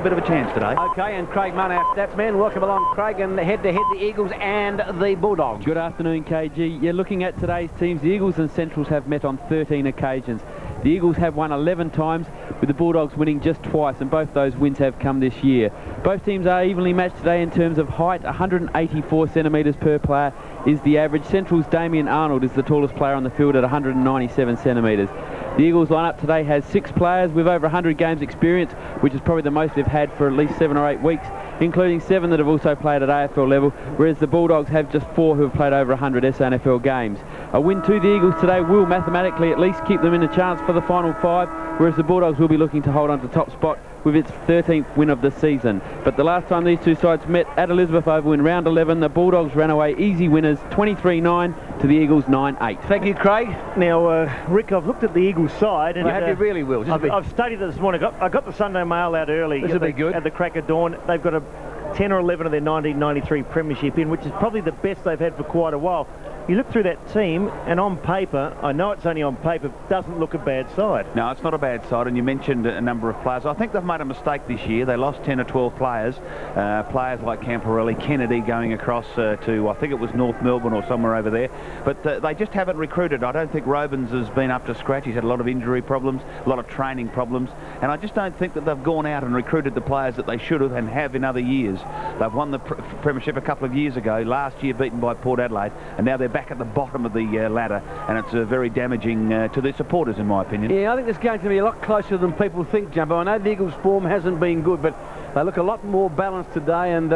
bit of a chance today. Okay, and Craig Munn, our stats man. Welcome along, Craig, and head-to-head the Eagles and the Bulldogs. Good afternoon, KG. Yeah, looking at today's teams, the Eagles and Centrals have met on 13 occasions. The Eagles have won 11 times, with the Bulldogs winning just twice, and both those wins have come this year. Both teams are evenly matched today in terms of height. 184 centimetres per player is the average. Central's Damien Arnold is the tallest player on the field at 197 centimetres. The Eagles lineup today has 6 players with over 100 games experience, which is probably the most they've had for at least 7 or 8 weeks, including 7 that have also played at AFL level, whereas the Bulldogs have just 4 who have played over 100 SANFL games. A win to the Eagles today will mathematically at least keep them in a chance for the final 5, whereas the Bulldogs will be looking to hold on to top spot with its 13th win of the season. But the last time these two sides met at Elizabeth Oval in round 11, the Bulldogs ran away easy winners, 23-9 to the Eagles 9-8. Thank you, Craig. Now, Rick, I've looked at the Eagles side, and have you really, Will? I've studied it this morning. I got the Sunday Mail out early. This will be good. At the crack of dawn. They've got a 10 or 11 of their 1993 premiership in, which is probably the best they've had for quite a while. You look through that team, and on paper, I know it's only on paper, doesn't look a bad side. No, it's not a bad side, and you mentioned a number of players. I think they've made a mistake this year. They lost 10 or 12 players. Players like Camporelli, Kennedy going across to, I think it was North Melbourne or somewhere over there. But they just haven't recruited. I don't think Robins has been up to scratch. He's had a lot of injury problems, a lot of training problems, and I just don't think that they've gone out and recruited the players that they should have and have in other years. They've won the premiership a couple of years ago, last year beaten by Port Adelaide, and now they're back at the bottom of the ladder, and it's very damaging to their supporters, in my opinion. Yeah, I think this game's going to be a lot closer than people think, Jumbo. I know the Eagles' form hasn't been good, but they look a lot more balanced today, and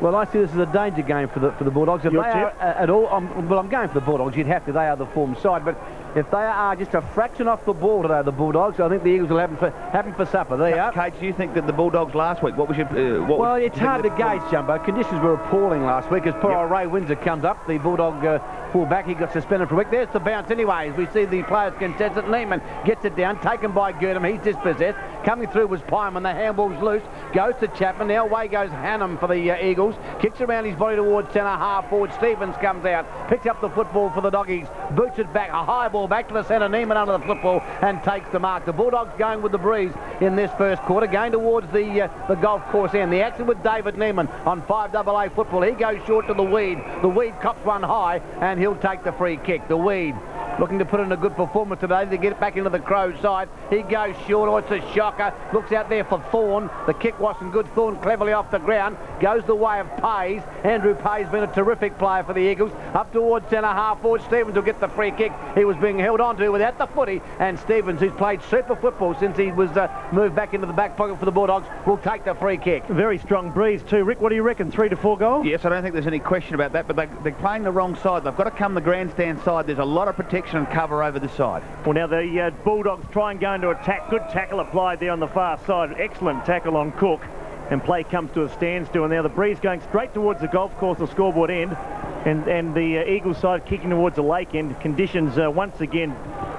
well, I see this as a danger game for the Bulldogs. If they are at all, well, I'm going for the Bulldogs. You'd have to. They are the form side, but if they are just a fraction off the ball today, the Bulldogs, I think the Eagles will have them for supper. There you are. Kate, do you think that the Bulldogs last week, what was your... well, it's hard to gauge, Jumbo. Conditions were appalling last week. As poor old Ray Windsor comes up, the Bulldog full-back, he got suspended for a week. There's the bounce anyways. We see the players contest it. Neiman gets it down, taken by Gurdam. He's dispossessed. Coming through was Pyman. The handball's loose. Goes to Chapman. Now away goes Hannum for the Eagles. Kicks around his body towards centre half forward. Stevens comes out. Picks up the football for the Doggies. Boots it back. A high ball back to the centre. Neiman under the football and takes the mark. The Bulldogs going with the breeze in this first quarter. Going towards the golf course end. The action with David Neiman on 5AA football. He goes short to the Weed. The Weed cops one high and he'll take the free kick. The Weed looking to put in a good performance today to get it back into the Crows side. He goes short. Oh, it's a shocker. Looks out there for Thorne. The kick wasn't good. Thorne cleverly off the ground. Goes the way of Pays. Andrew Pays been a terrific player for the Eagles. Up towards centre half forward. Stevens will get the free kick. He was being held on to without the footy. And Stevens, who's played super football since he was moved back into the back pocket for the Bulldogs, will take the free kick. Very strong breeze too. Rick, what do you reckon? 3 to 4 goals? Yes, I don't think there's any question about that, but they're playing the wrong side. They've got to come the grandstand side. There's a lot of protection and cover over the side. Well, now the Bulldogs try and go into attack. Good tackle applied there on the far side. Excellent tackle on Cook. And play comes to a standstill. And now the breeze going straight towards the golf course or scoreboard end. And the Eagles side kicking towards the lake end. Conditions, once again,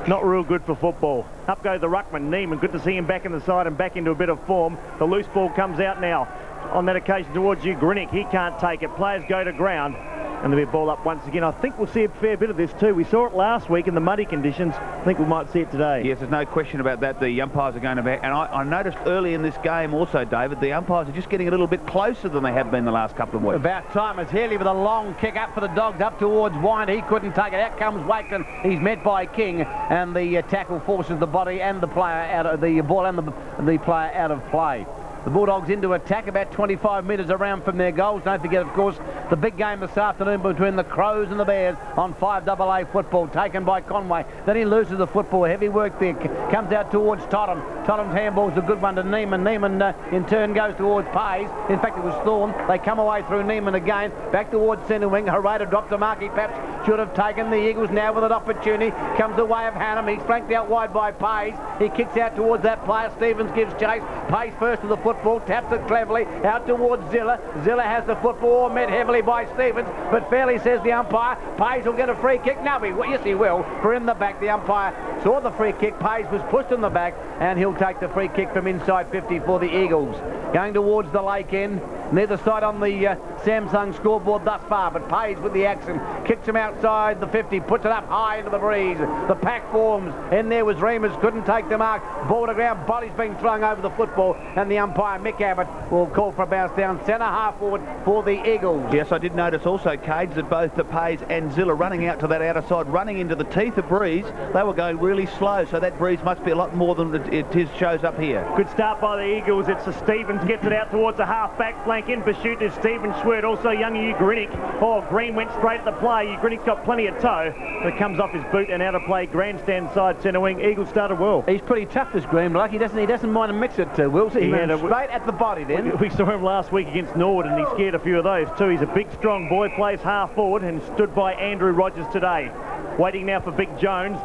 not real good for football. Up go the ruckman, Neiman. Good to see him back in the side and back into a bit of form. The loose ball comes out now. On that occasion towards you, Grinick. He can't take it. Players go to ground. And there'll be a ball up once again. I think we'll see a fair bit of this too. We saw it last week in the muddy conditions. I think we might see it today. Yes, there's no question about that. The umpires are going to back. And I noticed early in this game also, David, the umpires are just getting a little bit closer than they have been the last couple of weeks. About time. It's Healy with a long kick up for the Dogs up towards Wynd. He couldn't take it. Out comes Wakeland. He's met by King. And the tackle forces the body and the player out of the ball and the player out of play. The Bulldogs into attack about 25 metres around from their goals. Don't forget, of course, the big game this afternoon between the Crows and the Bears on 5AA football, taken by Conway. Then he loses the football. Heavy work there. Comes out towards Totham. Totham's handball's a good one to Neiman. Neiman, in turn, goes towards Pays. In fact, it was Thorne. They come away through Neiman again. Back towards centre wing. Herrera dropped the mark. He perhaps should have taken. The Eagles now with an opportunity. Comes the way of Hannum. He's flanked out wide by Pays. He kicks out towards that player. Stevens gives chase. Pays first to the football. Taps it cleverly out towards Zilla. Zilla has the football, met heavily by Stevens, but fairly says the umpire. Pays will get a free kick. No, yes he will. For in the back, the umpire saw the free kick. Pays was pushed in the back, and he'll take the free kick from inside 50 for the Eagles. Going towards the lake end, neither side on the Samsung scoreboard thus far, but Pays with the action. Kicks him outside the 50, puts it up high into the breeze. The pack forms, and there was Remus, couldn't take the mark. Ball to ground, body's being thrown over the football, and the umpire, Mick Abbott, will call for a bounce down centre half forward for the Eagles. Yes, I did notice also, Cage, that both the Pays and Zilla running out to that outer side, running into the teeth of breeze, they were going really slow, so that breeze must be a lot more than it shows up here. Good start by the Eagles. It's the Stevens, gets it out towards the half-back flank. In pursuit is Stephen Schwert, also young Ugrinik. Oh, Green went straight at the play. Ugrinik's got plenty of toe, but it comes off his boot and out of play. Grandstand side centre wing. Eagles started well. He's pretty tough, this Green bloke. He doesn't mind to mix it, Wills. He went straight at the body then. We saw him last week against Norwood, and he scared a few of those too. He's a big, strong boy, plays half forward and stood by Andrew Rogers today. Waiting now for Big Jones.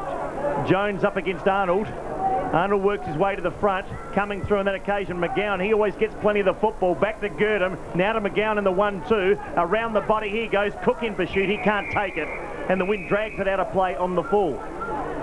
Jones up against Arnold. Arnold works his way to the front, coming through on that occasion. McGowan, he always gets plenty of the football. Back to Girdham, now to McGowan in the 1-2. Around the body he goes. Cook in pursuit, he can't take it. And the wind drags it out of play on the full.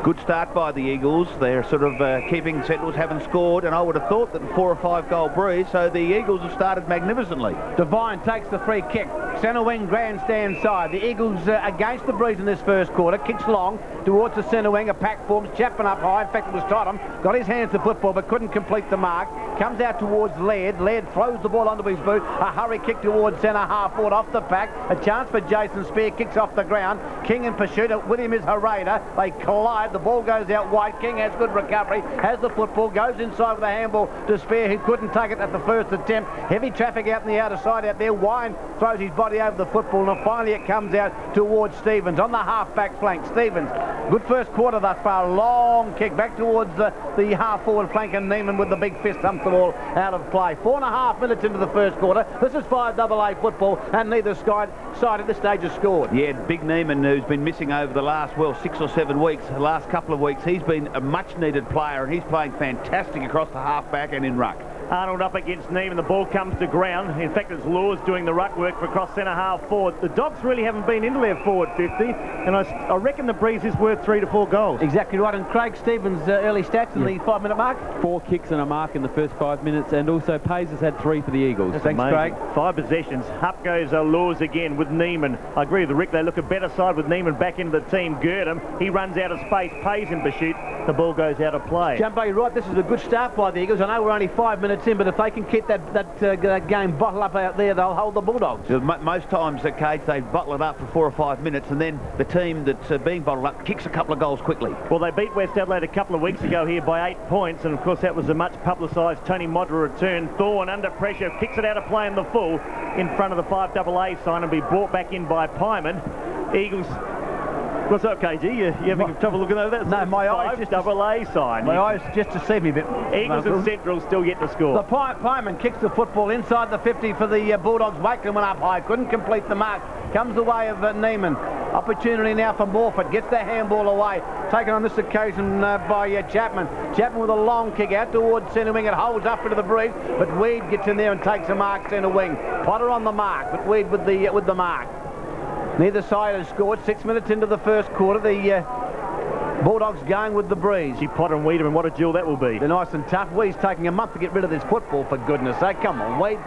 Good start by the Eagles. They're sort of keeping Sentinels, haven't scored, and I would have thought that 4 or 5 goal breeze, so the Eagles have started magnificently. Devine takes the free kick. Centre wing, grandstand side. The Eagles against the breeze in this first quarter. Kicks long towards the centre wing. A pack forms. Chapman up high. In fact, it was Totham. Got his hands to football, but couldn't complete the mark. Comes out towards Laird. Laird throws the ball onto his boot. A hurry kick towards centre half forward off the pack. A chance for Jason Spear. Kicks off the ground. King in pursuit. With him is Harada. They collide. The ball goes out wide. King has good recovery. Has the football. Goes inside with a handball to Spear, who couldn't take it at the first attempt. Heavy traffic out in the outer side out there. Wine throws his body over the football, and finally it comes out towards Stevens on the half-back flank. Stevens, good first quarter thus far. Long kick back towards the half-forward flank, and Neiman with the big fist thumps the ball out of play. 4.5 minutes into the first quarter. This is 5AA football, and neither side at this stage has scored. Yeah, Big Neiman, who's been missing over the last, 6 or 7 weeks, the last couple of weeks, he's been a much-needed player, and he's playing fantastic across the half-back and in ruck. Arnold up against Neiman. The ball comes to ground. In fact, it's Laws doing the ruck work for across centre half forward. The Dogs really haven't been into their forward 50, and I reckon the breeze is worth 3 to 4 goals. Exactly right. And Craig Stevens' early stats in the 5-minute mark. 4 kicks and a mark in the first 5 minutes, and also Pays has had 3 for the Eagles. That's Thanks, amazing. Craig. 5 possessions. Up goes Laws again with Neiman. I agree with Rick. They look a better side with Neiman back into the team. Girdham, he runs out of space. Pays in pursuit. The ball goes out of play. Jumbo, you're right. This is a good start by the Eagles. I know we're only 5 minutes in, but if they can keep that game bottle up out there, they'll hold the Bulldogs. Most times at Cage, they bottle it up for 4 or 5 minutes, and then the team that's being bottled up kicks a couple of goals quickly. Well, they beat West Adelaide a couple of weeks ago here by 8 points, and of course that was a much publicised Tony Modra return. Thorne under pressure, kicks it out of play in the full in front of the 5AA sign, and be brought back in by Pyman. Eagles. What's up, KG? You having trouble looking over that? No, my eyes just AA sign. My eyes just deceive me a bit. Eagles and Central still yet to score. The Pyman kicks the football inside the 50 for the Bulldogs. Wakeland went up high, couldn't complete the mark. Comes the way of Neiman. Opportunity now for Morford. Gets the handball away. Taken on this occasion by Chapman. Chapman with a long kick out towards centre wing. It holds up into the breeze, but Weed gets in there and takes a mark centre wing. Potter on the mark, but Weed with the mark. Neither side has scored. 6 minutes into the first quarter. The Bulldogs going with the breeze. Gee, Potter and Wiedemann, what a duel that will be. They're nice and tough. Weed's taking a month to get rid of this football, for goodness sake. Come on, Weed.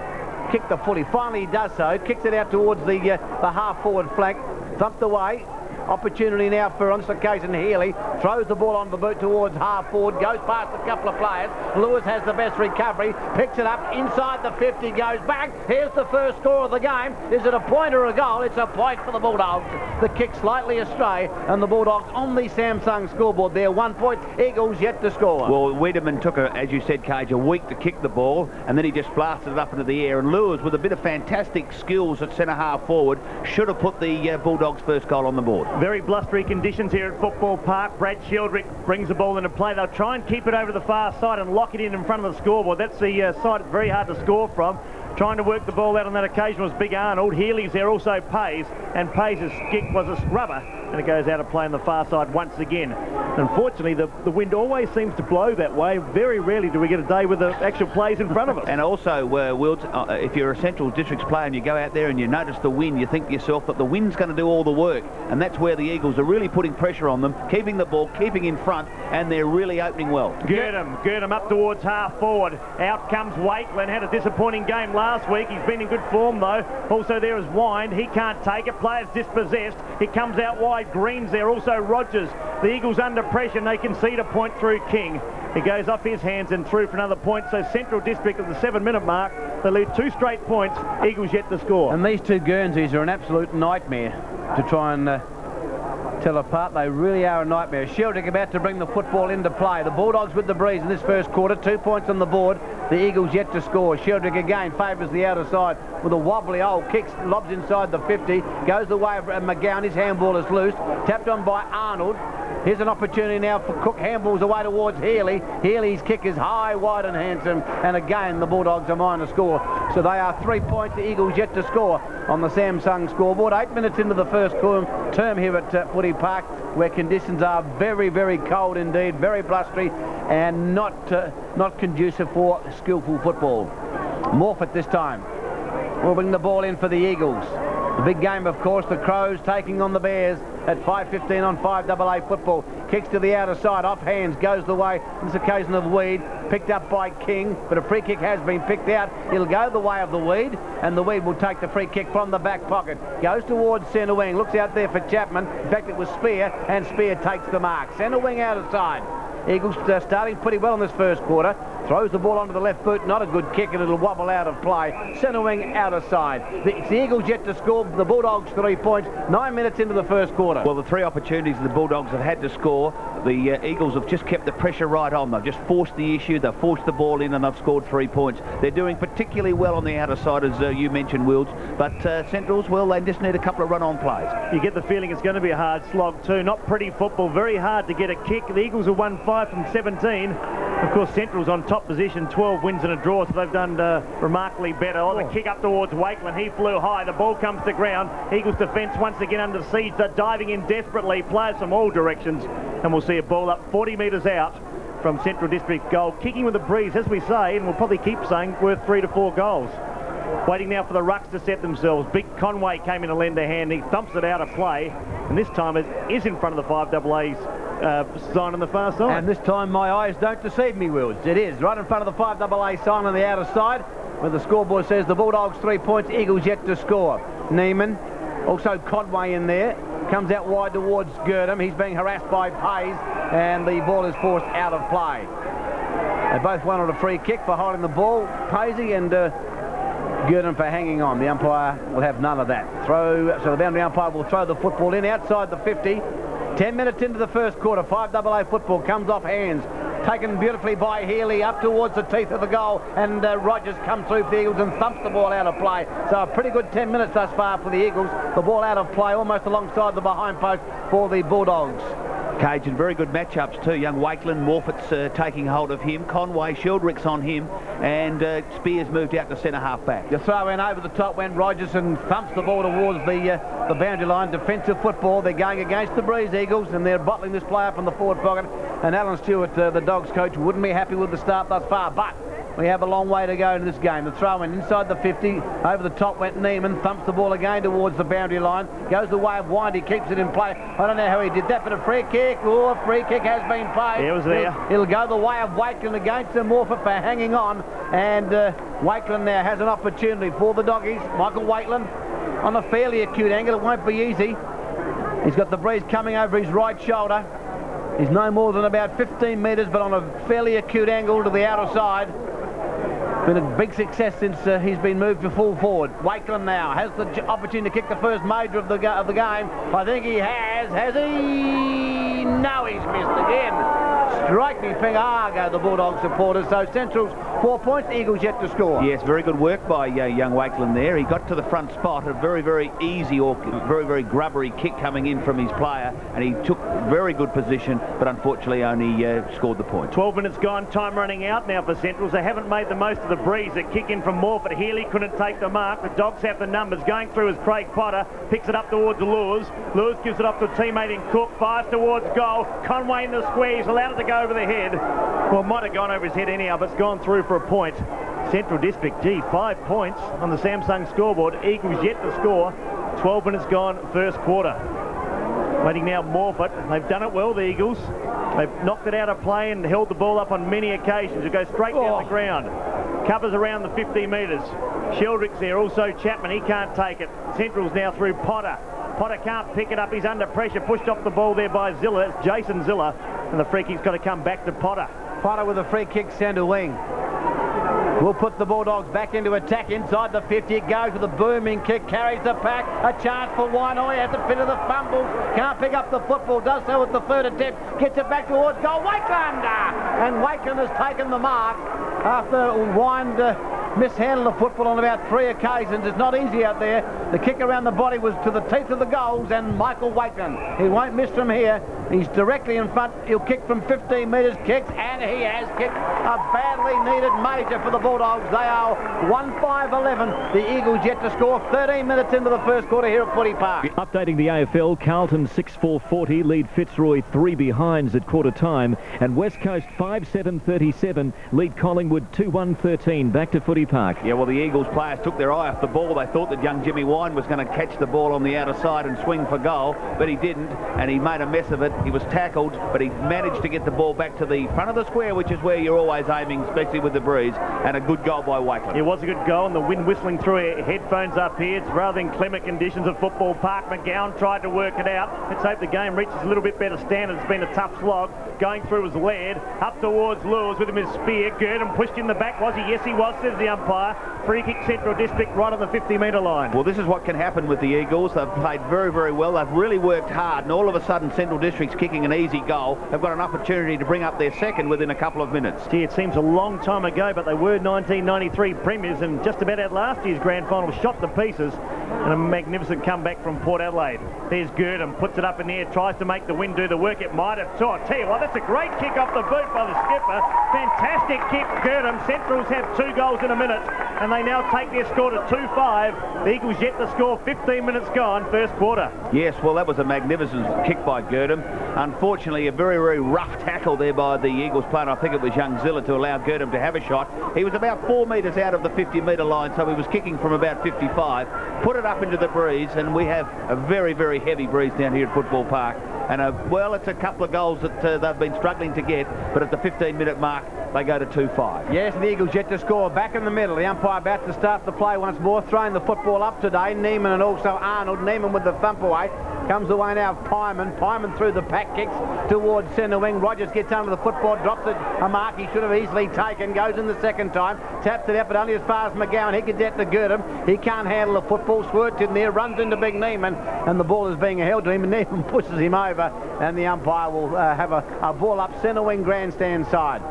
Kick the footy. Finally he does so. Kicks it out towards the half-forward flank. Thumped away. Opportunity now for, on this occasion, Healy. Throws the ball on the boot towards half-forward. Goes past a couple of players. Lewis has the best recovery. Picks it up inside the 50. Goes back. Here's the first score of the game. Is it a point or a goal? It's a point for the Bulldogs. The kick slightly astray, and the Bulldogs on the Samsung scoreboard there. 1 point. Eagles yet to score. Well, Wiedemann took, as you said, Cage, a week to kick the ball, and then he just blasted it up into the air. And Lewis, with a bit of fantastic skills at centre half forward, should have put the Bulldogs' first goal on the board. Very blustery conditions here at Football Park. Brad Sheldrick brings the ball into play. They'll try and keep it over the far side and lock it in front of the scoreboard. That's the side that's very hard to score from. Trying to work the ball out on that occasion was Big Arnold. Healy's there, also Pays, and Pays' kick was a rubber, and it goes out of play on the far side once again. Unfortunately, the wind always seems to blow that way. Very rarely do we get a day with the actual players in front of us. And also, Wills, if you're a Central Districts player and you go out there and you notice the wind, you think to yourself that the wind's going to do all the work. And that's where the Eagles are really putting pressure on them, keeping the ball, keeping in front, and they're really opening well. Girdham up towards half forward. Out comes Wakeland. Had a disappointing game last week. He's been in good form, though. Also there is Wind. He can't take it. Players dispossessed. It comes out wide. Green's there. Also Rogers. The Eagles under pressure, and they concede a point through King. It goes off his hands and through for another point. So Central District at the 7-minute mark, they lead 2 straight points. Eagles yet to score. And these two Guernseys are an absolute nightmare to try and tell apart. They really are a nightmare. Sheldrick about to bring the football into play. The Bulldogs with the breeze in this first quarter. 2 points on the board. The Eagles yet to score. Sheldrick again favours the outer side with a wobbly old kick. Lobs inside the 50. Goes the way of McGowan. His handball is loose. Tapped on by Arnold. Here's an opportunity now for Cook. Handballs away towards Healy. Healy's kick is high, wide and handsome. And again, the Bulldogs are mine to score. So they are 3 points. The Eagles yet to score on the Samsung scoreboard. 8 minutes into the first term here at Footy Park, where conditions are very, very cold indeed, very blustery, and not conducive for skillful football. Morfitt this time will bring the ball in for the Eagles. The big game, of course, the Crows taking on the Bears at 5:15 on 5AA football. Kicks to the outer side, off hands, goes the way, this occasion of Weed, picked up by King, but a free kick has been picked out. It'll go the way of the Weed, and the Weed will take the free kick from the back pocket. Goes towards centre wing, looks out there for Chapman. In fact, it was Spear, and Spear takes the mark. Centre wing out of side. Eagles starting pretty well in this first quarter. Throws the ball onto the left boot, not a good kick, and it'll wobble out of play. Centre wing out of side. It's the Eagles yet to score. The Bulldogs 3 points. 9 minutes into the first quarter. Well, the 3 opportunities the Bulldogs have had to score, the Eagles have just kept the pressure right on. They've just forced the issue. They've forced the ball in, and they've scored 3 points. They're doing particularly well on the outer side, as you mentioned, Wills. But Centrals, well, they just need a couple of run-on plays. You get the feeling it's going to be a hard slog too. Not pretty football. Very hard to get a kick. The Eagles have won 5 from 17. Of course, Central's on top position, 12 wins and a draw, so they've done remarkably better. Oh, the kick up towards Wakeland. He flew high. The ball comes to ground. Eagles defence once again under siege. They're diving in desperately. Players from all directions. And we'll see a ball up 40 metres out from Central District goal. Kicking with a breeze, as we say, and we'll probably keep saying, worth 3 to 4 goals. Waiting now for the rucks to set themselves. Big Conway came in to lend a hand. He thumps it out of play. And this time it is in front of the 5AA's sign on the far side. And this time my eyes don't deceive me, Wills. It is right in front of the 5AA sign on the outer side, where the scoreboard says the Bulldogs 3 points, Eagles yet to score. Neiman, also Conway in there. Comes out wide towards Girdham. He's being harassed by Pays, and the ball is forced out of play. They both wanted a free kick for holding the ball, Paisy and Girdham for hanging on. The umpire will have none of that. So the boundary umpire will throw the football in outside the 50. 10 minutes into the first quarter, 5AA football comes off hands. Taken beautifully by Healy up towards the teeth of the goal, and Rogers comes through for the Eagles and thumps the ball out of play. So a pretty good 10 minutes thus far for the Eagles. The ball out of play almost alongside the behind post for the Bulldogs. Cajun, very good matchups too. Young Wakeland, Morfitt's taking hold of him. Conway, Sheldrick's on him, and Spears moved out to centre half back. The throw in over the top went Rogers and thumps the ball towards the boundary line. Defensive football. They're going against the Breeze Eagles, and they're bottling this play up in the forward pocket. And Alan Stewart, the Dogs coach, wouldn't be happy with the start thus far, but we have a long way to go in this game. The throw in inside the 50. Over the top went Neiman. Thumps the ball again towards the boundary line. Goes the way of Wind. He keeps it in play. I don't know how he did that, but a free kick. Oh, a free kick has been played. It was there. It'll go the way of Wakeland against the Morfitt for hanging on. And Wakeland now has an opportunity for the Doggies. Michael Wakeland on a fairly acute angle. It won't be easy. He's got the breeze coming over his right shoulder. He's no more than about 15 metres, but on a fairly acute angle to the outer side. Been a big success since he's been moved to full forward. Wakeland now has the opportunity to kick the first major of the game. I think he has. Has he? No, he's missed again. Strike me finger. Go the Bulldog supporters. So Central's 4 points, Eagles yet to score. Yes, very good work by young Wakeland there. He got to the front spot, a very, very easy or very grubbery kick coming in from his player, and he took very good position, but unfortunately only scored the point. 12 minutes gone, time running out now for Centrals. They haven't made the most of the breeze. A kick in from Morford. Healy couldn't take the mark. The Dogs have the numbers. Going through is Craig Potter. Picks it up towards Lewis. Lewis gives it up to a teammate in Cook. Fires towards goal. Conway in the square. He's allowed it to go over the head. Well, might have gone over his head anyhow, but it's gone through for a point. Central District, 5 points on the Samsung scoreboard. Eagles yet to score. 12 minutes gone, first quarter. Waiting now, Morford. They've done it well, the Eagles. They've knocked it out of play and held the ball up on many occasions. It goes straight down the ground. Covers around the 50 metres. Sheldrick's there, also Chapman. He can't take it. Central's now through Potter. Potter can't pick it up. He's under pressure. Pushed off the ball there by Zilla. It's Jason Zilla. And the free kick's got to come back to Potter. Potter with a free kick, centre wing. We'll put the Bulldogs back into attack inside the 50. It goes with a booming kick, carries the pack. A chance for Wainoy at the bit of the fumbles. Can't pick up the football, does so with the third attempt. Gets it back towards goal. Wakeland! And Wakeland has taken the mark after Wind mishandled the football on about 3 occasions. It's not easy out there. The kick around the body was to the teeth of the goals, and Michael Wakeland, he won't miss from here. He's directly in front. He'll kick from 15 metres, kicks, and he has kicked a badly needed major for the Bulldogs. They are 1-5-11. The Eagles yet to score. 13 minutes into the first quarter here at Footy Park. Updating the AFL, Carlton 6-4-40 lead Fitzroy 3 behinds at quarter time, and West Coast 5-7-37 lead Collingwood 2-1-13. Back to Footy Park. Yeah, well, the Eagles players took their eye off the ball. They thought that young Jimmy Wine was going to catch the ball on the outer side and swing for goal, but he didn't, and he made a mess of it. He was tackled, but he managed to get the ball back to the front of the square, which is where you're always aiming, especially with the breeze, and a good goal by Wakeland. It was a good goal, and the wind whistling through our headphones up here. It's rather inclement conditions at Football Park. McGowan tried to work it out. Let's hope the game reaches a little bit better standard. It's been a tough slog. Going through was Laird. Up towards Lewis with him his spear. Gurdon pushed in the back. Was he? Yes, he was, says the umpire. Free kick, Central District, right on the 50-metre line. Well, this is what can happen with the Eagles. They've played very, very well. They've really worked hard, and all of a sudden Central District's kicking an easy goal. They've got an opportunity to bring up their second within a couple of minutes. Gee, it seems a long time ago, but they were 1993 premiers and just about had last year's grand final shot to pieces, and a magnificent comeback from Port Adelaide. There's Gurdon, puts it up in the air, tries to make the wind do the work. It might have. I'll tell you what, that's a great kick off the boot by the skipper. Fantastic kick, Gurdon. Centrals have 2 goals in a minute, and they now take their score to 2-5. The Eagles yet to score. 15 minutes gone, first quarter. Yes, well, that was a magnificent kick by Gurdon. Unfortunately, a very, very rough tackle there by the Eagles player. I think it was young Zilla to allow Gurdon to have a shot. He was about 4 metres out of the 50-metre line, so he was kicking from about 55. Put it up into the breeze, and we have a very, very heavy breeze down here at Football Park. And, well, it's a couple of goals that they've been struggling to get, but at the 15-minute mark, they go to 2-5. Yes, and the Eagles yet to score. Back in the middle. The umpire about to start the play once more. Throwing the football up today. Neiman and also Arnold. Neiman with the thump away. Comes away now of Pyman. Pyman through the pack, kicks towards centre wing. Rogers gets under the football, drops it a mark he should have easily taken. Goes in the second time. Taps it out, but only as far as McGowan. He can get to Gurdon. He can't handle the football. Swirts in there, runs into Big Neiman, and the ball is being held to him, and Neiman pushes him over, and the umpire will have a ball up centre wing grandstand side.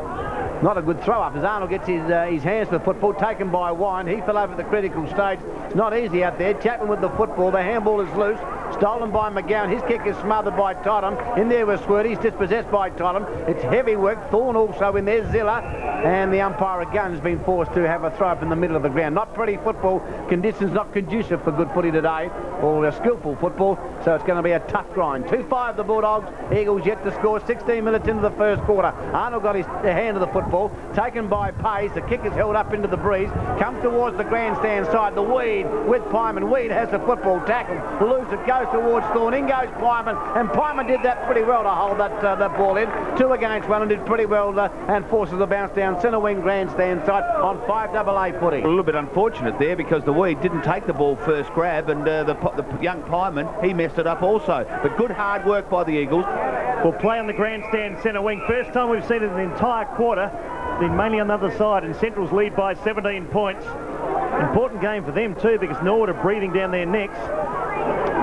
Not a good throw up as Arnold gets his hands to the football, taken by Wine. He fell over at the critical stage. It's not easy out there. Chapman with the football. The handball is loose. Stolen by McGowan. His kick is smothered by Totham. In there was Squirt. He's dispossessed by Totham. It's heavy work. Thorne also in there. Zilla. And the umpire again has been forced to have a throw up in the middle of the ground. Not pretty football. Conditions not conducive for good footy today, or skillful football. So it's going to be a tough grind. 2-5 the Bulldogs. Eagles yet to score. 16 minutes into the first quarter. Arnold got his hand to the football. Taken by Pays. The kick is held up into the breeze. Comes towards the grandstand side. The Weed with Pyman. Weed has the football tackled. Loose it goes towards Thorne. In goes Pyman. And Pyman did that pretty well to hold that ball in. 2 against 1 and did pretty well and forces the bounce down centre wing grandstand side on 5AA footy. A little bit unfortunate there because the Weed didn't take the ball first grab, and the young Pyman, he messed it up also. But good hard work by the Eagles. We'll play on the grandstand centre wing. First time we've seen it in the entire quarter. Been mainly on the other side, and Central's lead by 17 points. Important game for them too, because Norwood are breathing down their necks.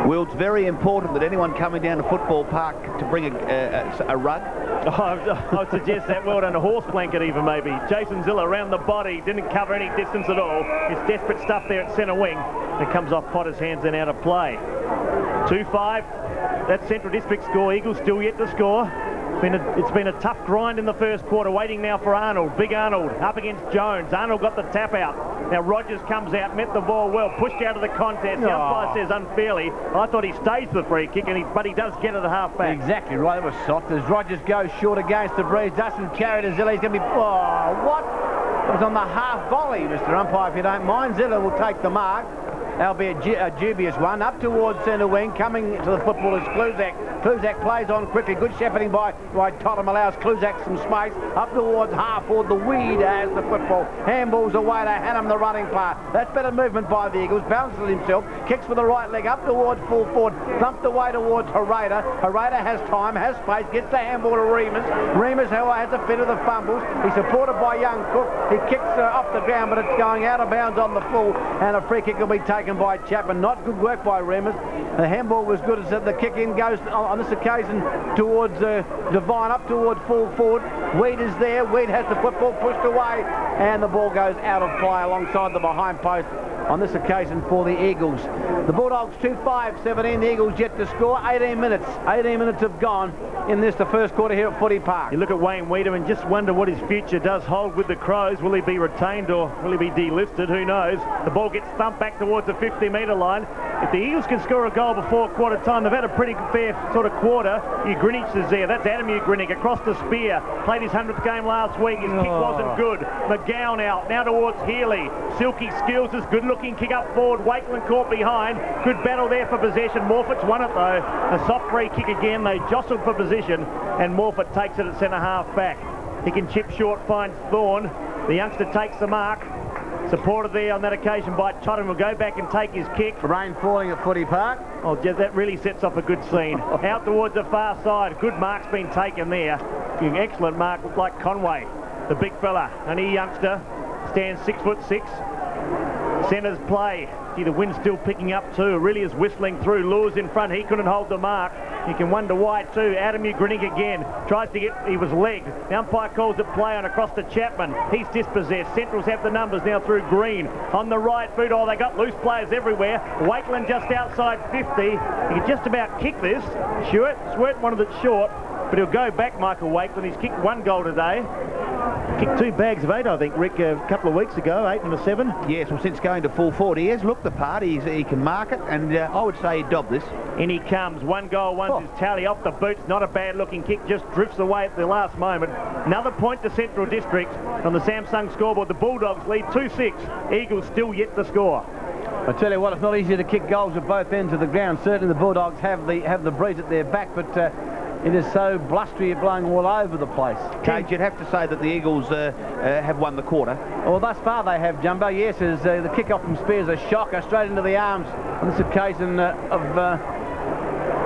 Well, it's very important that anyone coming down to Football Park to bring a rug I'd suggest that. Well done, a horse blanket even maybe. Jason Zilla around the body, didn't cover any distance at all. It's desperate stuff there at centre wing. It comes off Potter's hands and out of play. 2-5. That's Central District score. Eagles still yet to score. It's been a tough grind in the first quarter. Waiting now for Arnold. Big Arnold up against Jones. Arnold got the tap out. Now Rogers comes out, met the ball well, pushed out of the contest. The umpire says unfairly. I thought he staged the free kick, but he does get it at half back. Exactly right. It was soft. As Rogers goes short against the breeze, doesn't carry to Zilla. He's going to be... Oh, what? It was on the half volley, Mr. Umpire, if you don't mind. Zilla will take the mark. That'll be a dubious one. Up towards centre wing, coming to the football is Kluzak. Kluzak plays on quickly. Good shepherding by Tottenham, allows Kluzak some space. Up towards half forward, the Weed has the football. Handballs away to Hannum, the running part. That's better movement by the Eagles. Bounces himself, kicks with the right leg up towards full forward. Thumped away towards Harada. Harada has time, has space, gets the handball to Remus. Remus, however, has a fit of the fumbles. He's supported by young Cook. He kicks off the ground, but it's going out of bounds on the full, and a free kick will be taken by Chapman. Not good work by Remus. The handball was good as the kick in goes on this occasion towards Devine, up towards full forward. Weed is there. Weed has the football pushed away, and the ball goes out of play alongside the behind post on this occasion for the Eagles. The Bulldogs 2-5-17. The Eagles yet to score. 18 minutes. 18 minutes have gone in this, the first quarter here at Footy Park. You look at Wayne Wiedemann and just wonder what his future does hold with the Crows. Will he be retained or will he be delisted? Who knows? The ball gets thumped back towards the 50-metre line. If the Eagles can score a goal before quarter time, they've had a pretty fair sort of quarter. Ugrinich is there. That's Adam Ugrinich across the spear. Played his 100th game last week. His kick wasn't good. McGowan out. Now towards Healy. Silky Skills is good-looking kick up forward. Wakeland caught behind. Good battle there for possession. Morford's won it though. A soft free kick again. They jostled for position, and Morford takes it at centre half back. He can chip short, finds Thorne. The youngster takes the mark. Supported there on that occasion by Tottenham. Will go back and take his kick. Rain falling at Footy Park. Oh, that really sets off a good scene. Out towards the far side. Good mark's been taken there. An excellent mark, looked like Conway, the big fella. And he youngster stands 6'6". Centres play. Gee, the wind's still picking up too. It really is whistling through. Lures in front. He couldn't hold the mark. You can wonder why too. Adam Ugrinich again. Tries to get... He was legged. The umpire calls it play on across to Chapman. He's dispossessed. Centrals have the numbers now through Green. On the right foot. Oh, they got loose players everywhere. Wakeland just outside 50. He can just about kick this. Swert wanted it short. But he'll go back, Michael Wakeland. He's kicked one goal today. Kicked 2 bags of 8, I think, Rick, a couple of weeks ago, 8 and a 7. Yes, well, since going to full forward, he has looked the part. He can mark it, and I would say he'd dob this. In he comes. 1 goal, 1's his tally off the boots. Not a bad-looking kick, just drifts away at the last moment. Another point to Central District on the Samsung scoreboard. The Bulldogs lead 2-6. Eagles still yet to score. I tell you what, it's not easy to kick goals at both ends of the ground. Certainly the Bulldogs have the breeze at their back, but it is so blustery, blowing all over the place. Cage, you'd have to say that the Eagles have won the quarter. Well, thus far they have, Jumbo. Yes, as the kick-off from Spears, a shocker straight into the arms on this occasion of...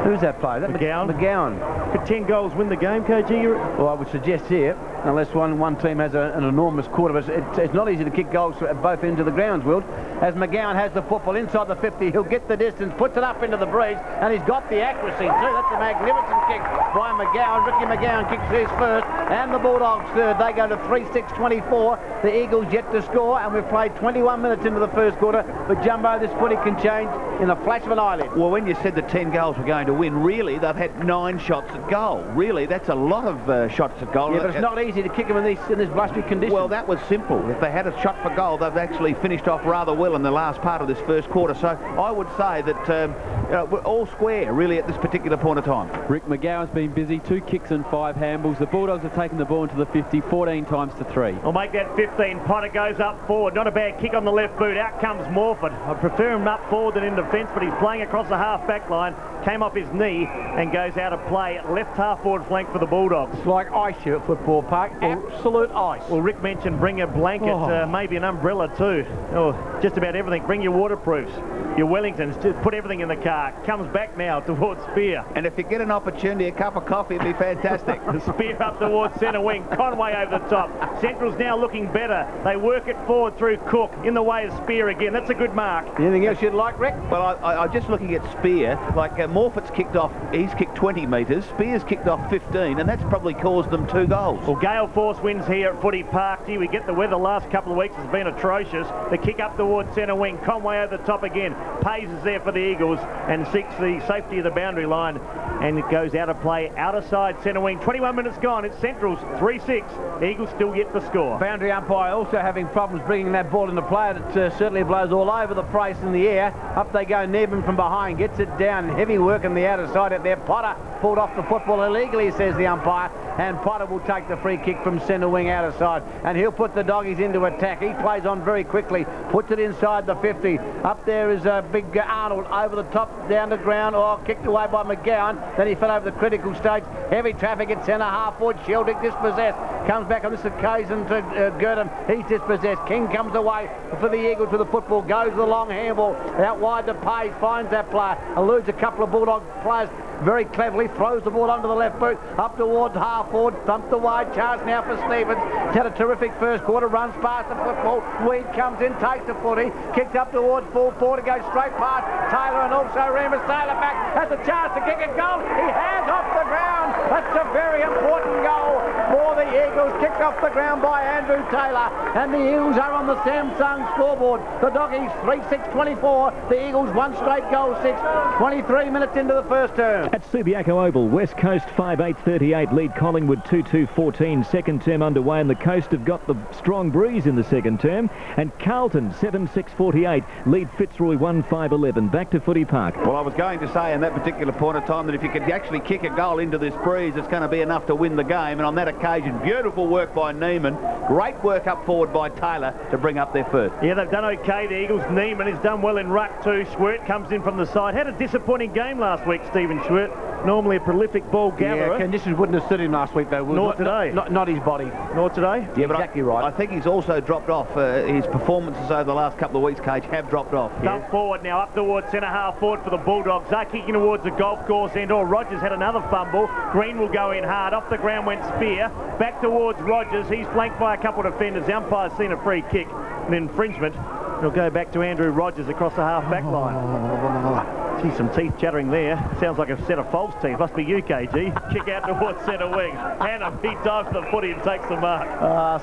who's that player? That McGowan. Could 10 goals win the game, KG? Well, I would suggest here, unless one team has an enormous quarter. It's not easy to kick goals at both ends of the grounds, Wilt. As McGowan has the football inside the 50, he'll get the distance, puts it up into the breeze, and he's got the accuracy too. That's a magnificent kick by McGowan. Ricky McGowan kicks his first, and the Bulldogs third. They go to 3-6-24. The Eagles yet to score, and we've played 21 minutes into the first quarter. But Jumbo, this footy can change in a flash of an eyelid. Well, when you said the 10 goals were going to win, really, they've had 9 shots at goal. Really, that's a lot of shots at goal. Yeah, but it's not easy to kick them in this blustery condition. Well, that was simple. If they had a shot for goal, they've actually finished off rather well in the last part of this first quarter. So I would say that we're all square, really, at this particular point of time. Rick McGowan's been busy. 2 kicks and 5 handballs. The Bulldogs have taken the ball into the 50, 14 times to 3. I'll make that 15. Potter goes up forward. Not a bad kick on the left boot. Out comes Morford. I prefer him up forward than in defence, but he's playing across the half-back line. Came off his knee and goes out of play. Left half-forward flank for the Bulldogs. It's like ice here at Football Park. Absolute ice. Well, Rick mentioned bring a blanket, maybe an umbrella too. Oh, just about everything. Bring your waterproofs, your Wellingtons. Just put everything in the car. mark. Comes back now towards Spear. And if you get an opportunity, a cup of coffee would be fantastic. Spear up towards centre wing. Conway over the top. Central's now looking better. They work it forward through Cook. In the way of Spear again. That's a good mark. Anything else you'd like, Rick? Well, I'm just looking at Spear. Like Morfitt's kicked off, he's kicked 20 metres. Spear's kicked off 15, and that's probably caused them 2 goals. Well, gale force wins here at Footy Park. Gee, we get the weather the last couple of weeks has been atrocious. The kick up towards centre wing. Conway over the top again. Pays is there for the Eagles and seeks the safety of the boundary line. And it goes out of play, outer side centre wing. 21 minutes gone. It's Central's 3-6. The Eagles still get the score. Boundary umpire also having problems bringing that ball into play. It certainly blows all over the place in the air. Up they go, Neben from behind, gets it down. Heavy work on the outer side out there. Potter pulled off the football illegally, says the umpire. And Potter will take the free kick from centre wing outer side. And he'll put the doggies into attack. He plays on very quickly. Puts it inside the 50. Up there is big Arnold over the top, down the ground. Oh, kicked away by McGowan. Then he fell over the critical stage. Heavy traffic at centre half forward. Sheldick dispossessed. Comes back on this occasion to Girdham. He's dispossessed. King comes away for the Eagles with the football. Goes the long handball. Out wide to Page. Finds that player. Eludes a couple of Bulldog players very cleverly. Throws the ball onto the left boot. Up towards half forward. Thumped the wide chance now for Stevens. He's had a terrific first quarter. Runs past the football. Weed comes in. Takes the footy. Kicks up towards full forward. Goes straight past Taylor and also Remus. Taylor back. Has a chance to kick a goal. He has off the ground. That's a very important goal for the Eagles. Kicked off the ground by Andrew Taylor. And the Eagles are on the Samsung scoreboard. The Doggies 3-6-24. The Eagles 1 straight goal 6. 23 minutes into the first term. At Subiaco Oval, West Coast 5-8-38 lead Collingwood 2-2-14. Second term underway, and the Coast have got the strong breeze in the second term. And Carlton 7-6-48 lead Fitzroy 1-5-11. Back to Footy Park. Well, I was going to say in that particular point of time that if you could actually kick a goal into this breeze, it's going to be enough to win the game. And on that occasion, beautiful work by Neiman. Great work up forward by Taylor to bring up their first. Yeah, they've done okay, the Eagles. Neiman has done well in ruck too. Schwert comes in from the side. Had a disappointing game last week, Stephen Schwert. Normally a prolific ball gatherer. Yeah, conditions wouldn't have suited him last week, though. Nor today. Not his body. Nor today? Yeah, but exactly right. I think he's also dropped off. His performances over the last couple of weeks, Cage, have dropped off. Dump forward now, up towards centre half forward for the Bulldogs. They're kicking towards the golf course end. Or Rogers had another fumble. Green will go in hard. Off the ground went Spear. Back towards Rogers. He's flanked by a couple of defenders. The umpire's seen a free kick, an infringement. It'll go back to Andrew Rogers across the half-back line. Gee, some teeth chattering there. Sounds like a set of false teeth. Must be you, KG. Kick out towards centre wing. Hannum, he dives for the footy and takes the mark.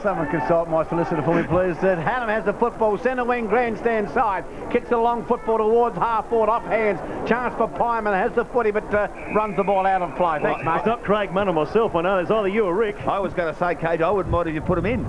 Someone consult my solicitor for me, please. Hannum has the football. Centre wing, grandstand side. Kicks a long football towards half forward, off hands. Chance for Pyman. Has the footy, but runs the ball out of play. Thanks, mate. It's not Craig Munn or myself. I know there's either you or Rick. I was going to say, Cage, I wouldn't mind if you put him in.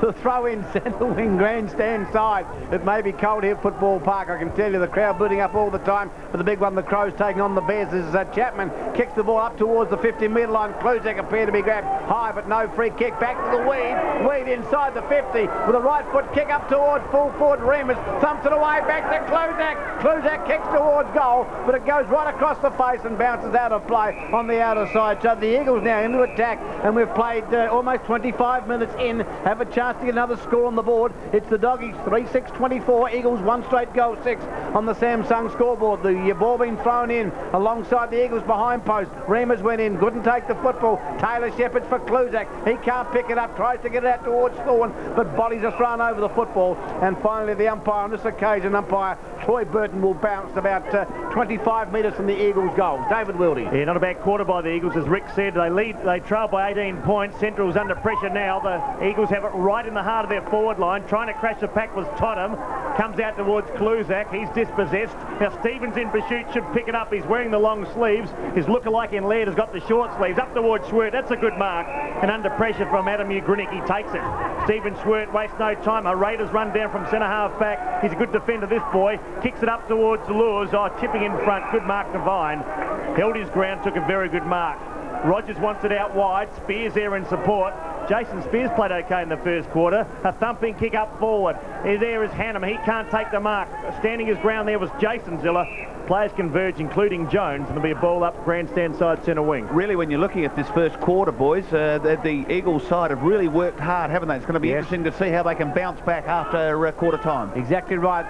The throw in centre wing, grandstand side. It may be cold here at Football Park. I can tell you the crowd booting up all the time for the big one. The Crows taking on the Bears. This is Chapman. Kicks the ball up towards the 50-metre line. Kluzak appeared to be grabbed high, but no free kick. Back to the Weed. Weed inside the 50 with a right foot kick up towards full forward. Remus thumps it away. Back to Kluzak. Kluzak kicks towards goal, but it goes right across the face and bounces out of play on the outer side. So the Eagles now into attack, and we've played almost 25 minutes in. Have a chance to get another score on the board. It's the Doggies 3-6-24. Eagles 1 straight goal 6 on the Samsung scoreboard. The ball being thrown in alongside the Eagles behind post. Remus went in, couldn't take the football. Taylor shepherds for Kluzak. He can't pick it up, tries to get it out towards Thorne, but bodies are thrown over the football. And finally the umpire on this occasion, umpire Troy Burton, will bounce about 25 metres from the Eagles goal. David Wildy. Yeah, not a bad quarter by the Eagles, as Rick said. They trail by 18 points. Central's under pressure now. The Eagles have it right in the heart of their forward line. Trying to crash the pack was Tottenham. Comes out towards Kluzak. He's dispossessed. Now Stevens in pursuit, should pick it up. He's wearing the long sleeves. His lookalike in Laird has got the short sleeves. Up towards Schwert. That's a good mark. And under pressure from Adam Ugrinik, he takes it. Stephen Schwert wastes no time. A Raiders run down from centre half back. He's a good defender, this boy. Kicks it up towards Lures. Chipping in front. Good mark, Devine. Held his ground, took a very good mark. Rogers wants it out wide. Spears there in support. Jason Spears played okay in the first quarter. A thumping kick up forward. There is Hannum. He can't take the mark. Standing his ground there was Jason Ziller. Players converge, including Jones, and there'll be a ball up grandstand side centre wing. Really, when you're looking at this first quarter, boys, the Eagles side have really worked hard, haven't they? It's going to be interesting to see how they can bounce back after quarter time. Exactly right.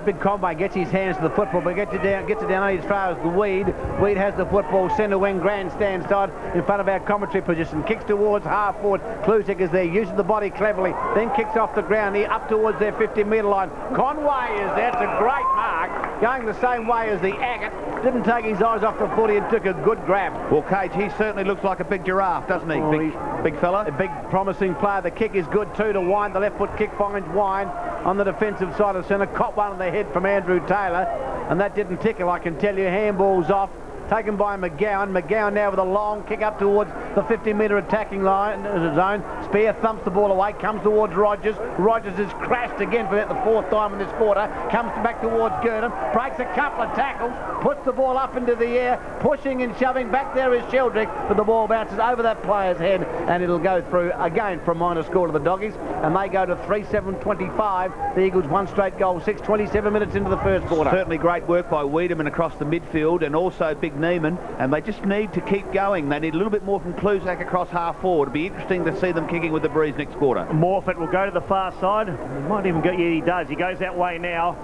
Big Conway gets his hands to the football, but gets it down only as far as the Weed. Weed has the football, centre wing, grandstand side, in front of our commentary position. Kicks towards half forward. Kluzik is there, uses the body cleverly, then kicks off the ground here up towards their 50-metre line. Conway is there. It's a great mark, going the same way as the Agate. Didn't take his eyes off the footy and took a good grab. Well, Cage, he certainly looks like a big giraffe, doesn't he? Oh, big fella. A big promising player. The kick is good too to Wine. The left foot kick finds Wine on the defensive side of centre. Caught one on the head from Andrew Taylor, and that didn't tickle, I can tell you. Handball's off. Taken by McGowan. McGowan now with a long kick up towards the 50-metre attacking line zone. Spear thumps the ball away, comes towards Rogers. Rogers has crashed again for the fourth time in this quarter. Comes back towards Gurnham, breaks a couple of tackles, puts the ball up into the air, pushing and shoving. Back there is Sheldrick, but the ball bounces over that player's head, and it'll go through again for a minor score to the Doggies, and they go to 3-7-25. The Eagles one straight goal, 6:27 minutes into the first quarter. Certainly great work by Wiedemann across the midfield, and also big Neiman, and they just need to keep going. They need a little bit more from Kluzak across half forward. It'll be interesting to see them kicking with the breeze next quarter. Morfitt will go to the far side. He might even go, yeah, he does. He goes that way now.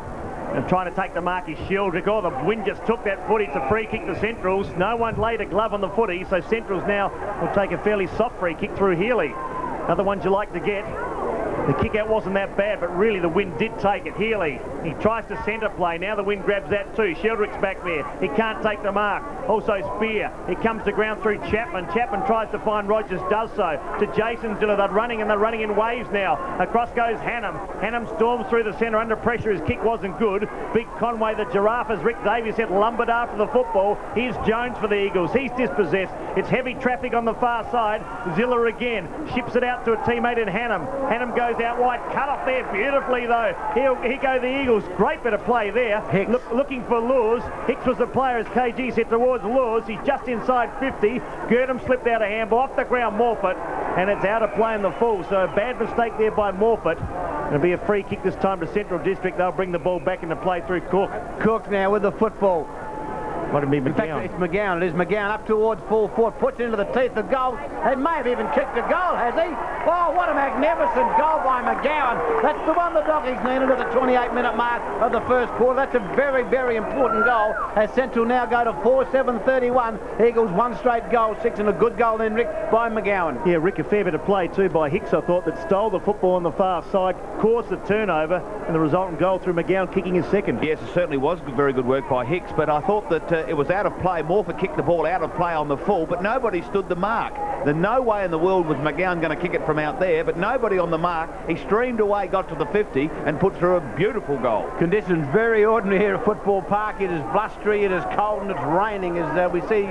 And trying to take the mark is Sheldrick. Oh, the wind just took that footy. It's a free kick to Centrals. No one laid a glove on the footy, so Centrals now will take a fairly soft free kick through Healy. Other ones you like to get. The kick out wasn't that bad, but really the wind did take it. Healy, he tries to centre play. Now the wind grabs that too. Sheldrick's back there. He can't take the mark. Also Spear. He comes to ground through Chapman. Chapman tries to find Rogers, does so. To Jason Ziller. They're running, and they're running in waves now. Across goes Hannum. Hannum storms through the centre under pressure. His kick wasn't good. Big Conway, the giraffe, as Rick Davies said, lumbered after the football. Here's Jones for the Eagles. He's dispossessed. It's heavy traffic on the far side. Ziller again. Ships it out to a teammate in Hannum. Hannum goes out wide. Cut off there beautifully though. Here go the Eagles. Great bit of play there. Looking for Laws. Hicks was the player as KG set towards Laws. He's just inside 50. Gurdham slipped out of handball. Off the ground Morfitt. And it's out of play in the full. So a bad mistake there by Morfitt. It'll be a free kick this time to Central District. They'll bring the ball back into play through Cook. Cook now with the football. Might have been In fact, it's McGowan. It is McGowan up towards full forward, puts into the teeth of goal. He may have even kicked a goal, has he? Oh, what a magnificent goal by McGowan. That's the one the Doggies needed at the 28-minute mark of the first quarter. That's a very, very important goal as Central now go to 4-7-31. Eagles one straight goal, 6, and a good goal then, Rick, by McGowan. Yeah, Rick, a fair bit of play too by Hicks, I thought, that stole the football on the far side, caused the turnover, and the resultant goal through McGowan kicking his second. Yes, it certainly was very good work by Hicks, but I thought that it was out of play. Morfitt kicked the ball out of play on the full, but nobody stood the mark. There's no way in the world was McGowan going to kick it from out there, but nobody on the mark. He streamed away, got to the 50, and put through a beautiful goal. Conditions very ordinary here at Football Park. It is blustery, it is cold, and it's raining as we see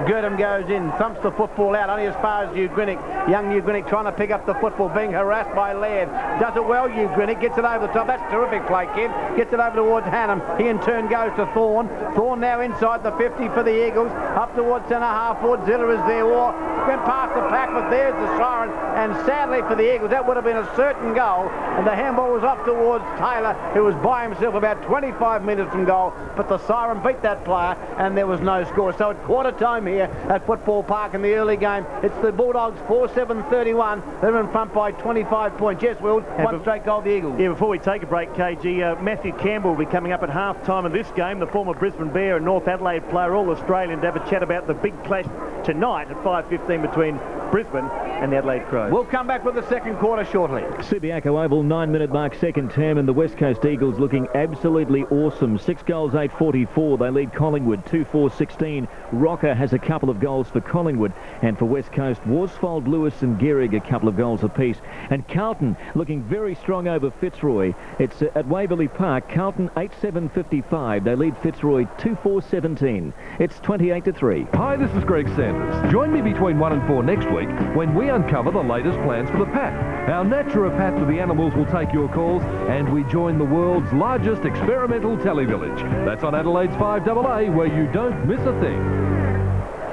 Gurdham goes in, thumps the football out only as far as Hugh Grinnick. Young Hugh Grinnick trying to pick up the football, being harassed by Laird. Does it well, Hugh Grinnick, gets it over the top. That's terrific play, kid. Gets it over towards Hannum. He in turn goes to Thorne. Thorne now inside the 50 for the Eagles. Up towards centre half forward. Ziller is there. Went past the pack, but there's the siren. And sadly for the Eagles, that would have been a certain goal. And the handball was off towards Taylor, who was by himself about 25 metres from goal. But the siren beat that player, and there was no score. So at quarter time here at Football Park in the early game, it's the Bulldogs 4-7-31. They're in front by 25 points. Yes, Will, one straight goal the Eagles. Yeah, before we take a break, KG, Matthew Campbell will be coming up at half-time of this game. The former Brisbane Bear and North Adelaide player, all Australian, to have a chat about the big clash tonight at 5:15 between Brisbane and the Adelaide Crows. We'll come back with the second quarter shortly. Subiaco Oval, 9-minute mark, second term, and the West Coast Eagles looking absolutely awesome. 6 goals, 8-44. They lead Collingwood 2-4-16. Rocker has a couple of goals for Collingwood, and for West Coast, Worsfold, Lewis and Gehrig a couple of goals apiece. And Carlton looking very strong over Fitzroy. It's at Waverley Park. Carlton 8-7-55. They lead Fitzroy 2-4-17. It's 28-3. Hi, this is Greg Sanders. Join me between 1 and 4 next week when we uncover the latest plans for the Pat. Our naturopath for the animals will take your calls, and we join the world's largest experimental televillage. That's on Adelaide's 5AA, where you don't miss a thing.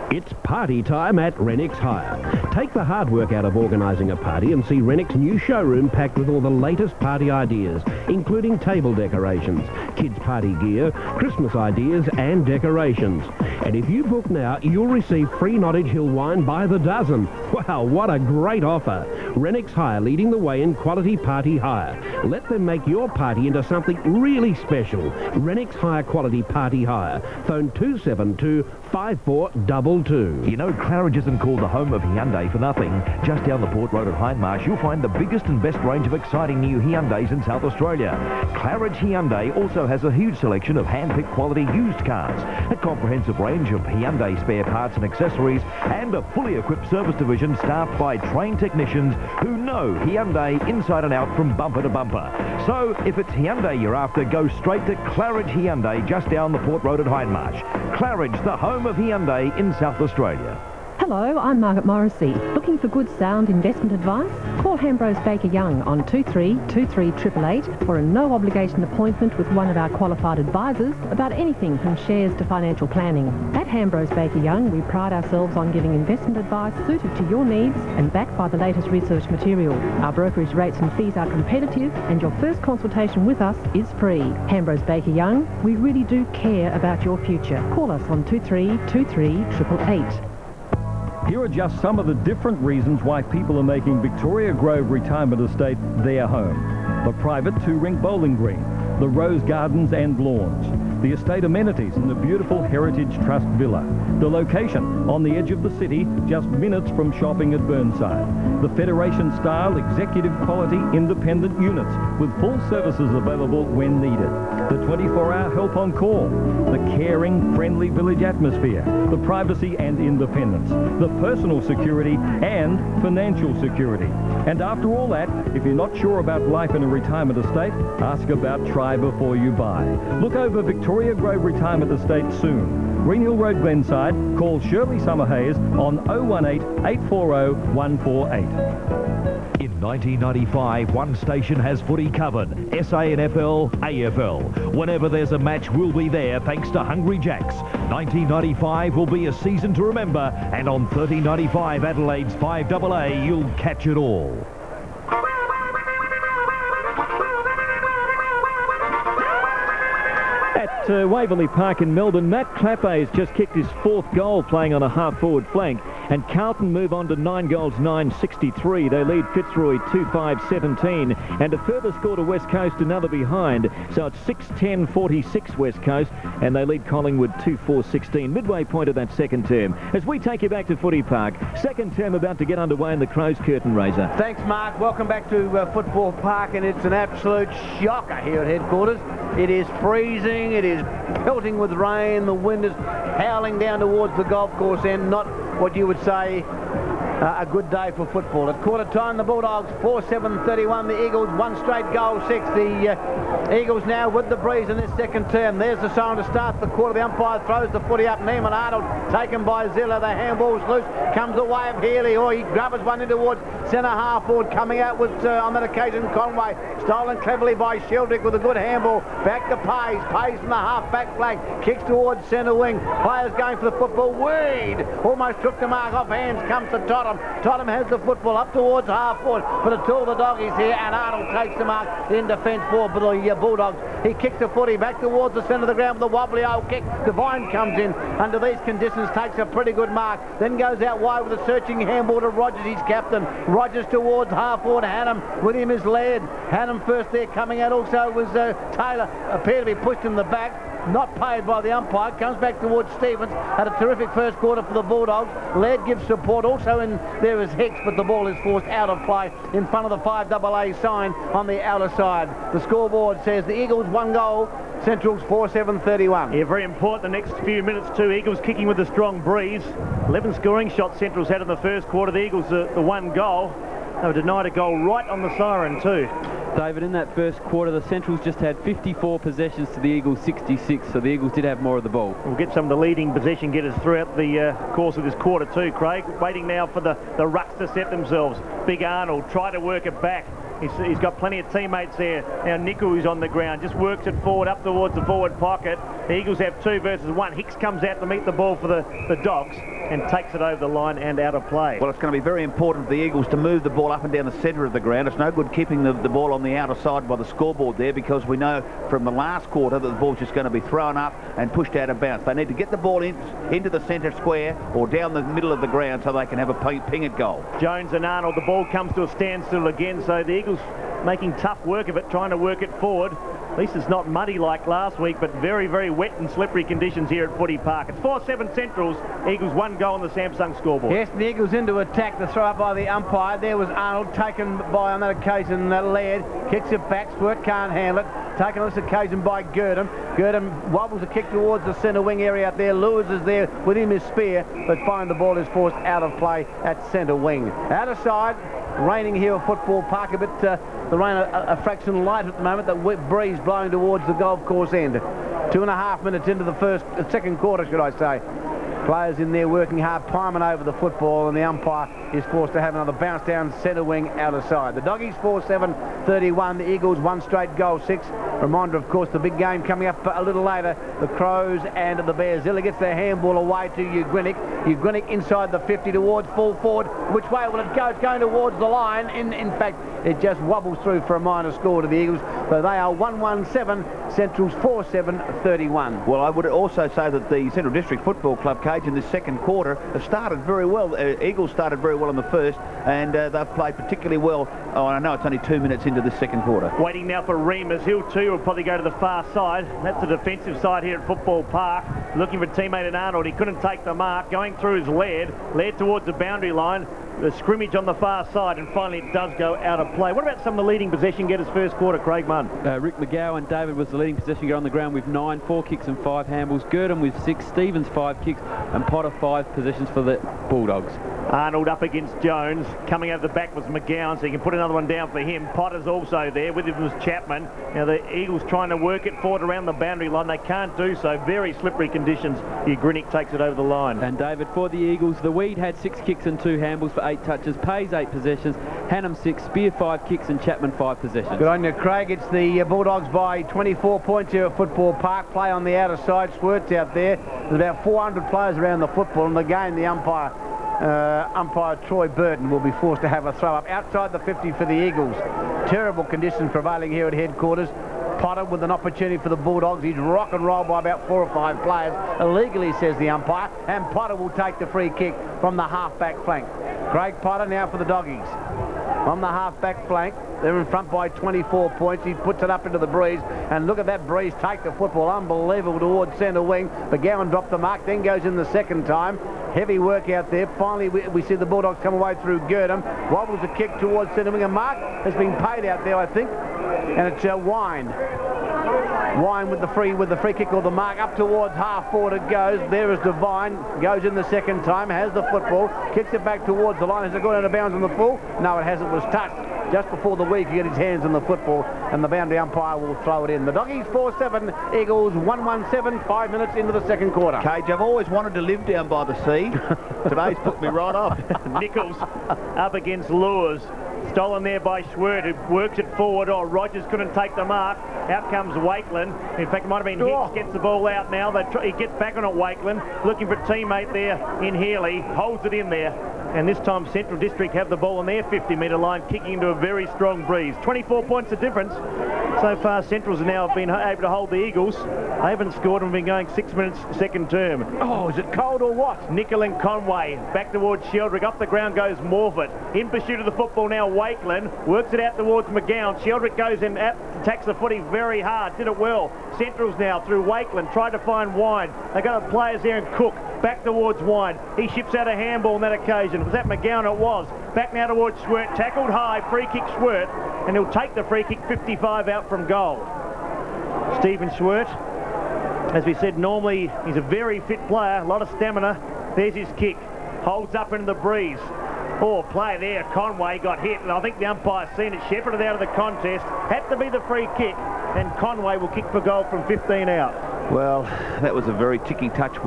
It's party time at Renix Hire. Take the hard work out of organising a party and see Rennick's new showroom packed with all the latest party ideas, including table decorations, kids' party gear, Christmas ideas and decorations. And if you book now, you'll receive free Nottage Hill wine by the dozen. Wow, what a great offer. Rennick's Hire leading the way in quality party hire. Let them make your party into something really special. Rennick's Hire Quality Party Hire. Phone 272-5422. You know, Claridge isn't called the home of Hyundai for nothing. Just down the Port Road at Hindmarsh, you'll find the biggest and best range of exciting new Hyundais in South Australia. Claridge Hyundai also has a huge selection of hand-picked quality used cars, a comprehensive range of Hyundai spare parts and accessories, and a fully equipped service division staffed by trained technicians who know Hyundai inside and out from bumper to bumper. So, if it's Hyundai you're after, go straight to Claridge Hyundai just down the Port Road at Hindmarsh. Claridge, the home of Hyundai in South Australia. Hello, I'm Margaret Morrissey. Looking for good sound investment advice? Call Hambros Baker Young on 232388 for a no-obligation appointment with one of our qualified advisors about anything from shares to financial planning. At Hambros Baker Young, we pride ourselves on giving investment advice suited to your needs and backed by the latest research material. Our brokerage rates and fees are competitive and your first consultation with us is free. Hambros Baker Young, we really do care about your future. Call us on 23238888. Here are just some of the different reasons why people are making Victoria Grove Retirement Estate their home. The private 2-rink bowling green, the rose gardens and lawns, the estate amenities in the beautiful Heritage Trust Villa, the location on the edge of the city, just minutes from shopping at Burnside, the Federation-style executive quality independent units with full services available when needed, the 24-hour help on call, the caring, friendly village atmosphere, the privacy and independence, the personal security and financial security. And after all that, if you're not sure about life in a retirement estate, ask about Try Before You Buy. Look over Victoria Grove Retirement Estate soon. Greenhill Road, Glenside. Call Shirley Summerhayes on 018 840 148. In 1995, one station has footy covered. SANFL, AFL. Whenever there's a match, we'll be there thanks to Hungry Jacks. 1995 will be a season to remember, and on 3095 Adelaide's 5AA, you'll catch it all. At Waverley Park in Melbourne, Matt Clappe has just kicked his 4th goal playing on a half-forward flank, and Carlton move on to 9 goals, 9-63. They lead Fitzroy 2-5-17, and a further score to West Coast, another behind. So it's 6-10-46 West Coast, and they lead Collingwood 2-4-16, midway point of that second term. As we take you back to Footy Park, second term about to get underway in the Crows curtain raiser. Thanks, Mark. Welcome back to Football Park, and it's an absolute shocker here at headquarters. It is freezing, it is pelting with rain, the wind is howling down towards the golf course end, not what you would say a good day for football. At quarter time, the Bulldogs 4-7-31, the Eagles 1 straight goal 6. The Eagles now with the breeze in this second term. There's the siren to start the quarter. The umpire throws the footy up. Neiman Arnold taken by Zilla. The handball's loose. Comes the way of Healy. Or he grabs one in towards centre half forward. Coming out was on that occasion Conway. Stolen cleverly by Sheldrick with a good handball. Back to Pays. Pays from the half back flank. Kicks towards centre wing. Players going for the football. Weed almost took the mark off hands. Comes to Tottenham. Tottenham has the football up towards half forward, but it's all the doggies here, and Arnold takes the mark in defence for the Bulldogs. He kicks the footy back towards the centre of the ground with a wobbly old kick. Devine comes in under these conditions, takes a pretty good mark, then goes out wide with a searching handball to Rogers, his captain. Rogers towards half forward. Hannum with him is Laird. Hannum first there, coming out also was Taylor, appeared to be pushed in the back. Not paid by the umpire. Comes back towards Stevens. Had a terrific first quarter for the Bulldogs. Laird gives support. Also in there is Hicks, but the ball is forced out of play in front of the 5AA sign on the outer side. The scoreboard says the Eagles 1 goal, Central's 4-7-31. Yeah, very important the next few minutes too. Eagles kicking with a strong breeze. 11 scoring shots Central's had in the first quarter. The Eagles the 1 goal. They were denied a goal right on the siren too. David, in that first quarter, the Centrals just had 54 possessions to the Eagles 66, so the Eagles did have more of the ball. We'll get some of the leading possession getters throughout the course of this quarter too, Craig. Waiting now for the rucks to set themselves. Big Arnold try to work it back. He's got plenty of teammates there. Now Nichols on the ground, just works it forward up towards the forward pocket. The Eagles have 2 versus 1. Hicks comes out to meet the ball for the Dogs and takes it over the line and out of play. Well, it's going to be very important for the Eagles to move the ball up and down the centre of the ground. It's no good keeping the ball on the outer side by the scoreboard there, because we know from the last quarter that the ball's just going to be thrown up and pushed out of bounds. They need to get the ball into the centre square or down the middle of the ground so they can have a ping at goal. Jones and Arnold, the ball comes to a standstill again, so the Eagles making tough work of it, trying to work it forward. At least it's not muddy like last week, but very, very wet and slippery conditions here at Footy Park. It's 4-7 Centrals. Eagles 1 goal on the Samsung scoreboard. Yes, the Eagles into attack. The throw up by the umpire. There was Arnold, taken by, on that occasion, Laird. Kicks it back. Squirt can't handle it. Taken on this occasion by Girdham. Girdham wobbles a kick towards the centre wing area out there. Lewis is there with him his spear, but finally the ball is forced out of play at centre wing. Out of side, raining here at Football Park. A bit the rain a fraction light at the moment. The breeze blowing towards the golf course end. 2.5 minutes into the second quarter, should I say. Players in there working hard, palming over the football, and the umpire is forced to have another bounce down centre wing out of side. The Doggies 4-7-31. The Eagles 1 straight goal 6. Reminder, of course, the big game coming up a little later. The Crows and the Bears. Zilla gets their handball away to Ugrinnick. Ugrinnick inside the 50 towards full forward. Which way will it go? It's going towards the line. In fact, it just wobbles through for a minor score to the Eagles. So they are 1-1-7. Central's 4-7-31. Well, I would also say that the Central District Football Club, Cage, in the second quarter have started very well. Eagles started very well in the first, and they've played particularly well. Oh, I know it's only 2 minutes into the second quarter. Waiting now for Remus. He'll too will probably go to the far side. That's the defensive side here at Football Park. Looking for teammate in Arnold. He couldn't take the mark. Going through his Laird. Laird towards the boundary line. The scrimmage on the far side, and finally it does go out of play. What about some of the leading possession getters first quarter, Craig Munn? Rick McGowan, David was the leading possession getter on the ground with 9, 4 kicks and 5 handballs. Girdham with 6, Stevens 5 kicks, and Potter 5 possessions for the Bulldogs. Arnold up against Jones. Coming out the back was McGowan, so you can put another one down for him. Potter's also there. With him was Chapman. Now the Eagles trying to work it forward around the boundary line. They can't do so. Very slippery conditions. Ugrinnick takes it over the line. And David, for the Eagles, the Weed had 6 kicks and 2 handballs for 8 touches. Pays 8 possessions. Hannam 6, Spear 5 kicks, and Chapman 5 possessions. Good on you, Craig. It's the Bulldogs by 24 points here at Football Park. Play on the outer side. Squirts out there. There's about 400 players around the football. And again, the umpire Troy Burton will be forced to have a throw up outside the 50 for the Eagles. Terrible conditions prevailing here at headquarters. Potter with an opportunity for the Bulldogs. He's rock and roll by about 4 or 5 players illegally, says the umpire, and Potter will take the free kick from the half-back flank. Craig Potter now for the Doggies. On the half-back flank, they're in front by 24 points. He puts it up into the breeze, and look at that breeze take the football. Unbelievable towards centre wing. McGowan dropped the mark, then goes in the second time. Heavy work out there. Finally, we see the Bulldogs come away through Girdham. Wobbles a kick towards centre wing. A mark has been paid out there, I think, and it's Wine. Wine with the free kick or the mark up towards half forward it goes. There is Devine, goes in the second time, has the football, kicks it back towards the line. Has it gone out of bounds on the full? No, it hasn't. It was touched just before the week. He get his hands on the football, and the boundary umpire will throw it in. The Doggies 4-7, Eagles 1-1-7, 5 minutes into the second quarter. Cage, I've always wanted to live down by the sea. Today's put me right off. Nichols up against Lures. Stolen there by Schwert, who works it forward. Oh, Rogers couldn't take the mark. Out comes Wakeland. In fact, it might have been Hicks gets the ball out now. He gets back on it, Wakeland, looking for a teammate there in Healy. Holds it in there. And this time Central District have the ball on their 50-metre line, kicking into a very strong breeze. 24 points of difference. So far, Centrals have now been able to hold the Eagles. They haven't scored and been going 6 minutes second term. Oh, is it cold or what? Nicol and Conway back towards Sheldrick. Up the ground goes Morfitt. In pursuit of the football now, Wakeland works it out towards McGowan. Sheldrick goes in, attacks the footy very hard. Did it well. Centrals now through Wakeland. Tried to find Wine. They got the players there and Cook. Back towards Wine. He ships out a handball on that occasion. Was that McGowan? It was. Back now towards Schwert. Tackled high. Free kick Schwert. And he'll take the free kick 55 out from goal. Stephen Schwert, as we said, normally he's a very fit player. A lot of stamina. There's his kick. Holds up into the breeze. Oh, play there. Conway got hit. And I think the umpire's seen it. Shepherded out of the contest. Had to be the free kick. And Conway will kick for goal from 15 out. Well, that was a very ticky-touch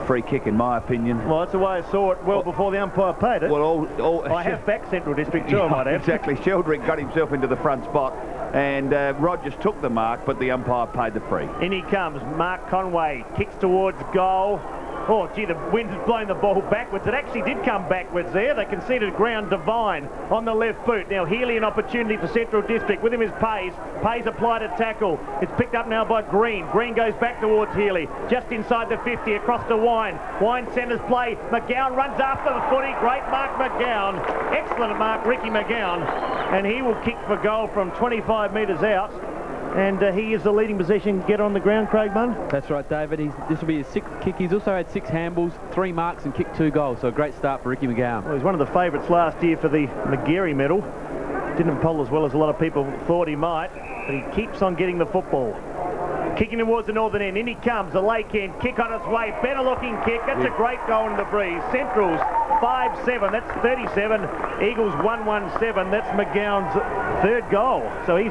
free kick, in my opinion. Well, that's the way I saw it before the umpire paid it. Well, I have backed Central District too, I might add. Exactly. Sheldrick got himself into the front spot, and Rogers took the mark, but the umpire paid the free. In he comes. Mark Conway kicks towards goal. Oh, gee, the wind has blown the ball backwards. It actually did come backwards there. They conceded ground. Divine on the left boot. Now Healy, an opportunity for Central District. With him is Pays. Pays applied a tackle. It's picked up now by Green. Green goes back towards Healy. Just inside the 50, across to Wine. Wine centres play. McGowan runs after the footy. Great mark, McGowan. Excellent mark, Ricky McGowan. And he will kick for goal from 25 metres out. And he is the leading possession getter on the ground, Craig Munn. That's right, David. This will be his 6th kick. He's also had 6 handballs, 3 marks and kicked 2 goals. So a great start for Ricky McGowan. Well, he's one of the favourites last year for the McGarry medal. Didn't poll as well as a lot of people thought he might, but he keeps on getting the football. Kicking towards the northern end. In he comes. The Lake end. Kick on its way. Better looking kick. That's a great goal in the breeze. Central's 5-7. That's 37. Eagles 1-1-7. That's McGowan's 3rd goal. So he's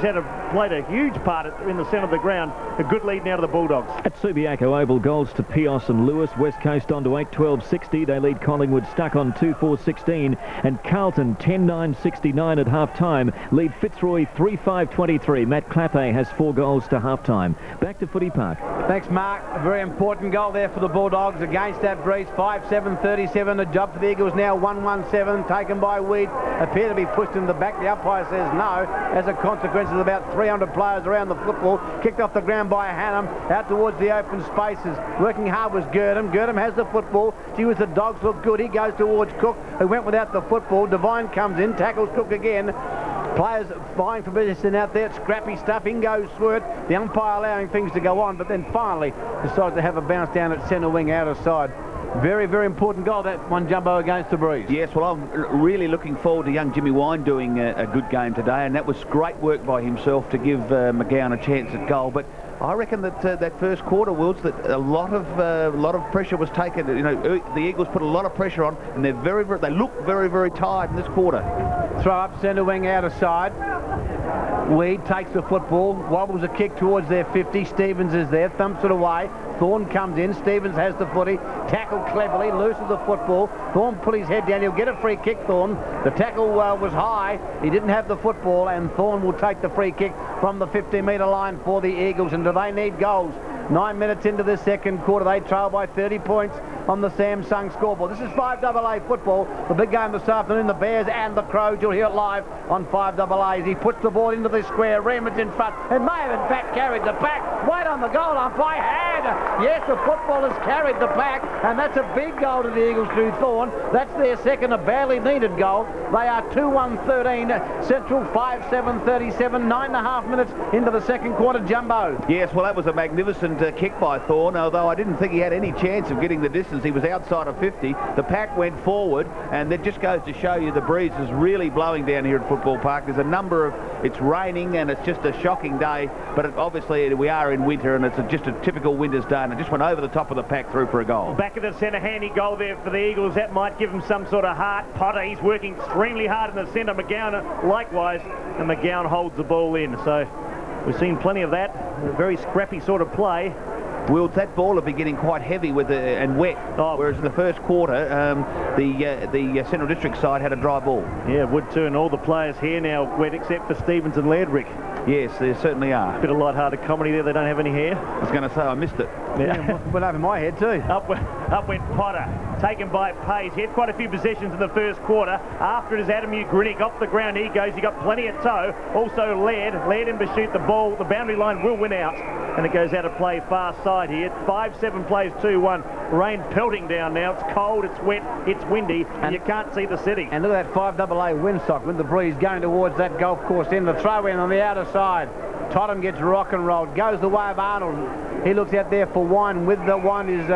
played a huge part in the centre of the ground. A good lead now to the Bulldogs. At Subiaco Oval, goals to Pios and Lewis. West Coast on to 8-12-60. They lead Collingwood stuck on 2-4-16. And Carlton 10-9-69 at half-time. Lead Fitzroy 3-5-23. Matt Claffey has 4 goals to half-time. Back to Footy Park. Thanks, Mark. A very important goal there for the Bulldogs against that breeze. 5-7-37. A job for the Eagles now. 1-1-7 taken by Weed. Appear to be pushed in the back. The umpire says no. As a consequence of about 300 players around the football. Kicked off the ground by Hannum. Out towards the open spaces. Working hard was Girdham. Girdham has the football. Gee whiz, the Dogs look good. He goes towards Cook, who went without the football. Divine comes in. Tackles Cook again. Players vying for position out there. Scrappy stuff. In goes Swert. The umpire allowing things to go on, but then finally decides to have a bounce down at centre wing outer side. Very, very important goal, that one, Jumbo, against the breeze. Yes, well, I'm really looking forward to young Jimmy Wine doing a good game today, and that was great work by himself to give McGowan a chance at goal. But I reckon that that first quarter, Wills, that a lot of pressure was taken. You know, the Eagles put a lot of pressure on, and they look very, very tired in this quarter. Throw up centre wing outer side. Weed takes the football, wobbles a kick towards their 50. Stevens is there, thumps it away. Thorne comes in. Stevens has the footy. Tackled cleverly, looses the football. Thorne put his head down. He'll get a free kick, Thorne. The tackle was high. He didn't have the football, and Thorne will take the free kick from the 50-metre line for the Eagles. And do they need goals? 9 minutes into the second quarter, they trail by 30 points on the Samsung scoreboard. This is 5AA football. The big game this afternoon, the Bears and the Crows. You'll hear it live on 5AA. He puts the ball into the square. Reedman's in front. It may have in fact carried the pack. Wait on the goal umpire. Yes, the football has carried the pack, and that's a big goal to the Eagles through Thorne. That's their second, a barely needed goal. They are 2-1-13. Central 5-7-37. 9.5 minutes into the second quarter, Jumbo. Yes, well, that was a magnificent kick by Thorne, although I didn't think he had any chance of getting the distance. He was outside of 50. The pack went forward, and that just goes to show you the breeze is really blowing down here at Football Park. There's a number of... It's raining, and it's just a shocking day, but obviously we are in winter, and it's just a typical winter's day, and it just went over the top of the pack through for a goal. Back of the centre, handy goal there for the Eagles. That might give him some sort of heart. Potter, he's working extremely hard in the centre. McGowan likewise, and McGowan holds the ball in. So we've seen plenty of that. A very scrappy sort of play. Wills, that ball will be getting quite heavy and wet, whereas in the first quarter, the Central District side had a dry ball. Yeah, would too, and all the players here now wet except for Stevens and Lairdrick. Yes, there certainly are. Bit of light-hearted comedy there. They don't have any hair. I was going to say, I missed it. Yeah, went over my head too. Up went Potter, taken by Pays. He had quite a few possessions in the first quarter. After it is Adam Ugrinnick off the ground he goes. He got plenty of toe. Also Laird in to shoot the ball. The boundary line will win out, and it goes out of play far side here. 5-7 plays 2-1. Rain pelting down now. It's cold, it's wet, it's windy, and you can't see the city. And look at that 5AA windsock with the breeze going towards that golf course in. The throw in on the outer side. Tottenham gets rock and rolled. Goes the way of Arnold. He looks out there for Wine. With the one is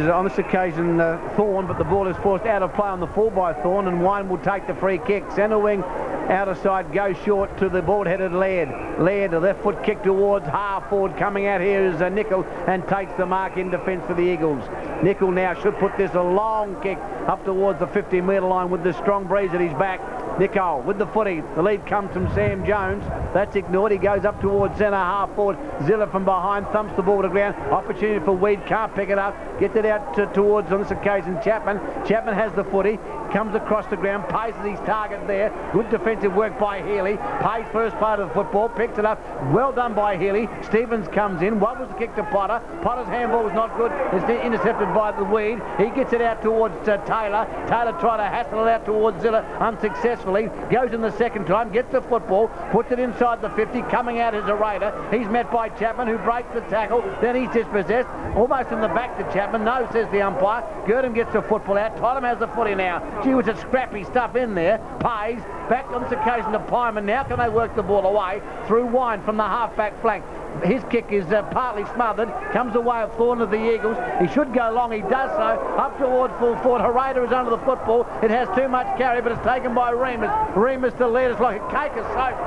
on this occasion Thorne, but the ball is forced out of play on the full by Thorne, and Wine will take the free kick. Centre wing outer side goes short to the bald-headed Laird. Laird, a left foot kick towards half forward. Coming out here is Nickel, and takes the mark in defence for the Eagles. Nickel now should put this a long kick up towards the 50-metre line with the strong breeze at his back. Nicole with the footy. The lead comes from Sam Jones. That's ignored. He goes up towards centre half forward. Zilla from behind thumps the ball to ground. Opportunity for Weed. Can't pick it up. Gets it out towards, on this occasion, Chapman. Chapman has the footy. Comes across the ground. Pays his target there. Good defensive work by Healy. Pays first part of the football. Picks it up. Well done by Healy. Stevens comes in. Wobbles the kick to Potter. Potter's handball was not good. It's intercepted by the Weed. He gets it out towards Taylor. Taylor tried to hassle it out towards Zilla unsuccessfully. Goes in the second time. Gets the football. Puts it inside the 50. Coming out is a Raider. He's met by Chapman, who breaks the tackle. Then he's dispossessed. Almost in the back to Chapman. No, says the umpire. Gurdon gets the football out. Tottenham has the footy now. Gee, was it scrappy stuff in there. Pays. Back on this occasion to Pyman. Now can they work the ball away through Wine from the half-back flank. His kick is partly smothered. Comes away of Thorne of the Eagles. He should go long. He does so. Up towards full forward. Herrera is under the football. It has too much carry, but it's taken by Remus. Remus to lead us like a cake of soap.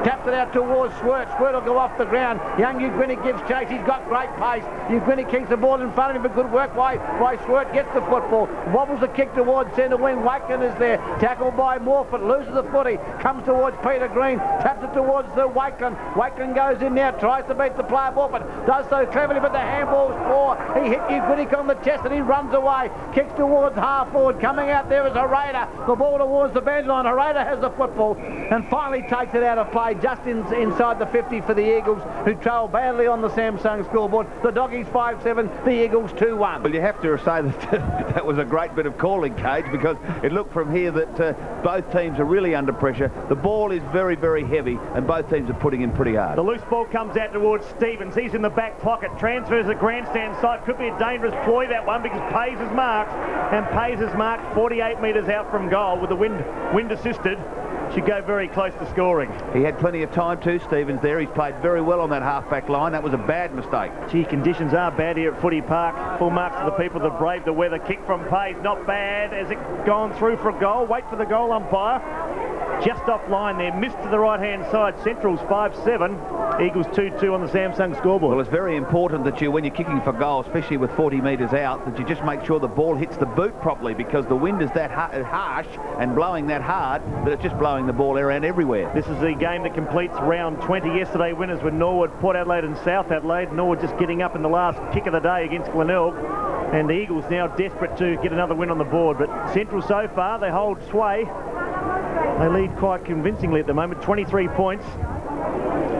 Tapped it out towards Swirt. Swirt will go off the ground. Young Ugrini gives chase. He's got great pace. Ugrini kicks the ball in front of him, but good work by Swirt. Gets the football. Wobbles the kick towards centre wing. Wakelin is there. Tackled by Morford. Loses the footy. Comes towards Peter Green. Taps it towards the Wakelin. Wakelin goes in now. Tries to beat the player Morford. Does so cleverly, but the handball's poor. He hit Ugrini on the chest and he runs away. Kicks towards half forward. Coming out there is Herrera. The ball towards the bench line. Herrera has the football and finally takes it out of play. Just inside the 50 for the Eagles, who trail badly on the Samsung scoreboard. The Doggies 5-7, the Eagles 2-1. Well, you have to say that that was a great bit of calling, Cage, because it looked from here that both teams are really under pressure. The ball is very, very heavy, and both teams are putting in pretty hard. The loose ball comes out towards Stevens. He's in the back pocket. Transfers the grandstand side. Could be a dangerous ploy, that one, because Pays is marked, and Pays is marked 48 metres out from goal with the wind assisted. Should go very close to scoring. He had plenty of time too, Stevens, there. He's played very well on that half-back line. That was a bad mistake. Gee, conditions are bad here at Footy Park. Full marks to the people that brave the weather. Kick from Pays, not bad. Has it gone through for a goal? Wait for the goal umpire. Just off line there, missed to the right-hand side. Central's 5-7. Eagles 2-2 on the Samsung scoreboard. Well, it's very important that when you're kicking for goal, especially with 40 metres out, that you just make sure the ball hits the boot properly, because the wind is that harsh and blowing that hard that it's just blowing the ball around everywhere. This is the game that completes round 20. Yesterday winners were Norwood, Port Adelaide and South Adelaide. Norwood just getting up in the last kick of the day against Glenelg. And the Eagles now desperate to get another win on the board. But Central so far, they hold sway. They lead quite convincingly at the moment, 23 points.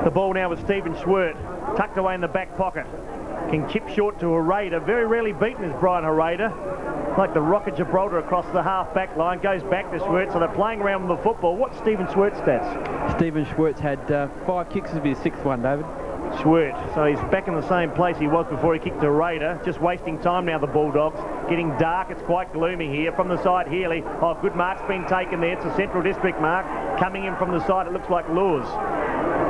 The ball now with Stephen Schwert, tucked away in the back pocket. Can chip short to Herrera. Very rarely beaten is Brian Herrera. Like the Rocket Gibraltar across the half-back line. Goes back to Schwert, so they're playing around with the football. What's Stephen Schwert's stats? Stephen Schwert's had 5 kicks. This will be his 6th one, David. Schwert, so he's back in the same place he was before he kicked to Raider. Just wasting time now, the Bulldogs. Getting dark, it's quite gloomy here. From the side, Healy. Oh, good mark's been taken there. It's a Central District mark. Coming in from the side, it looks like Lewis.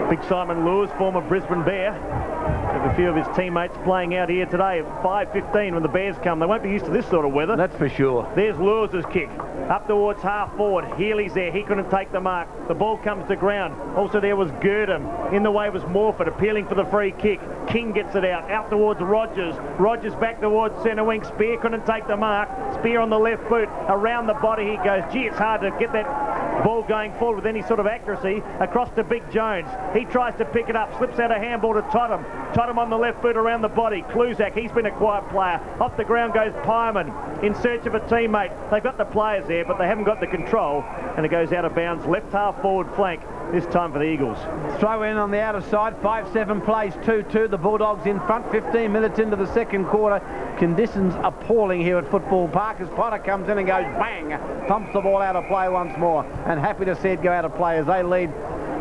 Big Simon Lewis, former Brisbane Bear. Have a few of his teammates playing out here today at 5:15 when the Bears come. They won't be used to this sort of weather. That's for sure. There's Lewis's kick. Up towards half forward. Healy's there. He couldn't take the mark. The ball comes to ground. Also there was Gurdon. In the way was Morford appealing for the free kick. King gets it out. Out towards Rogers. Rogers back towards centre wing. Spear couldn't take the mark. Spear on the left boot. Around the body he goes. Gee, it's hard to get that ball going forward with any sort of accuracy. Across to Big Jones. He tries to pick it up. Slips out a handball to Tottenham. Tottenham on the left boot around the body. Kluzak, he's been a quiet player. Off the ground goes Pyman in search of a teammate. They've got the players there, but they haven't got the control. And it goes out of bounds. Left half forward flank. This time for the Eagles. Throw in on the outer side. 5-7 plays 2-2. The Bulldogs in front. 15 minutes into the second quarter. Conditions appalling here at Football Park as Potter comes in and goes bang. Thumps the ball out of play once more. And happy to see it go out of play as they lead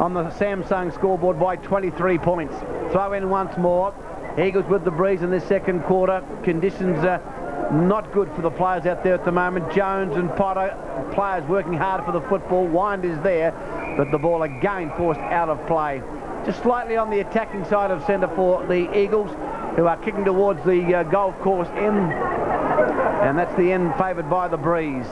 on the Samsung scoreboard by 23 points. Throw in once more. Eagles with the breeze in this second quarter. Conditions not good for the players out there at the moment. Jones and Potter, players working hard for the football. Wind is there, but the ball again forced out of play. Just slightly on the attacking side of centre for the Eagles, who are kicking towards the golf course end, and that's the end favoured by the breeze.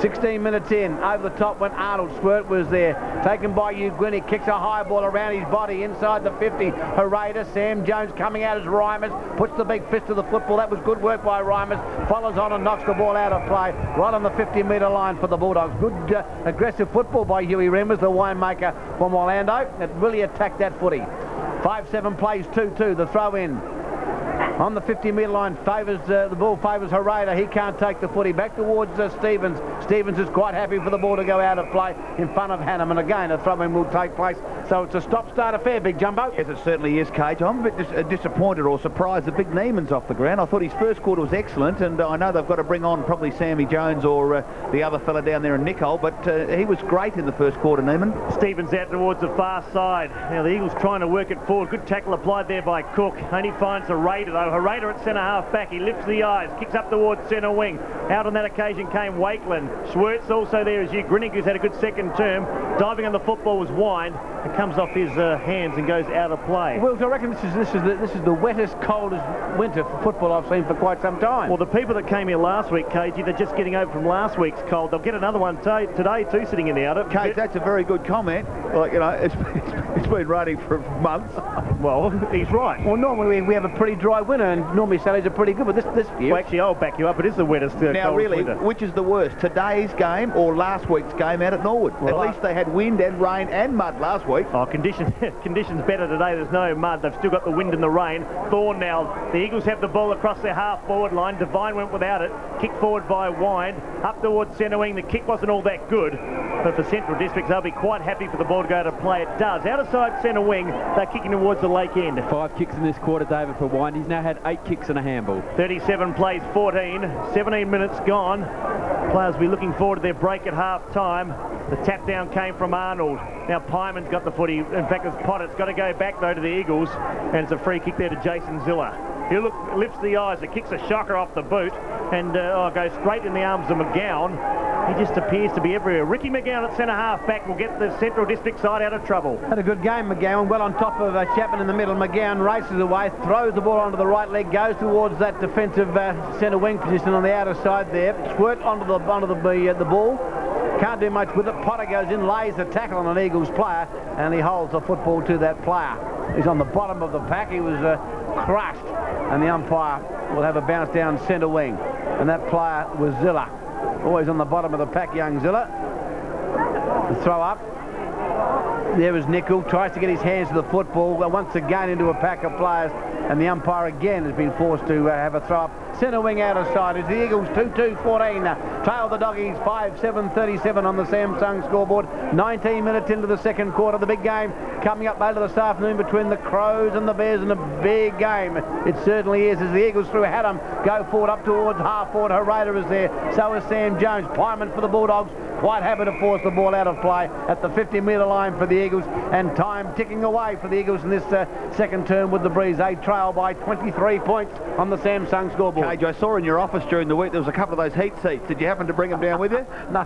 16 minutes in, over the top went Arnold. Squirt was there, taken by Hugh Gwynny, kicks a high ball around his body inside the 50. Harada, Sam Jones coming out as Reimers, puts the big fist to the football. That was good work by Reimers, follows on and knocks the ball out of play, right on the 50-metre line for the Bulldogs. Good aggressive football by Huey Reimers, the winemaker from Orlando. It really attacked that footy. 5-7 plays 2-2, the throw in. On the 50-metre line, the ball favours Harada. He can't take the footy. Back towards Stevens. Stevens is quite happy for the ball to go out of play in front of Hannam. And again, a throw-in will take place. So it's a stop-start affair, Big Jumbo. Yes, it certainly is, Cage. I'm a bit disappointed or surprised that Big Neiman's off the ground. I thought his first quarter was excellent, and I know they've got to bring on probably Sammy Jones or the other fella down there in Nicole, but he was great in the first quarter, Neiman. Stevens out towards the far side. Now the Eagles trying to work it forward. Good tackle applied there by Cook. Only finds Harada, though. Harada at centre half back. He lifts the eyes, kicks up towards centre wing. Out on that occasion came Wakeland. Schwertz also there as Hugh Grinnig, who's had a good second term. Diving on the football was Wind. It comes off his hands and goes out of play. Well, I reckon this is the wettest, coldest winter for football I've seen for quite some time. Well, the people that came here last week, KG, they're just getting over from last week's cold. They'll get another one today too, sitting in the outer. Cage, that's a very good comment. Like, you know, it's been raining for months. Well, he's right. Well, normally we have a pretty dry winter, and normally Saturdays are pretty good, but this year... Well, actually, I'll back you up. It is the wettest now, really, winter. which is the worst, today's game or last week's game out at Norwood? Well, at least they had wind and rain and mud last week. Oh, conditions better today. There's no mud. They've still got the wind and the rain. Thorne now. The Eagles have the ball across their half-forward line. Devine went without it. Kick forward by Wind. Up towards centre wing. The kick wasn't all that good. But for Central Districts, they'll be quite happy for the ball to go to play. It does. Out of side centre wing, they're kicking towards the lake end. 5 kicks in this quarter, David, for Wind. He's now had 8 kicks and a handball. 37 plays 14. 17 minutes gone. Players will be looking forward to their break at half-time. The tap down came from Arnold. Now Pyman's got the footy. In fact, it's Potter. It's got to go back, though, to the Eagles. And it's a free kick there to Jason Ziller. He lifts the eyes. It kicks a shocker off the boot and goes straight in the arms of McGowan. He just appears to be everywhere. Ricky McGowan at centre half back will get the Central District side out of trouble. Had a good game, McGowan. Well on top of Chapman in the middle. McGowan races away, throws the ball onto the right leg, goes towards that defensive centre wing position on the outer side there. Squirt onto the ball. Can't do much with it. Potter goes in, lays the tackle on an Eagles player, and he holds the football to that player. He's on the bottom of the pack. He was crushed, and the umpire will have a bounce down centre wing. And that player was Ziller. Always on the bottom of the pack, young Ziller. The throw up. There was Nickel, tries to get his hands to the football, once again into a pack of players, and the umpire again has been forced to have a throw up. Centre wing out of side as the Eagles 2-2-14 trail the Doggies 5-7-37 on the Samsung scoreboard. 19 minutes into the second quarter. The big game coming up later this afternoon between the Crows and the Bears, and a big game it certainly is, as the Eagles through Haddam go forward up towards half forward. Harada is there, so is Sam Jones. Pyman for the Bulldogs, quite happy to force the ball out of play at the 50-metre line for the Eagles, and time ticking away for the Eagles in this second term with the breeze. They trail by 23 points on the Samsung scoreboard. Cage, I saw in your office during the week there was a couple of those heat seats. Did you happen to bring them down with you? No.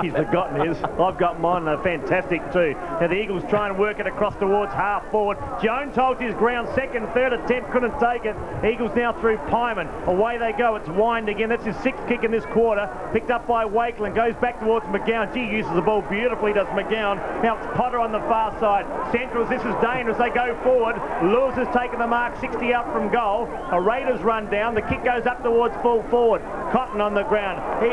He's forgotten his. I've got mine, they're fantastic too. Now the Eagles try and work it across towards half forward. Jones holds his ground, second, third attempt, couldn't take it. Eagles now through Pyman. Away they go, it's Wind again. That's his 6th kick in this quarter. Picked up by Wakeland, goes back towards McGowan. Gee, uses the ball beautifully, does McGowan. Now it's Potter on the far side. Centrals, this is dangerous. They go forward. Lewis has taken the mark, 60 out from goal. A Raiders run down. The kick goes up towards full forward. Cotton on the ground. He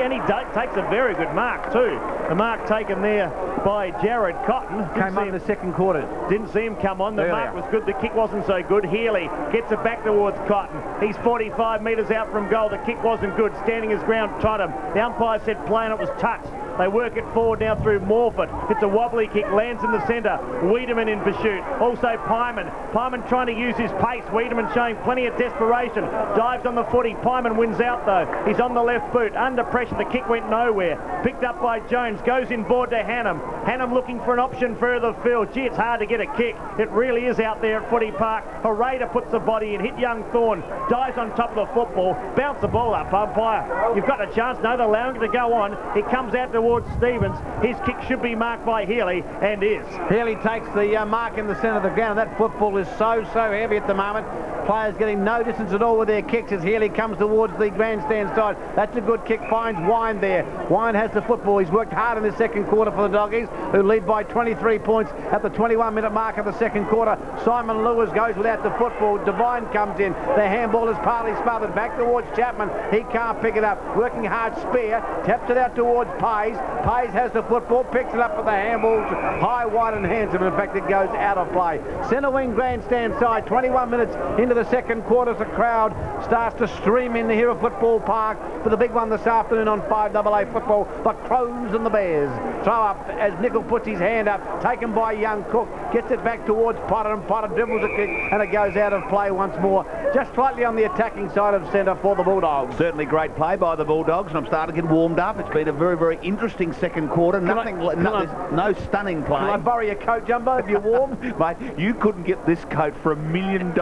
takes a very good mark too. The mark taken there by Jared Cotton. Came up in the second quarter. Didn't see him come on. The mark was good. The kick wasn't so good. Healy gets it back towards Cotton. He's 45 metres out from goal. The kick wasn't good. Standing his ground, Tottenham. The umpire said play, and it was touched. They work it forward now through Morford. It's a wobbly kick, lands in the centre. Wiedemann in pursuit. Also Pyman. Pyman trying to use his pace. Wiedemann showing plenty of desperation. Dives on the footy. Pyman wins out though. He's on the left boot. Under pressure. The kick went nowhere. Picked up by Jones. Goes in board to Hannam. Hannam looking for an option further field. Gee, it's hard to get a kick. It really is out there at Footy Park. Harada puts the body in. Hit young Thorne. Dives on top of the football. Bounce the ball up. Umpire, you've got a chance. No, they're allowing it to go on. He comes out towards Stevens. His kick should be marked by Healy, and is. Healy takes the mark in the centre of the ground. That football is so heavy at the moment. Players getting no distance at all with their kicks as Healy comes towards the grandstand side. That's a good kick, finds Wine there. Wine has the football. He's worked hard in the second quarter for the Doggies, who lead by 23 points at the 21-minute mark of the second quarter. Simon Lewis goes without the football. Devine comes in. The handball is partly smothered back towards Chapman. He can't pick it up. Working hard, Spear taps it out towards Pays. Pays has the football, picks it up for the handball. High, wide and handsome. In fact, it goes out of play. Centre wing grandstand side. 21 minutes into the second quarter. The crowd starts to stream in here at Football Park for the big one this afternoon on 5AA football. The Crows and the Bears. Throw up as Nickel puts his hand up. Taken by young Cook. Gets it back towards Potter, and Potter dribbles a kick and it goes out of play once more. Just slightly on the attacking side of centre for the Bulldogs. Certainly great play by the Bulldogs, and I'm starting to get warmed up. It's been a very, very interesting second quarter. No stunning play. Can I borrow your coat, Jumbo, if you're warm? Mate, you couldn't get this coat for $1 million.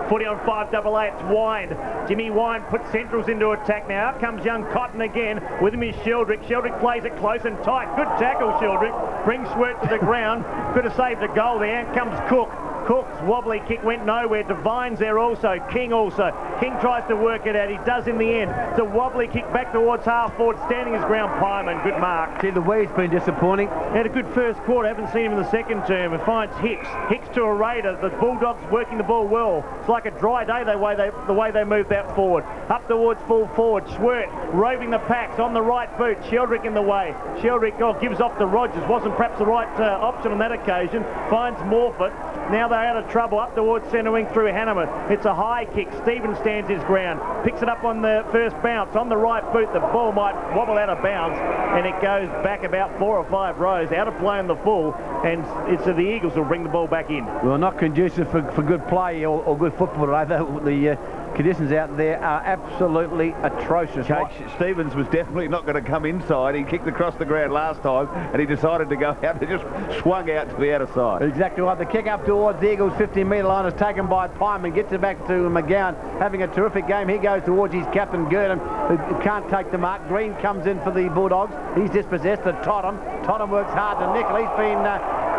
Footy on 5AA, it's Wine. Jimmy Wine puts Centrals into attack now. Out comes young Cotton again. With him is Sheldrick. Sheldrick plays it close and tight. Good tackle, Sheldrick. Brings Schwert to the ground. Could have saved a goal there. Out comes Cook. Cook's wobbly kick went nowhere. Devine's there also. King also. King tries to work it out. He does in the end. It's a wobbly kick back towards half forward. Standing his ground, Pyman. Good mark. See, the weight's been disappointing. He had a good first quarter. Haven't seen him in the second term. And finds Hicks. Hicks to a Raider. The Bulldogs working the ball well. It's like a dry day the way they move that forward. Up towards full forward. Schwert roving the packs on the right boot. Sheldrick in the way. Sheldrick gives off to Rogers. Wasn't perhaps the right option on that occasion. Finds Morfitt. Now they're out of trouble. Up towards centre wing through Hanneman. It's a high kick. Stevens stands his ground. Picks it up on the first bounce. On the right boot, the ball might wobble out of bounds, and it goes back about 4 or 5 rows. Out of play on the full, and it's the Eagles will bring the ball back in. Well, not conducive for good play or good football today. The conditions out there are absolutely atrocious. Coach Stevens was definitely not going to come inside. He kicked across the ground last time, and he decided to go out and just swung out to the outer side. Exactly right. The kick up towards the Eagles' 15-metre line is taken by Pyman. Gets it back to McGowan, having a terrific game. He goes towards his captain, Gurdon, who can't take the mark. Green comes in for the Bulldogs. He's dispossessed to Totham. Totham works hard to Nickel. He's been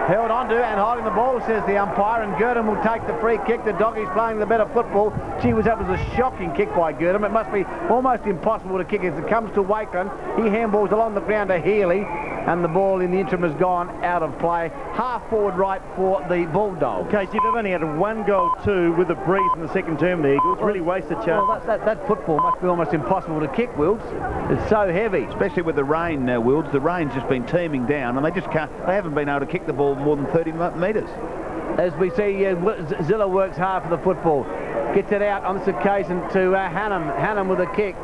held onto and holding the ball, says the umpire, and Gurdon will take the free kick. The Doggies playing the better football. That was a shocking kick by Gurdon. It must be almost impossible to kick as it comes to Wakeland. He handballs along the ground to Healy, and the ball in the interim has gone out of play. Half forward right for the Bulldogs. Okay, they've only had 1 goal, 2 with a breeze in the second term, the Eagles. Really wasted chance. Well, that football must be almost impossible to kick, Wilds. It's so heavy. Especially with the rain, Wilds. The rain's just been teeming down, and they haven't been able to kick the ball more than 30 metres. As we see, Zilla works hard for the football. Gets it out on this occasion to Hannam. Hannam with a kick.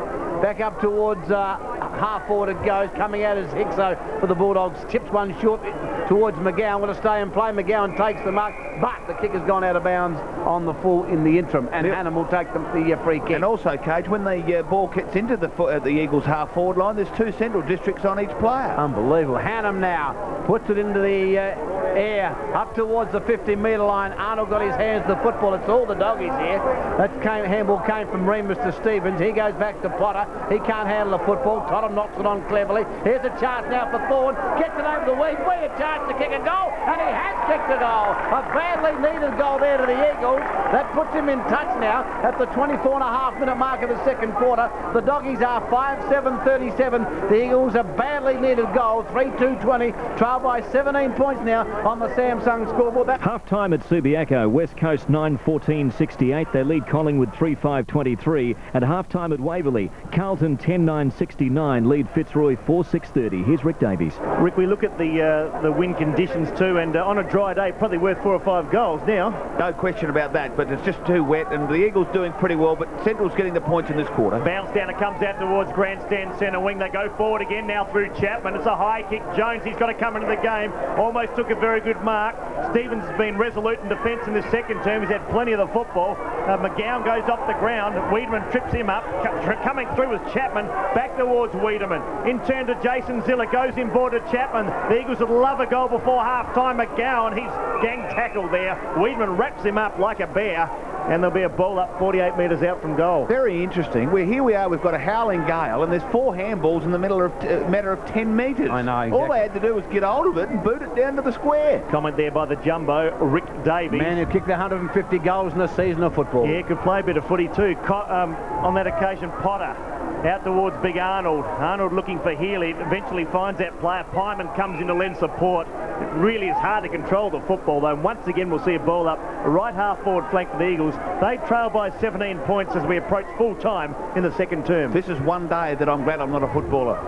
Back up towards half forward it goes. Coming out is Hickso for the Bulldogs. Tips one short towards McGowan. Want to stay and play. McGowan takes the mark, but the kick has gone out of bounds on the full in the interim. And Hannam will take the free kick. And also, Cage, when the ball gets into the Eagles' half forward line, there's 2 central districts on each player. Unbelievable. Hannam now puts it into the air up towards the 50-metre line. Arnold got his hands to the football. It's all the Doggies here. That handball came from Remus to Stevens. He goes back to Potter. He can't handle the football. Totham knocks it on cleverly. Here's a chance now for Thorne. Gets it over the weed. A chance to kick a goal, and he has kicked a goal. A badly needed goal there to the Eagles. That puts him in touch now at the 24.5-minute mark of the second quarter. The Doggies are 5-7-37. The Eagles a badly needed goal. 3-2-20. Trail by 17 points now on the Samsung scoreboard. Half-time at Subiaco. West Coast 9-14-68. They lead Collingwood 3-5-23. At half-time at Waverley, Carlton 10-9-69. Lead Fitzroy 4-6-30. Here's Rick Davies. Rick, we look at the wind conditions too, and on a dry day, probably worth 4 or 5 goals now. No question about that, but it's just too wet, and the Eagles doing pretty well, but Central's getting the points in this quarter. Bounce down, it comes out towards grandstand centre wing. They go forward again now through Chapman. It's a high kick. Jones, he's got to come into the game. Almost took a very good mark. Stevens has been resolute in defence in this second term. He's had plenty of the football. McGowan goes off the ground. Wiedemann trips him up. Coming through was Chapman. Back towards Wiedemann. In turn to Jason Zilla. Goes in board to Chapman. The Eagles would love a goal before half-time. McGowan, he's gang tackled there. Wiedemann wraps him up like a bear. and there'll be a ball up 48 metres out from goal. Very interesting. Here we are, we've got a howling gale, and there's 4 handballs in the middle of matter of 10 metres. I know, exactly. All they had to do was get hold of it and boot it down to the square. Comment there by the jumbo, Rick Davies. Man who kicked 150 goals in a season of football. Yeah, could play a bit of footy too. On that occasion, Potter out towards Big Arnold. Arnold looking for Healy. Eventually finds that player. Pyman comes in to lend support. It really is hard to control the football, though. Once again, we'll see a ball up right half forward flank for the Eagles. They trail by 17 points as we approach full time in the second term. This is one day that I'm glad I'm not a footballer.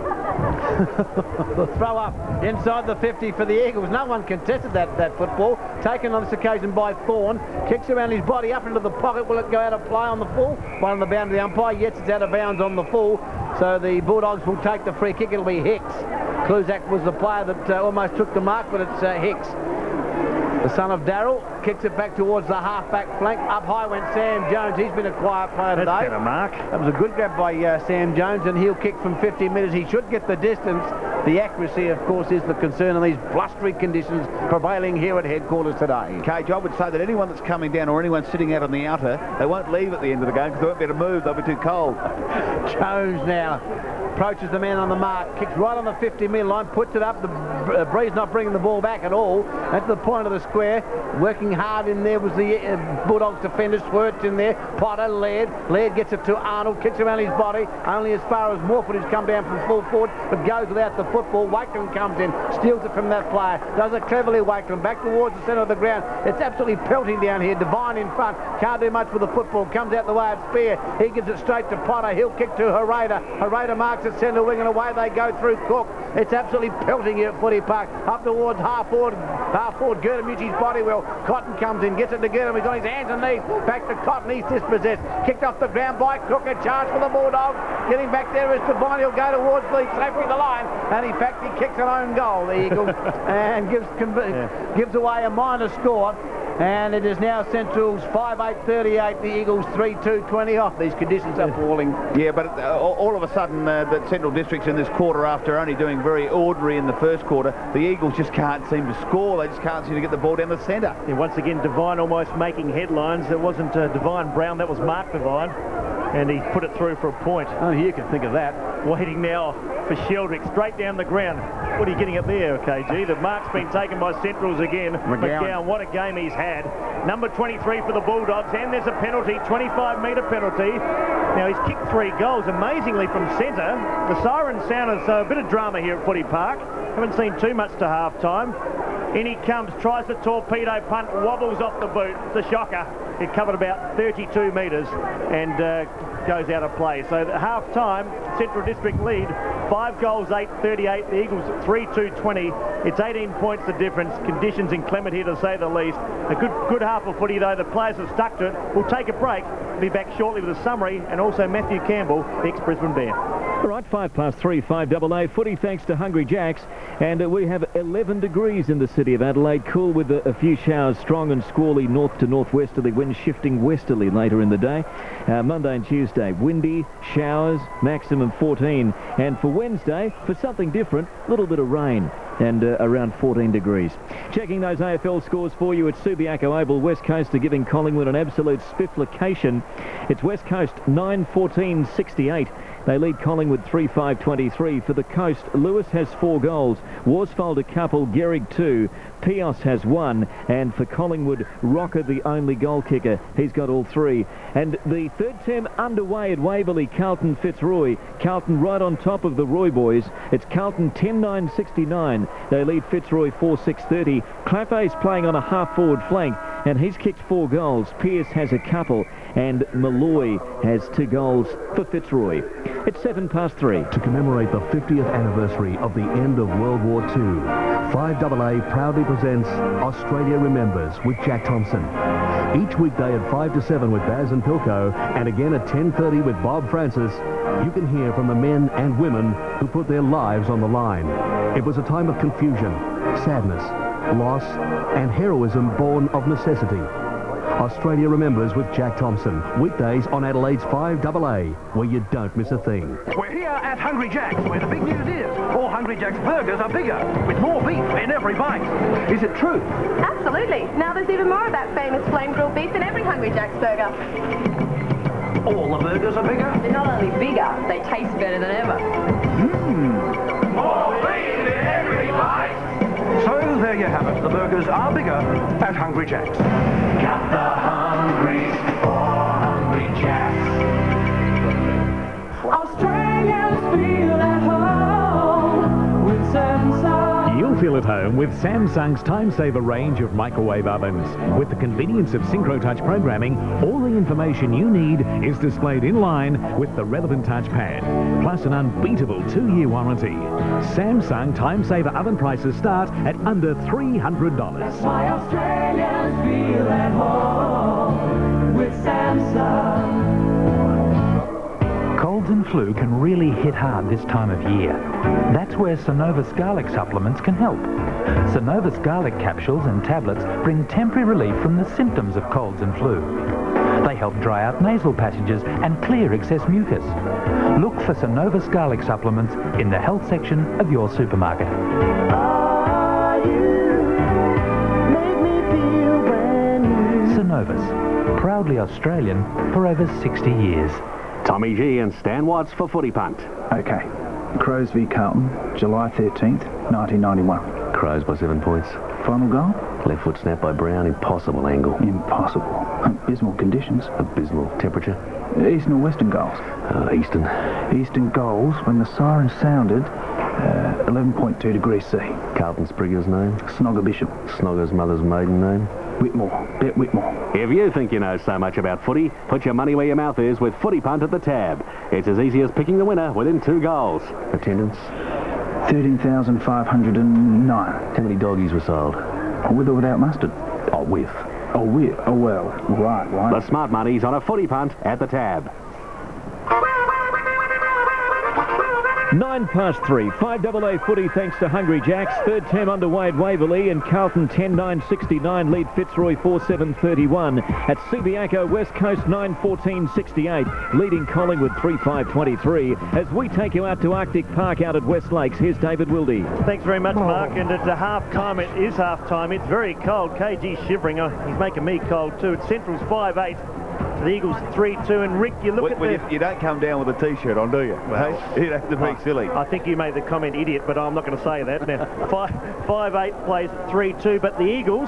Throw up inside the 50 for the Eagles. No one contested that football. Taken on this occasion by Thorne. Kicks around his body up into the pocket. Will it go out of play on the full? One on the bound of the umpire. Yes, it's out of bounds on the full. So the Bulldogs will take the free kick. It'll be Hicks. Kluzak was the player that almost took the mark, but it's Hicks. The son of Darrell kicks it back towards the half-back flank. Up high went Sam Jones. He's been a quiet player today. That's better, Mark. That was a good grab by Sam Jones, and he'll kick from 50 metres. He should get the distance. The accuracy, of course, is the concern in these blustery conditions prevailing here at headquarters today. Cage, I would say that anyone that's coming down or anyone sitting out on the outer, they won't leave at the end of the game because they won't be able to move. They'll be too cold. Jones now approaches the man on the mark, kicks right on the 50-metre line, puts it up. The Breeze not bringing the ball back at all. At the point of the square, working hard in there was the Bulldogs defender. Swirts in there. Potter, Laird gets it to Arnold, kicks around his body, only as far as Morford, who's come down from full forward, but goes without the football. Wakeland comes in, steals it from that player, does it cleverly. Wakeland back towards the centre of the ground. It's absolutely pelting down here. Devine in front, can't do much with the football, comes out the way of Spear. He gives it straight to Potter. He'll kick to Herrera. Herrera marks at centre wing, and away they go through Cook. It's absolutely pelting here at Footy Park. Up towards half forward Gerdamucci's body wheel. Cotton comes in, gets it to Gerdam. He's on his hands and knees. Back to Cotton. He's dispossessed. Kicked off the ground by Cook. A charge for the Bulldogs. Getting back there is Devine. He'll go towards the left of the line. And in fact, he kicks an own goal, the Eagles, and gives away a minor score. And it is now Central's 5-8-38, the Eagles 3-2-20 off. These conditions are falling. Yeah, but all of a sudden, the Central Districts in this quarter, after only doing very ordinary in the first quarter, the Eagles just can't seem to score. They just can't seem to get the ball down the centre. Yeah, once again, Devine almost making headlines. It wasn't Devine Brown, that was Mark Devine. And he put it through for a point. Oh, you can think of that. Waiting now for Sheldrick, straight down the ground. What are you getting up there, KG? The mark's been taken by Centrals again. McGowan, what a game he's had. Number 23 for the Bulldogs, and there's a penalty, 25-metre penalty. Now, he's kicked 3 goals, amazingly, from centre. The siren sounded, so a bit of drama here at Footy Park. Haven't seen too much to half-time. In he comes, tries the torpedo punt, wobbles off the boot. It's a shocker. It covered about 32 metres and goes out of play. So at half-time, Central District lead, 5 goals, 8-38. The Eagles 3-2-20. It's 18 points the difference. Conditions inclement here, to say the least. A good half of footy, though. The players have stuck to it. We'll take a break. Be back shortly with a summary, and also Matthew Campbell, ex-Brisbane Bear. All right, 3, 5AA footy, thanks to Hungry Jacks. And we have 11 degrees in the city of Adelaide. Cool with a few showers, strong and squally north to northwesterly winds, shifting westerly later in the day. Monday and Tuesday, windy, showers, maximum 14. And for Wednesday, for something different, a little bit of rain and around 14 degrees. Checking those AFL scores for you at Subiaco Oval. West Coast are giving Collingwood an absolute spifflication. It's West Coast 9-14-68. They lead Collingwood 3-5-23. For the Coast, Lewis has 4 goals. Worsfold a couple, Gehrig 2. Pios has 1. And for Collingwood, Rocker the only goal kicker. He's got all 3. And the third term underway at Waverley, Carlton Fitzroy. Carlton right on top of the Roy boys. It's Carlton 10-9-69. They lead Fitzroy 4-6-30. Claffey's playing on a half-forward flank, and he's kicked 4 goals. Pearce has a couple, and Malloy has 2 goals for Fitzroy. It's 3:07. To commemorate the 50th anniversary of the end of World War II, 5AA proudly presents Australia Remembers with Jack Thompson. Each weekday at 5 to 7 with Baz and Pilco, and again at 10:30 with Bob Francis, you can hear from the men and women who put their lives on the line. It was a time of confusion, sadness, loss, and heroism born of necessity. Australia Remembers with Jack Thompson. Weekdays on Adelaide's 5AA, where you don't miss a thing. We're here at Hungry Jack's, where the big news is all Hungry Jack's burgers are bigger, with more beef in every bite. Is it true? Absolutely. Now there's even more of that famous flame grilled beef in every Hungry Jack's burger. All the burgers are bigger? They're not only bigger, they taste better than ever. More beef in every bite. So there you have it. The burgers are bigger at Hungry Jack's. Got the hungries for Hungry Jack's. Australians feel at home with Samsung. You'll feel at home with Samsung's time-saver range of microwave ovens. With the convenience of SynchroTouch programming, all the information you need is displayed in line with the relevant touchpad, plus an unbeatable 2-year warranty. Samsung time-saver oven prices start at under $300. That's why Australians feel at home with Samsung. Colds and flu can really hit hard this time of year. That's where Synovus garlic supplements can help. Synovus garlic capsules and tablets bring temporary relief from the symptoms of colds and flu. They help dry out nasal passages and clear excess mucus. Look for Synovus garlic supplements in the health section of your supermarket. Synovus, proudly Australian for over 60 years. Tommy G and Stan Watts for Footy Punt. Okay. Crows v Carlton, July 13th, 1991. Crows by 7 points. Final goal? Left foot snap by Brown, impossible angle. Impossible. Abysmal conditions. Abysmal temperature. Eastern or Western goals? Eastern. Eastern goals when the siren sounded, 11.2 degrees C. Carlton Sprigger's name? Snogger Bishop. Snogger's mother's maiden name? Whitmore. Bet Whitmore. If you think you know so much about footy, put your money where your mouth is with Footy Punt at the tab. It's as easy as picking the winner within 2 goals. Attendance? 13,509. How many doggies were sold? With or without mustard? Oh, with. Oh, with. Oh, well. Right. The smart money's on a Footy Punt at the tab. 3:09, 5AA footy thanks to Hungry Jack's. Third term underway at Waverley, and Carlton 10-9-69 lead Fitzroy 4-7-31. At Subiaco, West Coast 9-14-68 leading Collingwood 3-5-23. As we take you out to Arctic Park out at West Lakes, here's David Wilde. Thanks very much, Mark. And it's half-time. It is half-time. It's very cold. KG's shivering. He's making me cold too. It's Central's 5-8. The Eagles 3-2, and Rick, you look at the... You don't come down with a T-shirt on, do you? Well, you'd have to be silly. I think you made the comment idiot, but I'm not going to say that. Now, 5-8 plays 3-2, but the Eagles,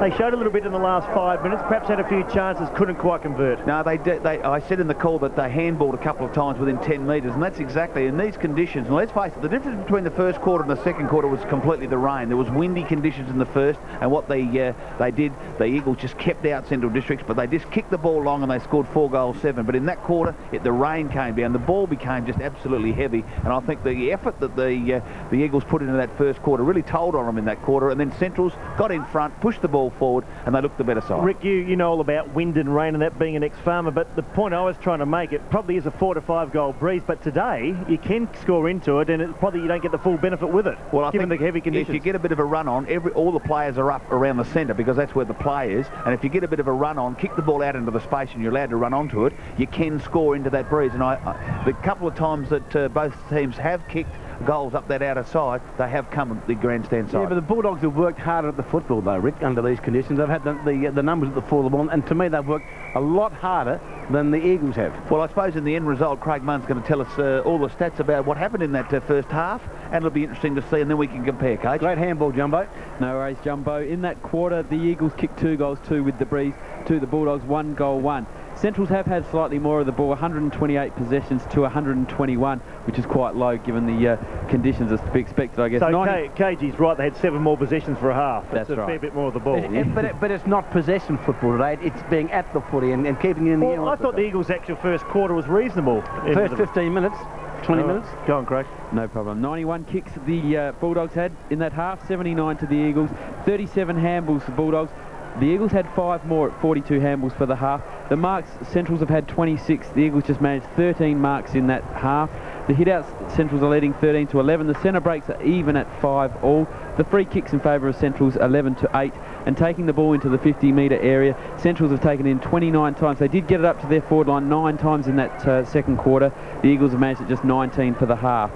they showed a little bit in the last 5 minutes, perhaps had a few chances, couldn't quite convert. No, they did. I said in the call that they handballed a couple of times within 10 metres, and that's exactly in these conditions. And let's face it, the difference between the first quarter and the second quarter was completely the rain. There was windy conditions in the first, and what they did, the Eagles just kept out Central Districts, but they just kicked the ball long and they scored 4 goals, 7. But in that quarter, the rain came down. The ball became just absolutely heavy, and I think the effort that the Eagles put into that first quarter really told on them in that quarter. And then Centrals got in front, pushed the ball forward, and they looked the better side. Rick, you know all about wind and rain and that being an ex-farmer, but the point I was trying to make, it probably is a 4 to 5 goal breeze, but today you can score into it, and probably you don't get the full benefit with it. Well, I given think the heavy conditions. if you get a bit of a run on, all the players are up around the centre because that's where the play is, and if you get a bit of a run on, kick the ball out into the space and you're allowed to run onto it, you can score into that breeze. And the couple of times that both teams have kicked goals up that outer side, they have come at the grandstand side. Yeah, but the Bulldogs have worked harder at the football though, Rick, under these conditions. They've had the numbers at the fall of the ball, and to me they've worked a lot harder than the Eagles have. Well, I suppose in the end result, Craig Munn's going to tell us all the stats about what happened in that first half, and it'll be interesting to see, and then we can compare, Coach. Great handball, Jumbo. No worries, Jumbo. In that quarter, the Eagles kicked 2 goals, 2 with the breeze, to the Bulldogs, 1 goal, 1. Centrals have had slightly more of the ball, 128 possessions to 121, which is quite low given the conditions as to be expected, I guess. So KG's right, they had 7 more possessions for a half. That's a right. fair bit more of the ball. But it's not possession football today, it's being at the footy and keeping it in the air. Well, I thought the Eagles' actual first quarter was reasonable. First 15 minutes, 20 minutes. Go on, Craig. No problem. 91 kicks the Bulldogs had in that half, 79 to the Eagles, 37 handballs the Bulldogs. The Eagles had 5 more at 42 handballs for the half. The marks, Centrals have had 26. The Eagles just managed 13 marks in that half. The hit-outs, Centrals are leading 13 to 11. The centre breaks are even at 5 all. The free kicks in favour of Centrals 11 to 8. and taking the ball into the 50-metre area. Centrals have taken in 29 times. They did get it up to their forward line 9 times in that second quarter. The Eagles have managed it just 19 for the half.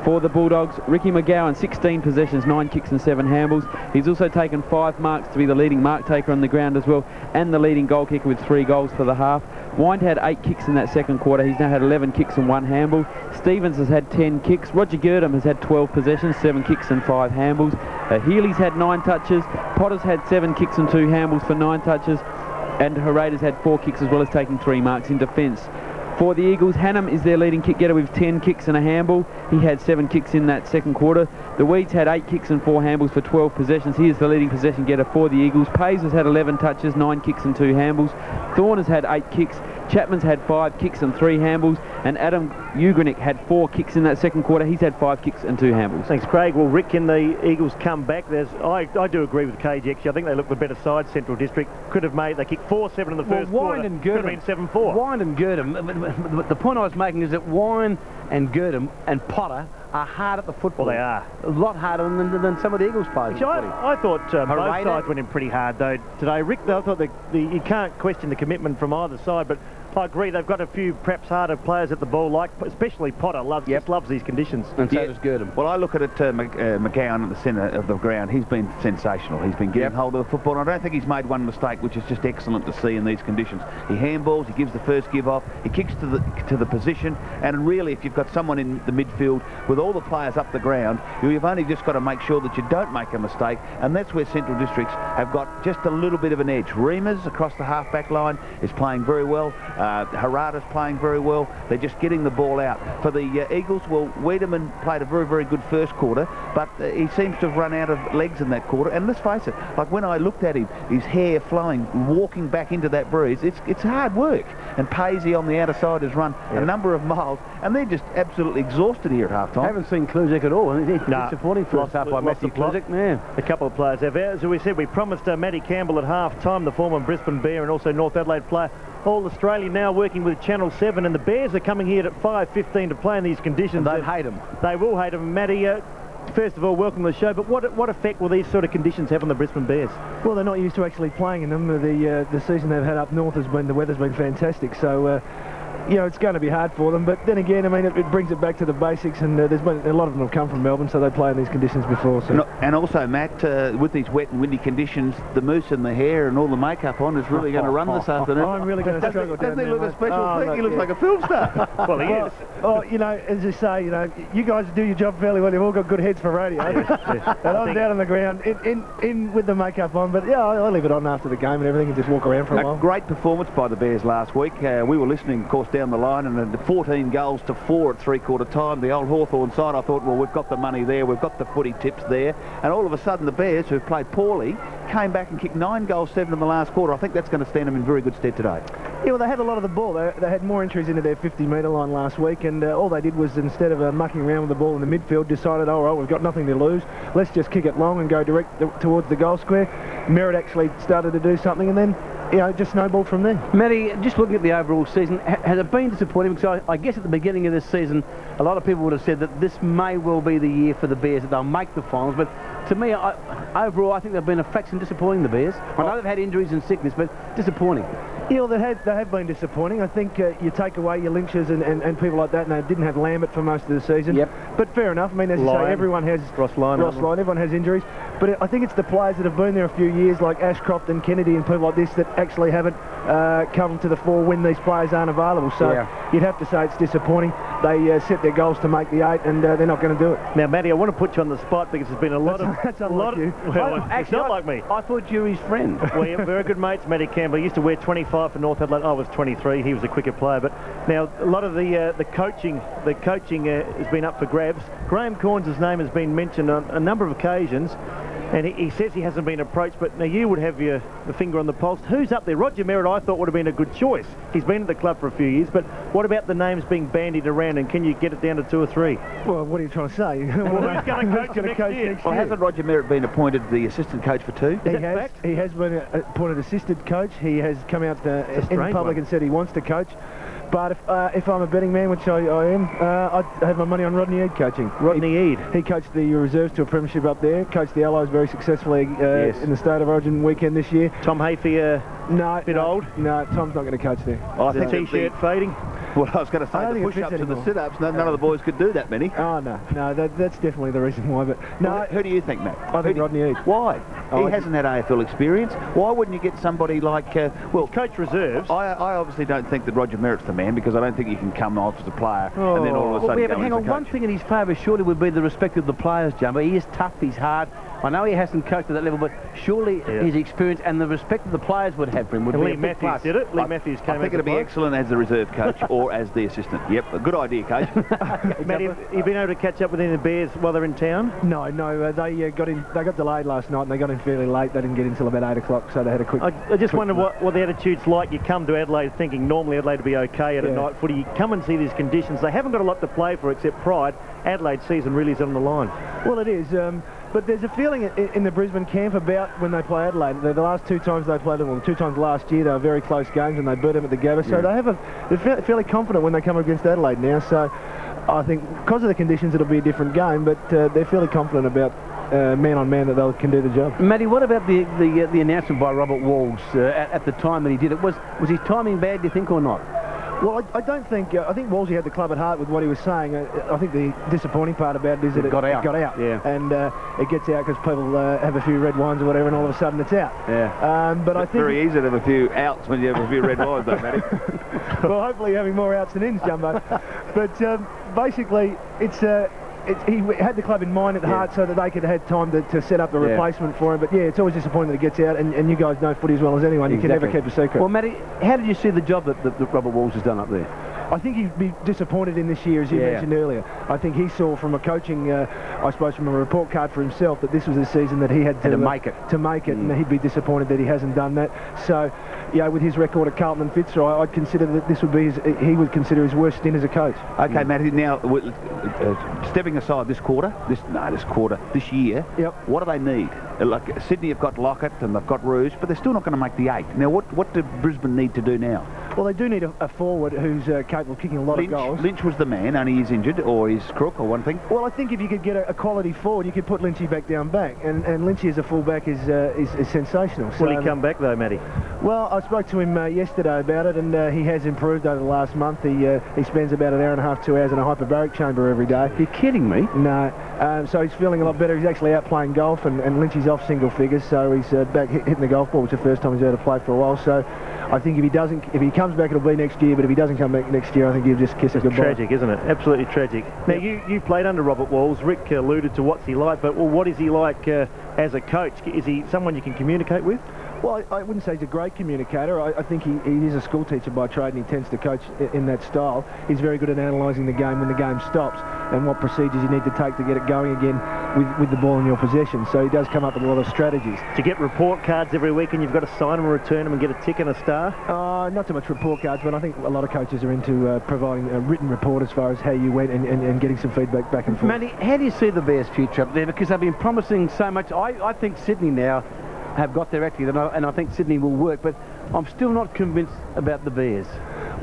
For the Bulldogs, Ricky McGowan, 16 possessions, 9 kicks and 7 handballs. He's also taken 5 marks to be the leading mark taker on the ground as well, and the leading goal kicker with 3 goals for the half. Wind had 8 kicks in that second quarter. He's now had 11 kicks and 1 handball. Stevens has had 10 kicks. Roger Girdham has had 12 possessions, 7 kicks and 5 handballs. Healy's had 9 touches. Potter's had 7 kicks and 2 handballs for 9 touches. And Herrera's had 4 kicks as well as taking 3 marks in defence. For the Eagles, Hannam is their leading kick getter with 10 kicks and a handball. He had 7 kicks in that second quarter. The Weeds had 8 kicks and 4 handballs for 12 possessions. He is the leading possession getter for the Eagles. Pays has had 11 touches, 9 kicks and 2 handballs. Thorne has had 8 kicks. Chapman's had 5 kicks and 3 handballs. And Adam Ugrinick had 4 kicks in that second quarter. He's had 5 kicks and 2 handballs. Thanks, Craig. Well, Rick, can the Eagles come back? I do agree with Cage, actually. I think they look the better side, Central District. Could have made, they kicked 4-7 in the first quarter. Could have been 7-4. Wine and Girdham. The point I was making is that Wine and Girdham and Potter are hard at the football. Well, they are. A lot harder than some of the Eagles players. Actually, I thought both sides went in pretty hard, though, today. Rick, I thought you can't question the commitment from either side, but I agree, they've got a few perhaps harder players at the ball, like especially Potter just loves these conditions. And so does Girdham. Well, I look at it, McGowan at the centre of the ground. He's been sensational. He's been getting hold of the football, and I don't think he's made one mistake, which is just excellent to see in these conditions. He handballs, he gives the first give off, he kicks to the position, and really, if you've got someone in the midfield with all the players up the ground, you've only just got to make sure that you don't make a mistake, and that's where Central Districts have got just a little bit of an edge. Reimers across the half-back line is playing very well. Harada's playing very well. They're just getting the ball out. For the Eagles, well, Wiedemann played a very, very good first quarter, but he seems to have run out of legs in that quarter. And let's face it, like when I looked at him, his hair flowing, walking back into that breeze, it's hard work. And Paisley on the outer side has run a number of miles, and they're just absolutely exhausted here at half-time. I haven't seen Kluzek at all. It's disappointing for us half by Matthew Kluzek. Yeah. A couple of players have. As we said, we promised Matty Campbell at half-time, the former Brisbane Bear and also North Adelaide player, All-Australian, now working with Channel 7, and the Bears are coming here at 5:15 to play in these conditions. And they'd hate them. They will hate them. Matty, first of all, welcome to the show, but what effect will these sort of conditions have on the Brisbane Bears? Well, they're not used to actually playing in them. The season they've had up north the weather's been fantastic, so you know, it's going to be hard for them, but then again, I mean, it brings it back to the basics, and there's been a lot of them have come from Melbourne, so they play in these conditions before. So. And also, Matt, with these wet and windy conditions, the mousse and the hair and all the makeup on is really going to run this afternoon. I'm really going to struggle down there. Doesn't he look a special thing? He looks like a film star. Well, he is. Oh, you know, as you say, you know, you guys do your job fairly well. You've all got good heads for radio. And I'm down on the ground in with the makeup on, but yeah, I'll leave it on after the game and everything and just walk around for a while. Great performance by the Bears last week. We were listening, of course, down the line, and 14 goals to 4 at three-quarter time. The old Hawthorn side, I thought, well, we've got the money there, we've got the footy tips there, and all of a sudden the Bears, who've played poorly, came back and kicked 9 goals, 7 in the last quarter. I think that's going to stand them in very good stead today. Yeah, well, they had a lot of the ball. They had more entries into their 50-metre line last week, and all they did was, instead of mucking around with the ball in the midfield, decided, all right, we've got nothing to lose, let's just kick it long and go direct towards the goal square. Merritt actually started to do something, and then, you know, just snowballed from there. Matty, just looking at the overall season, has it been disappointing? Because I guess at the beginning of this season, a lot of people would have said that this may well be the year for the Bears, that they'll make the finals. But to me, overall, I think they've been a fraction disappointing, the Bears. I know they've had injuries and sickness, but disappointing. Yeah, well, they have been disappointing. I think you take away your Lynchers and people like that, and they didn't have Lambert for most of the season. Yep. But fair enough. I mean, as you say, everyone has Ross Lyon, everyone has injuries. But I think it's the players that have been there a few years, like Ashcroft and Kennedy and people like this, that actually haven't come to the fore when these players aren't available. So you'd have to say it's disappointing. They set their goals to make the 8, and they're not going to do it. Now, Matty, I want to put you on the spot because there's been a lot of... That's unlike you. Well, actually, it's not like me. I thought you were his friend. We're very good mates, Matty Campbell. He used to wear 25 for North Adelaide. I was 23. He was a quicker player. But now, a lot of the coaching has been up for grabs. Graham Corns' name has been mentioned on a number of occasions. And he says he hasn't been approached, but now you would have the finger on the pulse. Who's up there? Roger Merritt, I thought, would have been a good choice. He's been at the club for a few years, but what about the names being bandied around, and can you get it down to 2 or 3? Well, what are you trying to say? Who's going to coach next year? Well, hasn't Roger Merritt been appointed the assistant coach for 2? He has been appointed assistant coach. He has come out in public and said he wants to coach. But if I'm a betting man, which I am, I'd have my money on Rodney Eade coaching. Rodney Eade. He coached the reserves to a premiership up there, coached the Allies very successfully in the State of Origin weekend this year. Tom Hafey, bit old? No, Tom's not going to coach there. I think the T-shirt fading? Well, I was going to say the push-ups and the sit-ups, none of the boys could do that many. Oh, no, that's definitely the reason why. But no, well, who do you think, Matt? I think Rodney Eade. Why? He hasn't had AFL experience. Why wouldn't you get somebody like, coach reserves? I obviously don't think that Roger Merritt's the man, because I don't think you can come off as a player and then all of a sudden but hang on, one thing in his favour surely would be the respect of the players, Jumbo. He is tough, he's hard. I know he hasn't coached at that level, but surely his experience and the respect that the players would have for him would be a big plus. Lee Matthews did it. Lee Matthews came. I think it'd be excellent as the reserve coach or as the assistant. Yep, a good idea, coach. Matt, have you been able to catch up with any of the Bears while they're in town? No, they got delayed last night and they got in fairly late. They didn't get in until about 8 o'clock, so they had a quick... I just wonder what the attitude's like. You come to Adelaide thinking normally Adelaide would be okay at a night footy. You come and see these conditions. They haven't got a lot to play for except pride. Adelaide's season really is on the line. Well, it is. But there's a feeling in the Brisbane camp about when they play Adelaide. The last 2 times they played them, well, 2 times last year, they were very close games and they beat them at the Gabba. So they're fairly confident when they come against Adelaide now. So I think because of the conditions, it'll be a different game. But they're fairly confident about man on man that they can do the job. Matty, what about the announcement by Robert Walls at the time that he did it? Was his timing bad, do you think, or not? Well, I don't think... I think Wolsey had the club at heart with what he was saying. I think the disappointing part about it is that it got out. Yeah. And it gets out because people have a few red wines or whatever, and all of a sudden it's out. Yeah. But I think... Very easy to have a few outs when you have a few red wines, though, Matty. Well, hopefully you're having more outs than ins, Jumbo. But basically, he had the club in mind at heart so that they could have time to set up a replacement for him. But it's always disappointing that it gets out, and you guys know footy as well as anyone. You can never keep a secret. Well, Matty, how did you see the job that Robert Walls has done up there? I think he'd be disappointed in this year, as you mentioned earlier. I think he saw from a coaching, I suppose from a report card for himself, that this was a season that he had to make it. And he'd be disappointed that he hasn't done that. So, with his record at Carlton and Fitzroy, I'd consider that this would be he would consider his worst stint as a coach. Okay, Matty, now, stepping aside this year, what do they need? Like Sydney have got Lockett and they've got Rouge, but they're still not going to make the 8. Now, what do Brisbane need to do now? Well, they do need a forward who's capable of kicking a lot of goals. Lynch was the man, only he's injured, or he's crook, or one thing. Well, I think if you could get a quality forward, you could put Lynchy back down back, and Lynchy as a fullback is sensational. Will he come back though, Matty? Well, I spoke to him yesterday about it, and he has improved over the last month. He spends about an hour and a half, 2 hours in a hyperbaric chamber every day. You're kidding me? No. So he's feeling a lot better. He's actually out playing golf, and Lynchy's off single figures, so he's back hitting the golf ball, which is the first time he's ever played for a while. So I think if he comes back, it'll be next year. But if he doesn't come back next year, I think he'll just kiss it goodbye. Tragic, isn't it? Absolutely tragic. Now you played under Robert Walls. Rick alluded to what's he like, but what is he like as a coach? Is he someone you can communicate with? Well, I wouldn't say he's a great communicator. I think he is a school teacher by trade, and he tends to coach in that style. He's very good at analysing the game when the game stops and what procedures you need to take to get it going again with the ball in your possession. So he does come up with a lot of strategies. To get report cards every week and you've got to sign them and return them and get a tick and a star? Not so much report cards, but I think a lot of coaches are into providing a written report as far as how you went and getting some feedback back and forth. Matty, how do you see the Bears' future up there? Because they've been promising so much. I think Sydney now have got their act together, and I think Sydney will work, but I'm still not convinced about the Bears.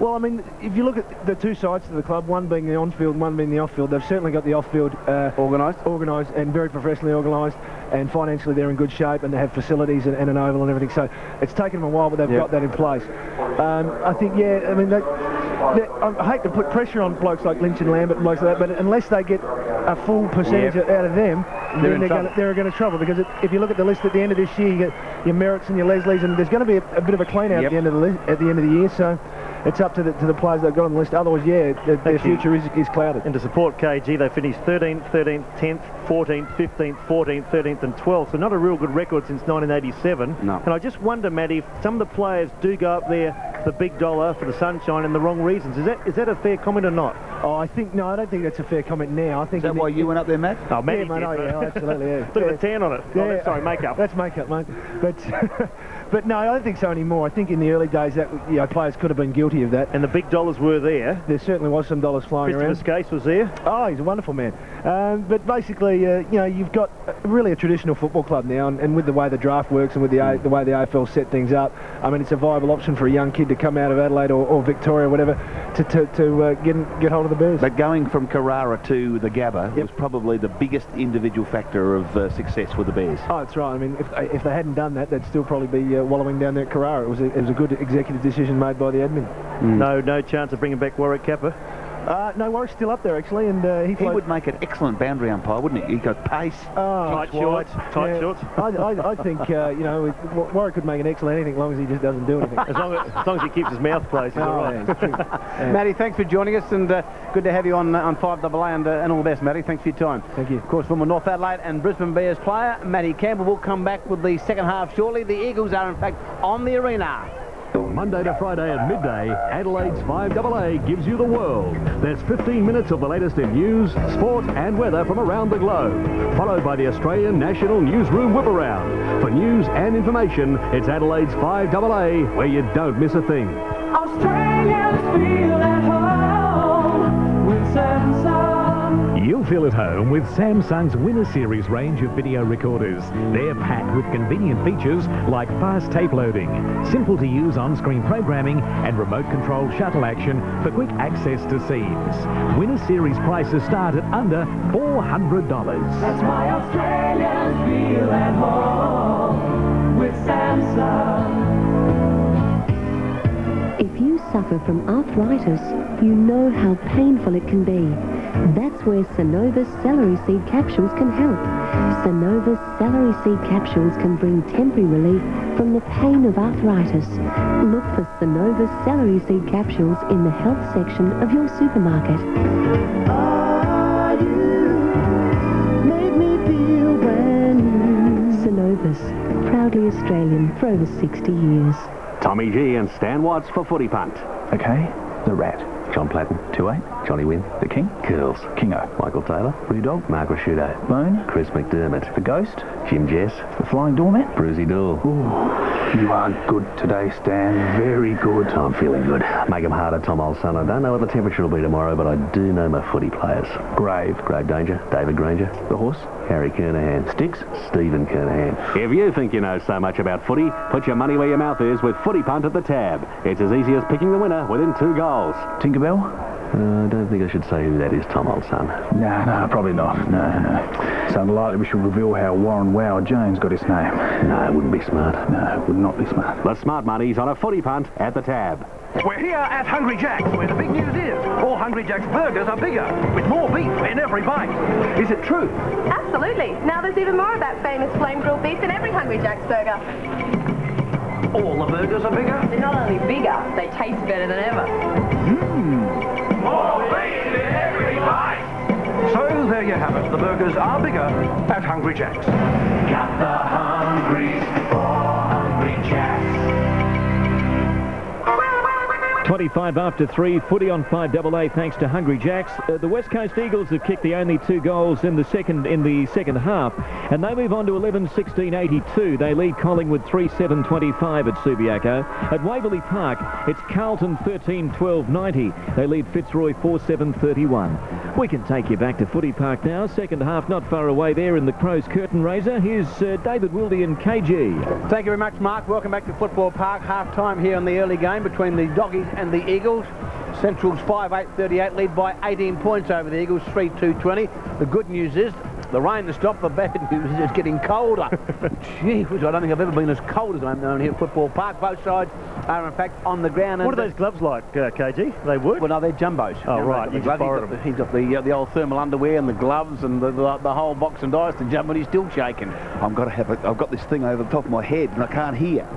Well, I mean, if you look at the two sides to the club, one being the on-field, one being the off-field, they've certainly got the off-field organised and very professionally organised, and financially they're in good shape, and they have facilities and an oval and everything. So it's taken them a while, but they've got that in place. I think, I mean, I hate to put pressure on blokes like Lynch and Lambert and blokes like that, but unless they get a full percentage out of them, they're going to trouble. Because if you look at the list at the end of this year, you get your Merritts and your Leslies, and there's going to be a bit of a clean out at the end of the year. So it's up to the players that got on the list. Otherwise, their future is clouded. And to support KG, they finished 13th, 13th, 10th, 14th, 15th, 14th, 13th and 12th. So not a real good record since 1987. No. And I just wonder, Matty, if some of the players do go up there for big dollar, for the sunshine, and the wrong reasons. Is that a fair comment or not? Oh, I don't think that's a fair comment now. I think is that why you went up there, Matt? Oh, Matty absolutely, yeah. Look at the tan on it. Yeah. Sorry, makeup. That's makeup, mate. But But no, I don't think so anymore. I think in the early days that players could have been guilty of that. And the big dollars were there. There certainly was some dollars flying around. Christopher Skase was there. Oh, he's a wonderful man. But basically, you've got really a traditional football club now, and with the way the draft works and with the way the AFL set things up, I mean, it's a viable option for a young kid to come out of Adelaide or Victoria, whatever, to get hold of the Bears. But going from Carrara to the Gabba was probably the biggest individual factor of success for the Bears. Oh, that's right. I mean, if they hadn't done that, they'd still probably be wallowing down there at Carrara. It was a good executive decision made by the admin. No chance of bringing back Warwick Kappa. No, Warwick's still up there actually, and he would make an excellent boundary umpire, wouldn't he? He got pace, tight shorts. I think Warwick could make an excellent anything, as long as he just doesn't do anything. as long as he keeps his mouth closed. Matty, thanks for joining us, and good to have you on 5AA, and all the best, Matty. Thanks for your time. Thank you. Of course, former North Adelaide and Brisbane Bears player Matty Campbell will come back with the second half shortly. The Eagles are in fact on the arena. Monday to Friday at midday, Adelaide's 5AA gives you the world. There's 15 minutes of the latest in news, sport and weather from around the globe, followed by the Australian National Newsroom Whip Around. For news and information, it's Adelaide's 5AA, where you don't miss a thing. Australians feel at home with Samsung. You'll feel at home with Samsung's Winner Series range of video recorders. They're packed with convenient features like fast tape loading, simple to use on-screen programming and remote control shuttle action for quick access to scenes. Winner Series prices start at under $400. That's why Australians feel at home with Samsung. If you suffer from arthritis, you know how painful it can be. That's where Synova's celery seed capsules can help. Synova's celery seed capsules can bring temporary relief from the pain of arthritis. Look for Synova's celery seed capsules in the health section of your supermarket. Oh, you make me feel brand new. Synovus, proudly Australian for over 60 years. Tommy G and Stan Watts for Footy Punt. Okay, the Rat. John Platten. 2-8. Johnny Wynn. The King. Curls. Kingo. Michael Taylor. Blue Dog. Mark Rashudo. Bone. Chris McDermott. The Ghost. Jim Jess. The Flying Doormat. Brucey Dool. Ooh, you are good today, Stan. Very good. I'm feeling good. Make 'em harder, Tom, old son. I don't know what the temperature will be tomorrow, but I do know my footy players. Grave. Grave Danger. David Granger. The Horse. Harry Kernahan. Sticks. Stephen Kernahan. If you think you know so much about footy, put your money where your mouth is with Footy Punt at the tab. It's as easy as picking the winner within 2 goals. Tinkerbell. I don't think I should say who that is, Tom, old son. No, probably not. No. So unlikely we should reveal how Warren Wow Jones got his name. No, it wouldn't be smart. No, it would not be smart. The smart money's on a Footy Punt at the tab. We're here at Hungry Jack's, where the big news is all Hungry Jack's burgers are bigger, with more beef in every bite. Is it true? Absolutely. Now there's even more of that famous flame grilled beef in every Hungry Jack's burger. All the burgers are bigger? They're not only bigger, they taste better than ever. More beef in every bite. So there you have it. The burgers are bigger at Hungry Jack's. Got the hungries for Hungry Jack's. 25 after 3, footy on 5AA thanks to Hungry Jacks. The West Coast Eagles have kicked the only 2 goals in the second half, and they move on to 11-16-82. They lead Collingwood 3-7-25 at Subiaco. At Waverley Park, it's Carlton 13-12-90. They lead Fitzroy 4-7-31. We can take you back to Footy Park now. Second half not far away there in the Crows curtain raiser. Here's David Wilde and KG. Thank you very much, Mark. Welcome back to Football Park. Half-time here in the early game between the Doggies and the Eagles. Central's 5-8-38, lead by 18 points over the Eagles, 3-2-20. The good news is the rain has stopped. The bad news is it's getting colder. Gee whiz, I don't think I've ever been as cold as I'm known here at Football Park. Both sides are in fact on the ground. What are those gloves like, KG? They wood? Well, no, they're jumbos. Oh, right. You just borrowed them. He's got the old thermal underwear and the gloves and the whole box and dice to jump, but he's still shaking. I've got this thing over the top of my head and I can't hear.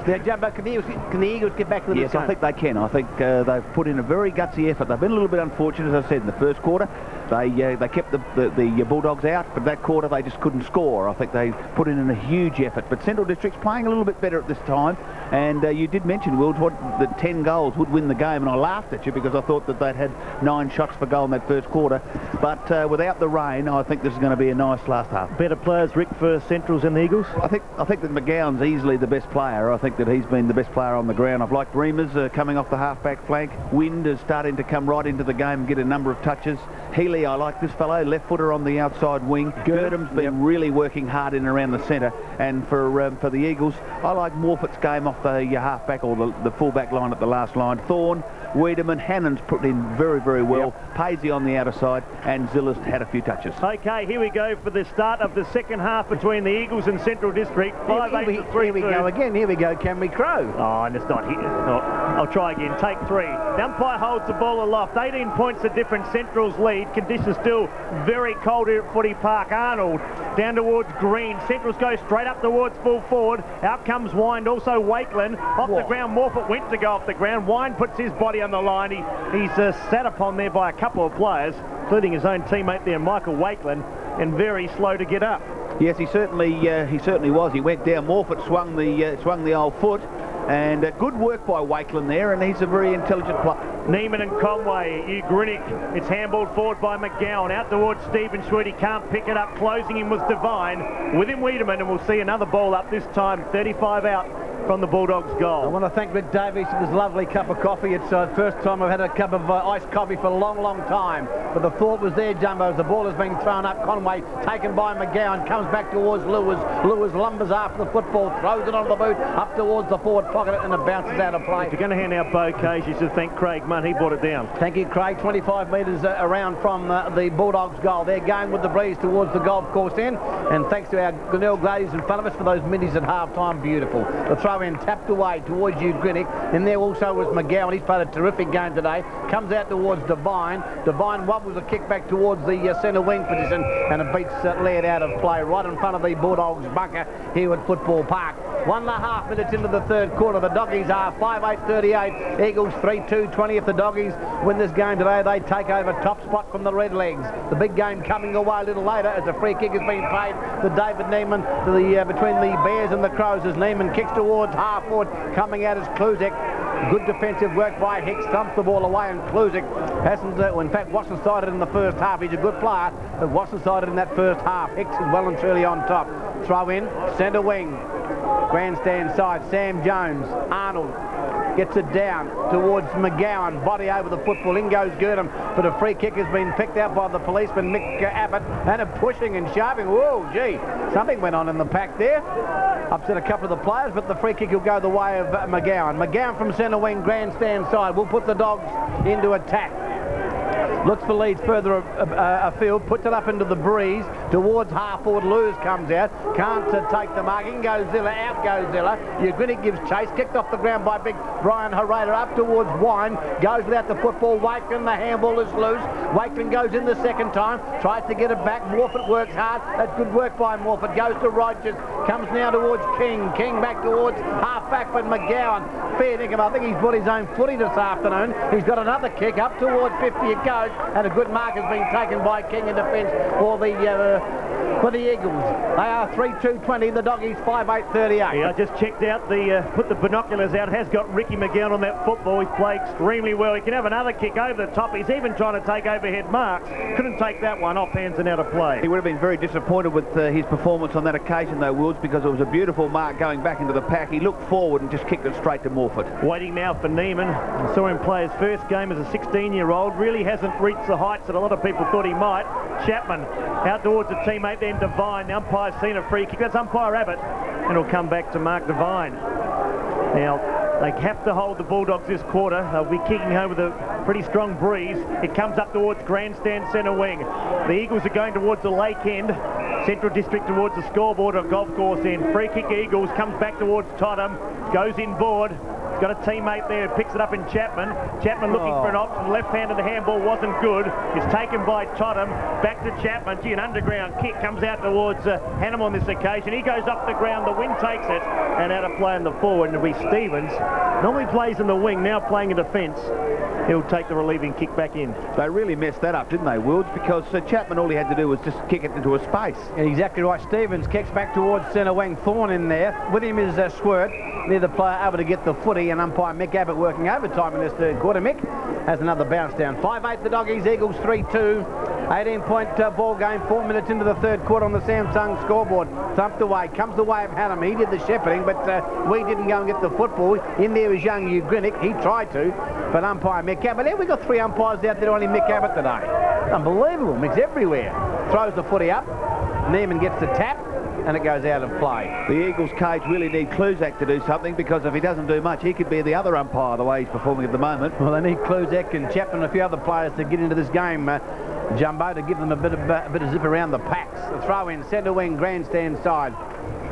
Now, Jumbo, can the Eagles get back to the Yes, I think they can. I think they've put in a very gutsy effort. They've been a little bit unfortunate, as I said, in the first quarter. They kept the Bulldogs out, but that quarter they just couldn't score. I think they put in a huge effort. But Central District's playing a little bit better at this time. And you did mention, Wills, that 10 goals would win the game, and I laughed at you because I thought that they'd had 9 shots for goal in that first quarter. But without the rain, I think this is going to be a nice last half. Better players, Rick, for Centrals and the Eagles? I think that McGowan's easily the best player. I think that he's been the best player on the ground. I've liked Reimers coming off the half-back flank. Wind is starting to come right into the game and get a number of touches. Healy, I like this fellow, left footer on the outside wing. Girdham's been really working hard in and around the centre. And for the Eagles, I like Morfitt's game off the half-back or the full-back line at the last line. Thorne, Wiedemann, Hannon's put in very, very well. Paisley on the outer side, and Zilla's had a few touches. Okay, here we go for the start of the second half between the Eagles and Central District. 5-8 to 3. Here we go again. Here we go, Camry Crow. Oh, and it's not here. I'll try again. Take 3. The umpire holds the ball aloft. 18 points the difference. Central's lead. Conditions still very cold here at Footy Park. Arnold down towards Green. Central's go straight up towards full forward. Out comes Wind. Also Wakeland. Off the ground. Morfitt went to go off the ground. Wind puts his body on the line. He's sat upon there by a couple of players, including his own teammate there, Michael Wakeland, and very slow to get up. Yes, he certainly was. He went down. Morfitt swung the old foot, and good work by Wakeland there, and he's a very intelligent player. Neiman and Conway, Ugrinic. It's handballed forward by McGowan. Out towards Stephen Schwedt. He can't pick it up. Closing him was Devine. With him, Wiedemann, and we'll see another ball up this time. 35 out from the Bulldogs' goal. I want to thank Rick Davies for this lovely cup of coffee. It's the first time I've had a cup of iced coffee for a long, long time. But the thought was there, Jumbo, as the ball is being thrown up. Conway taken by McGowan, comes back towards Lewis. Lewis lumbers after the football, throws it on the boot, up towards the forward pocket, and it bounces out of play. If you're going to hand out bouquets, you should thank Craig Munn. He brought it down. Thank you, Craig. 25 metres around from the Bulldogs' goal. They're going with the breeze towards the golf course end. And thanks to our Glenelg ladies in front of us for those minis at half-time. Beautiful. The throw-in tapped away towards Ugrinic. And there also was McGowan. He's played a terrific game today. Comes out towards Devine. Devine wobbles a kick back towards the centre wing position, and it beats Laird out of play right in front of the Bulldogs bunker here at Football Park. 1.5 minutes into the third quarter. The Doggies are 5-8-38. Eagles 3-2-20. If the Doggies win this game today, they take over top spot from the Redlegs. The big game coming away a little later as a free kick has been paid to David Neiman between the Bears and the Crows as Neiman kicks towards half forward. Coming out is Kluzek. Good defensive work by Hicks. Thumps the ball away, and Kluzek hasn't, in fact, wasn't sided in the first half. He's a good player, but wasn't sided in that first half. Hicks is well and truly on top. Throw in, centre wing. Grandstand side, Sam Jones. Arnold gets it down towards McGowan. Body over the football. In goes Girdham, but a free kick has been picked out by the policeman, Mick Abbott, and a pushing and shoving. Whoa, gee, something went on in the pack there. Upset a couple of the players, but the free kick will go the way of McGowan. McGowan from centre wing, grandstand side. We'll put the Dogs into attack. Looks for leads further afield, puts it up into the breeze, towards half-forward. Lewis comes out, can't take the mark. In goes Zilla, out goes Zilla. Ugrinic gives chase, kicked off the ground by big Brian Herrera, up towards Wine, goes without the football. Wakeland, the handball is loose. Wakeland goes in the second time, tries to get it back. Morfitt works hard. That's good work by Morfitt. Goes to Rogers, comes now towards King. King back towards half-back, but McGowan, fair dinkum. I think he's put his own footy this afternoon. He's got another kick, up towards 50 it goes. And a good mark has been taken by King in defence for the Eagles. They are 3-2-20. The Doggies 5-8-38. Yeah, I just checked out put the binoculars out. Has got Ricky McGowan on that football. He's played extremely well. He can have another kick over the top. He's even trying to take overhead marks. Couldn't take that one off hands and out of play. He would have been very disappointed with his performance on that occasion, though, Wills, because it was a beautiful mark going back into the pack. He looked forward and just kicked it straight to Morfitt. Waiting now for Neiman. I saw him play his first game as a 16-year-old. Really hasn't reached the heights that a lot of people thought he might. Chapman out towards a teammate, then Devine. The umpire's seen a free kick. That's umpire Abbott, and it'll come back to Mark Devine. Now, they have to hold the Bulldogs this quarter. They'll be kicking home with a pretty strong breeze. It comes up towards grandstand centre wing. The Eagles are going towards the lake end. Central District towards the scoreboard of golf course end. Free kick Eagles, comes back towards Tottenham, goes inboard. He's got a teammate there who picks it up in Chapman. Chapman looking for an option. Left-handed, the handball wasn't good. It's taken by Tottenham. Back to Chapman. Gee, an underground kick comes out towards Hannum on this occasion. He goes up the ground. The wind takes it. And out of play in the forward. And it'll be Stevens. Normally plays in the wing, now playing in defence. he'll take the relieving kick back in. They really messed that up, didn't they, Wilds? Because Chapman, all he had to do was just kick it into a space. Exactly right. Stevens kicks back towards centre wing. Thorne in there. With him is Swirt. Neither player able to get the footy, and umpire Mick Abbott working overtime in this third quarter. Mick has another bounce down. 5-8 the Doggies, Eagles 3-2. 18-point ball game, 4 minutes into the third quarter on the Samsung scoreboard. Thumped away, comes the way of Hannum. He did the shepherding, but we didn't go and get the football. In there was young Hugh Grinick. He tried to, but umpire Mick Abbott. There we've got 3 umpires out there, only Mick Abbott today. Unbelievable. Mick's everywhere. Throws the footy up. Neiman gets the tap, and it goes out of play. The Eagles cage really need Kluzak to do something, because if he doesn't do much, he could be the other umpire the way he's performing at the moment. Well, they need Kluzak and Chapman and a few other players to get into this game, Jumbo, to give them a bit of zip around the packs. The throw in, centre wing, grandstand side.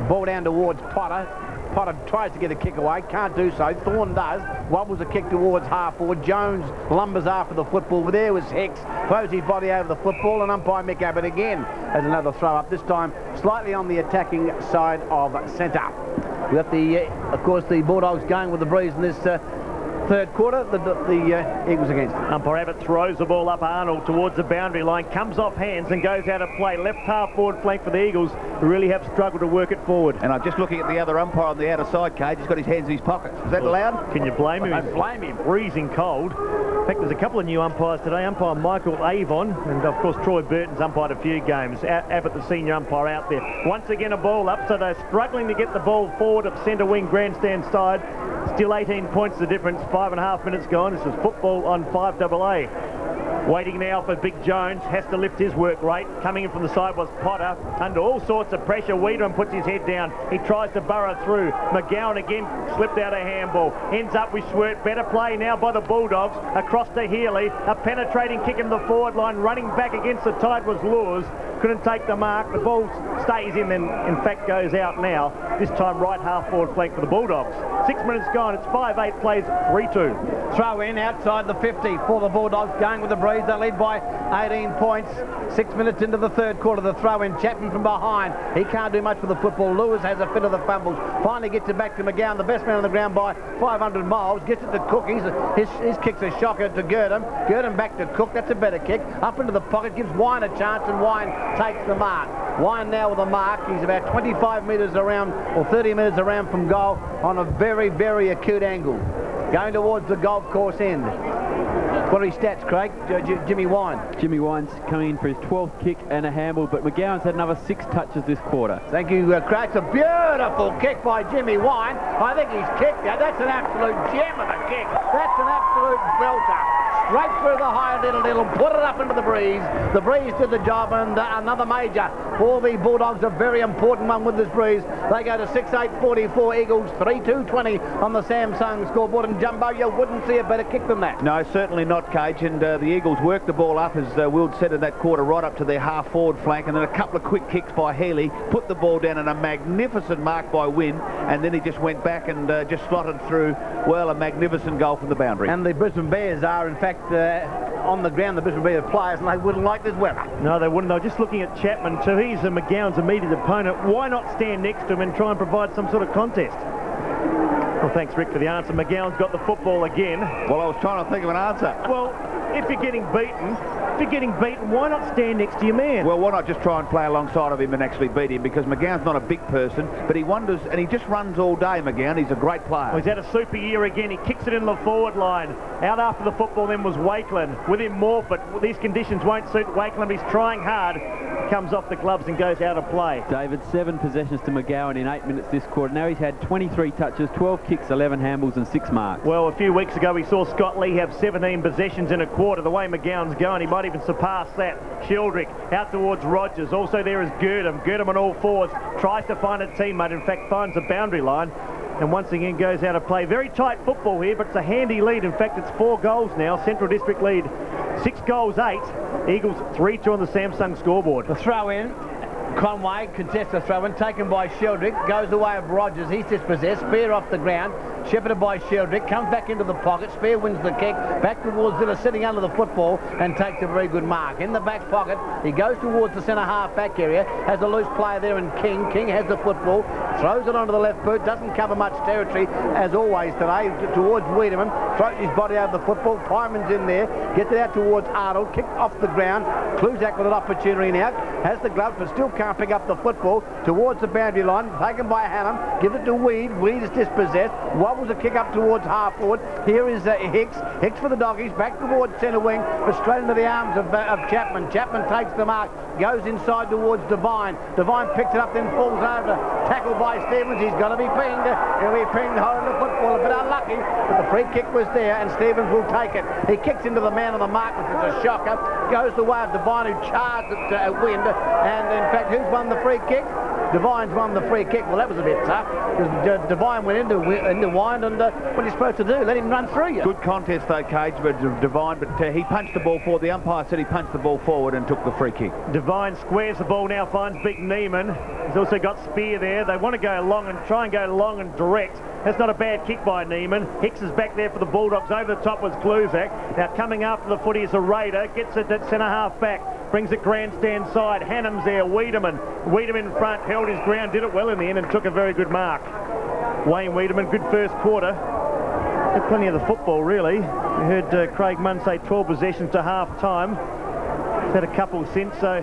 Ball down towards Potter. Potter tries to get a kick away, can't do so. Thorne does, wobbles a kick towards half forward. Jones lumbers after the football, but there was Hicks, throws his body over the football, and umpire Mick Abbott again has another throw up, this time slightly on the attacking side of centre. We've got of course, the Bulldogs going with the breeze in this third quarter, the Eagles against it. Umpire Abbott throws the ball up Arnold towards the boundary line, comes off hands and goes out of play. Left half forward flank for the Eagles, who really have struggled to work it forward. And I'm just looking at the other umpire on the outer side cage. He's got his hands in his pockets. Is that allowed? Can you blame him? I don't blame him. Freezing cold. In fact, there's a couple of new umpires today. Umpire Michael Avon, and of course Troy Burton's umpired a few games. Abbott, the senior umpire, out there. Once again a ball up, so they're struggling to get the ball forward of centre wing grandstand side. Still 18 points the difference, 5.5 minutes gone. This is football on 5AA. Waiting now for Big Jones, has to lift his work rate. Coming in from the side was Potter, under all sorts of pressure. Wiedemann puts his head down. He tries to burrow through. McGowan again slipped out a handball. Ends up with Schwert. Better play now by the Bulldogs. Across to Healy. A penetrating kick in the forward line. Running back against the tide was Lures. Couldn't take the mark. The ball stays in and in fact goes out now. This time right half forward flank for the Bulldogs. 6 minutes gone. It's 5-8 plays 3-2. Throw in outside the 50 for the Bulldogs, going with the breeze. They lead by 18 points. 6 minutes into the third quarter. The throw in, Chapman from behind. He can't do much with the football. Lewis has a fit of the fumbles. Finally gets it back to McGowan, the best man on the ground by 500 miles. Gets it to Cook. His kick's a shocker to Gurdon. Gurdon back to Cook. That's a better kick. Up into the pocket. Gives Wine a chance, and Wine takes the mark. Wine now with a mark. He's about 25 metres around, or 30 metres around from goal, on a very, very acute angle. Going towards the golf course end. What are his stats, Craig? Jimmy Wine. Jimmy Wine's coming in for his 12th kick and a handball, but McGowan's had another 6 touches this quarter. Thank you, Craig. It's a beautiful kick by Jimmy Wine. I think he's kicked that. That's an absolute gem of a kick. That's an absolute belter. Straight through the high little, put it up into the breeze. The breeze did the job, and another major for the Bulldogs, a very important one with this breeze. They go to 6-8-44, Eagles 3-2-20 on the Samsung scoreboard, and Jumbo, you wouldn't see a better kick than that. No, certainly not, Cage, and the Eagles worked the ball up, as Wild said, in that quarter, right up to their half-forward flank, and then a couple of quick kicks by Healy, put the ball down, and a magnificent mark by Wynn, and then he just went back and just slotted through, well, a magnificent goal from the boundary. And the Brisbane Bears are, in fact, on the ground, the Brisbane Bears players, and they wouldn't like this weather. No, they wouldn't. They were just looking at Chapman, so he's McGowan's immediate opponent. Why not stand next to him and try and provide some sort of contest? Well, thanks, Rick, for the answer. McGowan's got the football again. Well, I was trying to think of an answer. Well, if you're getting beaten, why not stand next to your man? Well, why not just try and play alongside of him and actually beat him? Because McGowan's not a big person, but he wonders, and he just runs all day, McGowan. He's a great player. Well, he's had a super year again. He kicks it in the forward line. Out after the football then was Wakeland. With him Morfitt. These conditions won't suit Wakeland, but he's trying hard. Comes off the gloves and goes out of play. David, 7 possessions to McGowan in 8 minutes this quarter. Now he's had 23 touches, 12 kicks, 11 handballs and 6 marks. Well, a few weeks ago we saw Scott Lee have 17 possessions in a quarter. The way McGowan's going, he might even surpass that. Sheldrick out towards Rogers. Also there is Gurdon. Gurdon on all fours. Tries to find a teammate. In fact, finds a boundary line. And once again goes out of play. Very tight football here, but it's a handy lead. In fact, it's 4 goals now. Central District lead 6 goals, 8. Eagles 3-2 on the Samsung scoreboard. The throw in. Conway contests the throw in, taken by Sheldrick. Goes the way of Rogers. He's dispossessed. Spear off the ground. shepherded by Sheldrick, comes back into the pocket. Spear wins the kick, back towards Zilla, sitting under the football, and takes a very good mark. In the back pocket, he goes towards the centre half back area, has a loose player there in King. King has the football, throws it onto the left boot, doesn't cover much territory, as always today, towards Wiedemann, throws his body over the football. Pyman's in there, gets it out towards Arnold, kicked off the ground. Kluzak with an opportunity now, has the glove, but still can't pick up the football towards the boundary line, taken by Hannum, gives it to Weed. Weed is dispossessed, wobbles a kick up towards half forward. Here is Hicks. Hicks for the doggies, back towards centre wing, but straight into the arms of Chapman. Chapman takes the mark, goes inside towards Devine. Devine picks it up, then falls over. Tackled by Stevens. He's got to be pinged. He'll be pinged holding the football. A bit unlucky, but the free kick was there, and Stevens will take it. He kicks into the man on the mark, which is a shocker. Goes the way of Devine, who charged at wind. And in fact, who's won the free kick? Devine's won the free kick. Well, that was a bit tough, because Devine went into wind, and what are you supposed to do? Let him run through you. Good contest though, Cage, but Devine, but he punched the ball forward. The umpire said he punched the ball forward and took the free kick. Devine squares the ball now, finds Big Neiman. He's also got Spear there. They want to go long and try and go long and direct. That's not a bad kick by Neiman. Hicks is back there for the Bulldogs. Over the top was Kluzak. Now coming after the footy is a Raider. Gets it at centre half back. Brings it grandstand side. Hannum's there. Wiedemann in front. Held his ground. Did it well in the end and took a very good mark. Wayne Wiedemann, good first quarter. Had plenty of the football, really. We heard Craig Munn say 12 possessions to half-time. He's had a couple since, so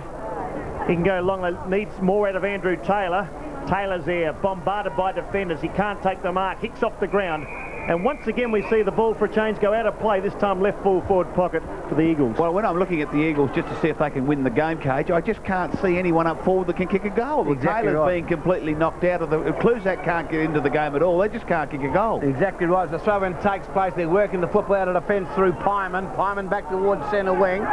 he can go long. Needs more out of Andrew Taylor. Taylor's there, bombarded by defenders. He can't take the mark. Hicks off the ground. And once again, we see the ball for a change go out of play, this time left full forward pocket for the Eagles. Well, when I'm looking at the Eagles just to see if they can win the game, Cage, I just can't see anyone up forward that can kick a goal. Exactly Taylor's right. being completely knocked out of the... Kluzak can't get into the game at all. They just can't kick a goal. Exactly right. The throw-in takes place. They're working the football out of defence through Pyman. Pyman back towards centre wing.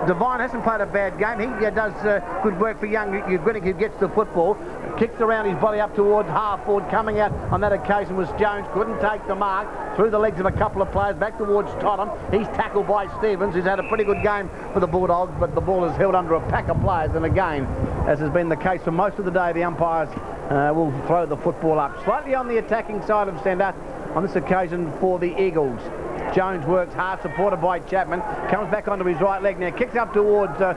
Devine hasn't played a bad game. He does good work for young Ugrinnick, who gets the football. Kicks around his body up towards half forward. Coming out on that occasion was Jones. Couldn't take the mark. Through the legs of a couple of players back towards Tottenham. He's tackled by Stevens, who's had a pretty good game for the Bulldogs, but the ball is held under a pack of players. And again, as has been the case for most of the day, the umpires will throw the football up. Slightly on the attacking side of centre on this occasion for the Eagles. Jones works hard, supported by Chapman. Comes back onto his right leg now. Kicks up towards the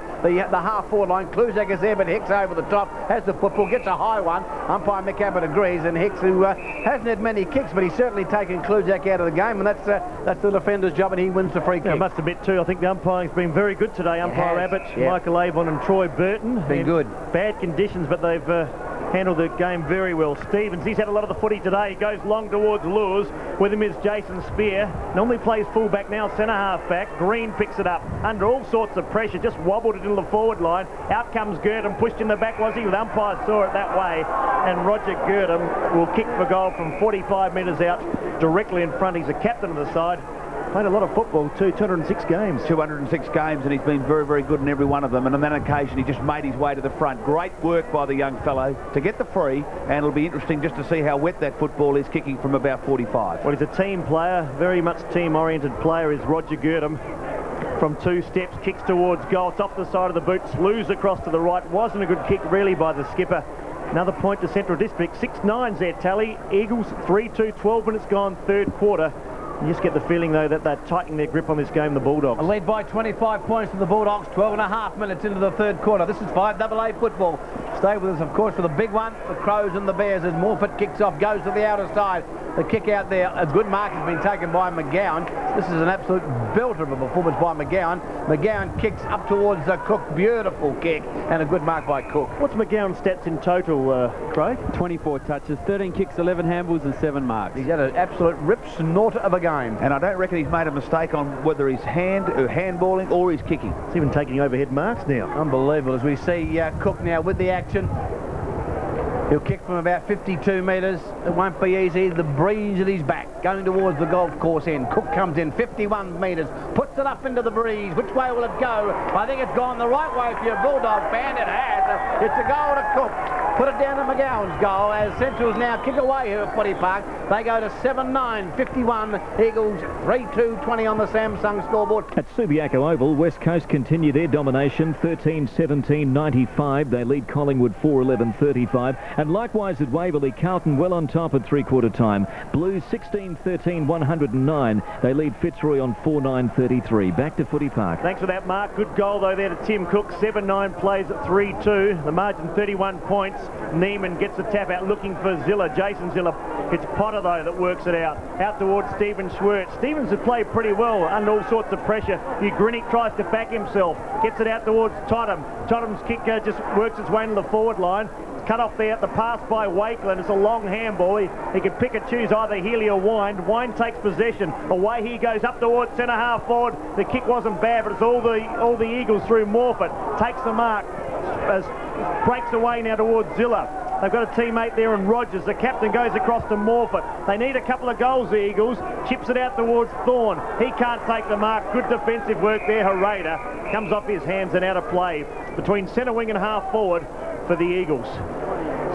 half-forward line. Kluzak is there, but Hicks over the top. Has the football, gets a high one. Umpire Mick Abbott agrees, and Hicks, who hasn't had many kicks, but he's certainly taken Kluzak out of the game, and that's the defender's job, and he wins the free kick. Yeah, I must admit too, I think the umpiring's been very good today. Umpire Abbott, yeah. Michael Avon and Troy Burton. Been good. Bad conditions, but they've handled the game very well. Stevens, he's had a lot of the footy today. He goes long towards Lures. With him is Jason Spear. Normally plays full-back, now centre half-back. Green picks it up under all sorts of pressure. Just wobbled it into the forward line. Out comes Gurdon, pushed in the back, was he? The umpire saw it that way. And Roger Gurdon will kick for goal from 45 metres out, directly in front. He's the captain of the side. Played a lot of football too, 206 games. 206 games, and he's been very, very good in every one of them. And on that occasion, he just made his way to the front. Great work by the young fellow to get the free, and it'll be interesting just to see how wet that football is, kicking from about 45. Well, he's a team player, very much team-oriented player is Roger Gurdon. From 2 steps, kicks towards goal. It's off the side of the boot, slews across to the right. Wasn't a good kick, really, by the skipper. Another point to Central District. 6-9's their tally. Eagles 3-2, 12 minutes gone, third quarter. You just get the feeling, though, that they're tightening their grip on this game, the Bulldogs. A lead by 25 points for the Bulldogs, 12.5 minutes into the third quarter. This is 5AA football. Stay with us, of course, for the big one, the Crows and the Bears, as Morfitt kicks off, goes to the outer side. The kick out there, a good mark has been taken by McGowan. This is an absolute belter of a performance by McGowan. McGowan kicks up towards Cook, beautiful kick, and a good mark by Cook. What's McGowan's stats in total, Craig? 24 touches, 13 kicks, 11 handballs and 7 marks. He's had an absolute rip snorter of a game. And I don't reckon he's made a mistake on whether he's handballing or he's kicking. He's even taking overhead marks now. Unbelievable, as we see Cook now with the action. He'll kick from about 52 metres. It won't be easy. The breeze at his back, going towards the golf course end. Cook comes in 51 metres, puts it up into the breeze. Which way will it go? I think it's gone the right way for your Bulldog fan. It has. It's a goal to Cook. Put it down to McGowan's goal as Central's now kick away here at Footy Park. They go to 7-9, 51. Eagles 3-2, 20 on the Samsung scoreboard. At Subiaco Oval, West Coast continue their domination, 13-17-95. They lead Collingwood 4-11-35. And likewise at Waverley, Carlton well on top. top at three-quarter time. Blues 16-13, 109. They lead Fitzroy on 4-9-33. Back to Footy Park. Thanks for that, Mark. Good goal, though, there to Tim Cook. 7-9 plays at 3-2. The margin 31 points. Neiman gets the tap out looking for Zilla. Jason Zilla. It's Potter, though, that works it out. Out towards Stephen Schwertz. Stevens has played pretty well under all sorts of pressure. Ugrinnik tries to back himself. Gets it out towards Totham. Totham's kick just works its way into the forward line. Cut off there at the pass by Wakeland. It's a long handball. He can pick and choose either Healy or Wine. Wine takes possession. Away he goes up towards centre half forward. The kick wasn't bad, but it's all the Eagles through Morfitt. Takes the mark. Breaks away now towards Zilla. They've got a teammate there in Rogers. The captain goes across to Morfitt. They need a couple of goals, the Eagles. Chips it out towards Thorne. He can't take the mark. Good defensive work there. Hereda comes off his hands and out of play. Between centre wing and half forward for the Eagles.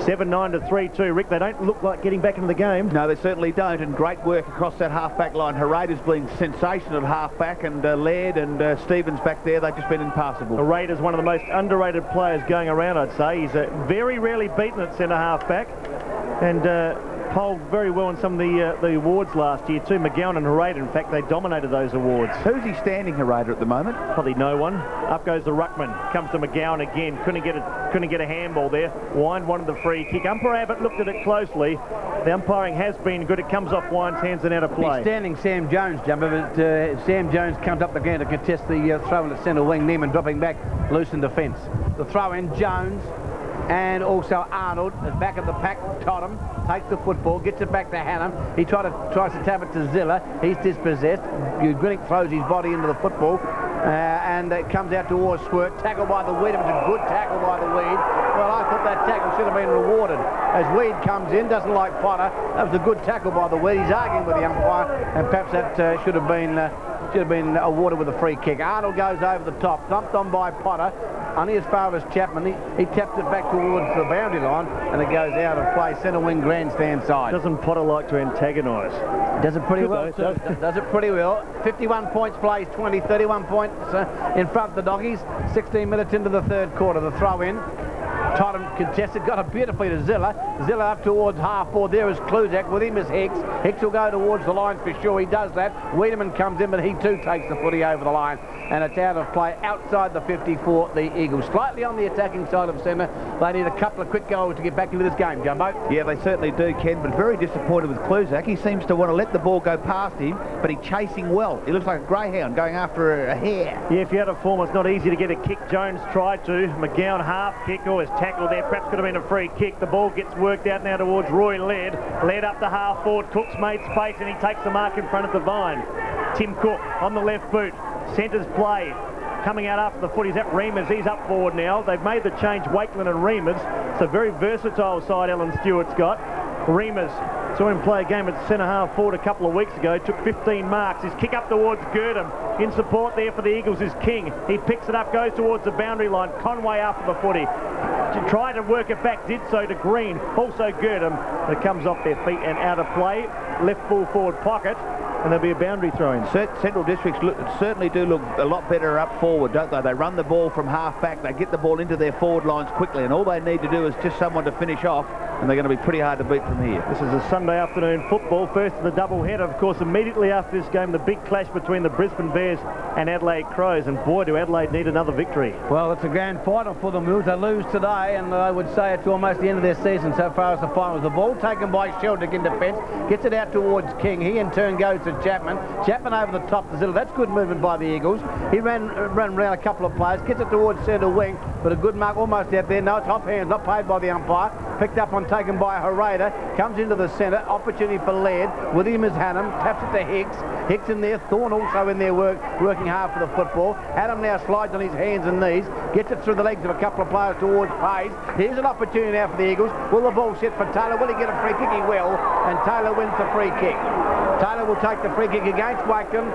7-9 to 3-2. Rick, they don't look like getting back into the game. No, they certainly don't, and great work across that half-back line. Hereda's been sensational at half-back, and Laird and Stevens back there, they've just been impassable. Hereda's one of the most underrated players going around, I'd say. He's very rarely beaten at centre half-back, and polled very well in some of the awards last year too. McGowan and Hereda, in fact, they dominated those awards. Who's he standing, Hereda, at the moment? Probably no one. Up goes the ruckman. Comes to McGowan again. Couldn't get a handball there. Wine wanted the free kick. Umpire Abbott looked at it closely. The umpiring has been good. It comes off Wine's hands and out of play. He's standing Sam Jones, Jumper, but Sam Jones comes up again to contest the throw in at centre wing. Neiman dropping back, loose in defence. The throw in, Jones. And also Arnold is back at the pack. Totham takes the football, gets it back to Hannam. He tries to tap it to Zilla. He's dispossessed. Ugrinnik throws his body into the football, and it comes out towards Squirt. Tackle by the Weed. It was a good tackle by the Weed. Well, I thought that tackle should have been rewarded. As Weed comes in, doesn't like Potter. That was a good tackle by the Weed. He's arguing with the umpire, and perhaps that should have been awarded with a free kick. Arnold goes over the top, thumped on by Potter. Only as far as Chapman. He tapped it back towards the boundary line, and it goes out of play, centre wing grandstand side. Doesn't Potter like to antagonise? Does it pretty well, too. Does it pretty well. 51 points plays 20, 31 points in front of the Doggies. 16 minutes into the third quarter. The throw in. Totham contested, got it beautifully to Zilla. Zilla up towards half forward. There is Kluzak. With him is Hicks. Hicks will go towards the line for sure. He does that. Wiedemann comes in, but he too takes the footy over the line. And it's out of play outside the 50 for the Eagles. Slightly on the attacking side of centre. They need a couple of quick goals to get back into this game, Jumbo. Yeah, they certainly do, Ken, but very disappointed with Kluzak. He seems to want to let the ball go past him, but he's chasing well. He looks like a greyhound going after a hare. Yeah, if you had a form, it's not easy to get a kick. Jones tried to. McGowan half kick. Oh, his tackle there. Perhaps could have been a free kick. The ball gets worked out now towards Roy Laird. Laird up the half forward. Cook's made space, and he takes the mark in front of the Vine. Tim Cook on the left boot. Centres play. Coming out after the foot, he's at Reimers. He's up forward now. They've made the change, Wakeland and Reimers. It's a very versatile side Alan Stewart's got. Reimers saw him play a game at centre half forward a couple of weeks ago. Took 15 marks. His kick up towards Girdham. In support there for the Eagles is King. He picks it up, goes towards the boundary line. Conway after the footy. To try to work it back, did so to Green. Also Girdham. It comes off their feet and out of play. Left full forward pocket. And there'll be a boundary throw-in. Central Districts certainly do look a lot better up forward, don't they? They run the ball from half-back. They get the ball into their forward lines quickly, and all they need to do is just someone to finish off, and they're going to be pretty hard to beat from here. This is a Sunday afternoon football. First of the double-header, of course, immediately after this game, the big clash between the Brisbane Bears and Adelaide Crows. And boy, do Adelaide need another victory. Well, it's a grand final for the Mills. They lose today, and I would say it's almost the end of their season so far as the finals. The ball taken by Sheldrick in defence, gets it out towards King. He in turn goes to Chapman. Chapman over the top to Zilla. That's good movement by the Eagles. He ran around a couple of players, gets it towards centre wing, but a good mark almost out there. No, it's off hands, not paid by the umpire. Picked up on, taken by Hereda. Comes into the centre. Opportunity for Laird. With him is Hannam. Taps it to Hicks. Hicks in there. Thorne also in there working hard for the football. Hannam now slides on his hands and knees. Gets it through the legs of a couple of players towards Page. Here's an opportunity now for the Eagles. Will the ball sit for Taylor? Will he get a free kick? He will. And Taylor wins the free kick. Taylor will take the free kick against Wakeland.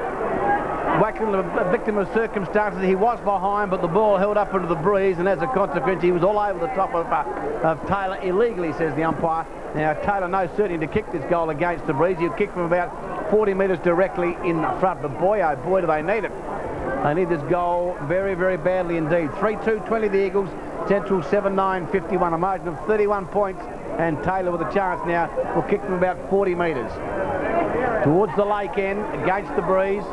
Wakeland, a victim of circumstances. He was behind, but the ball held up into the breeze, and as a consequence, he was all over the top of Taylor illegally, says the umpire. Now, Taylor knows certainly to kick this goal against the breeze. He'll kick from about 40 metres directly in front, but boy, oh boy, do they need it. They need this goal very, very badly indeed. 3-2, 20 the Eagles. Central 7-9, 51, a margin of 31 points and Taylor with a chance now. Will kick from about 40 metres. Towards the lake end, against the breeze.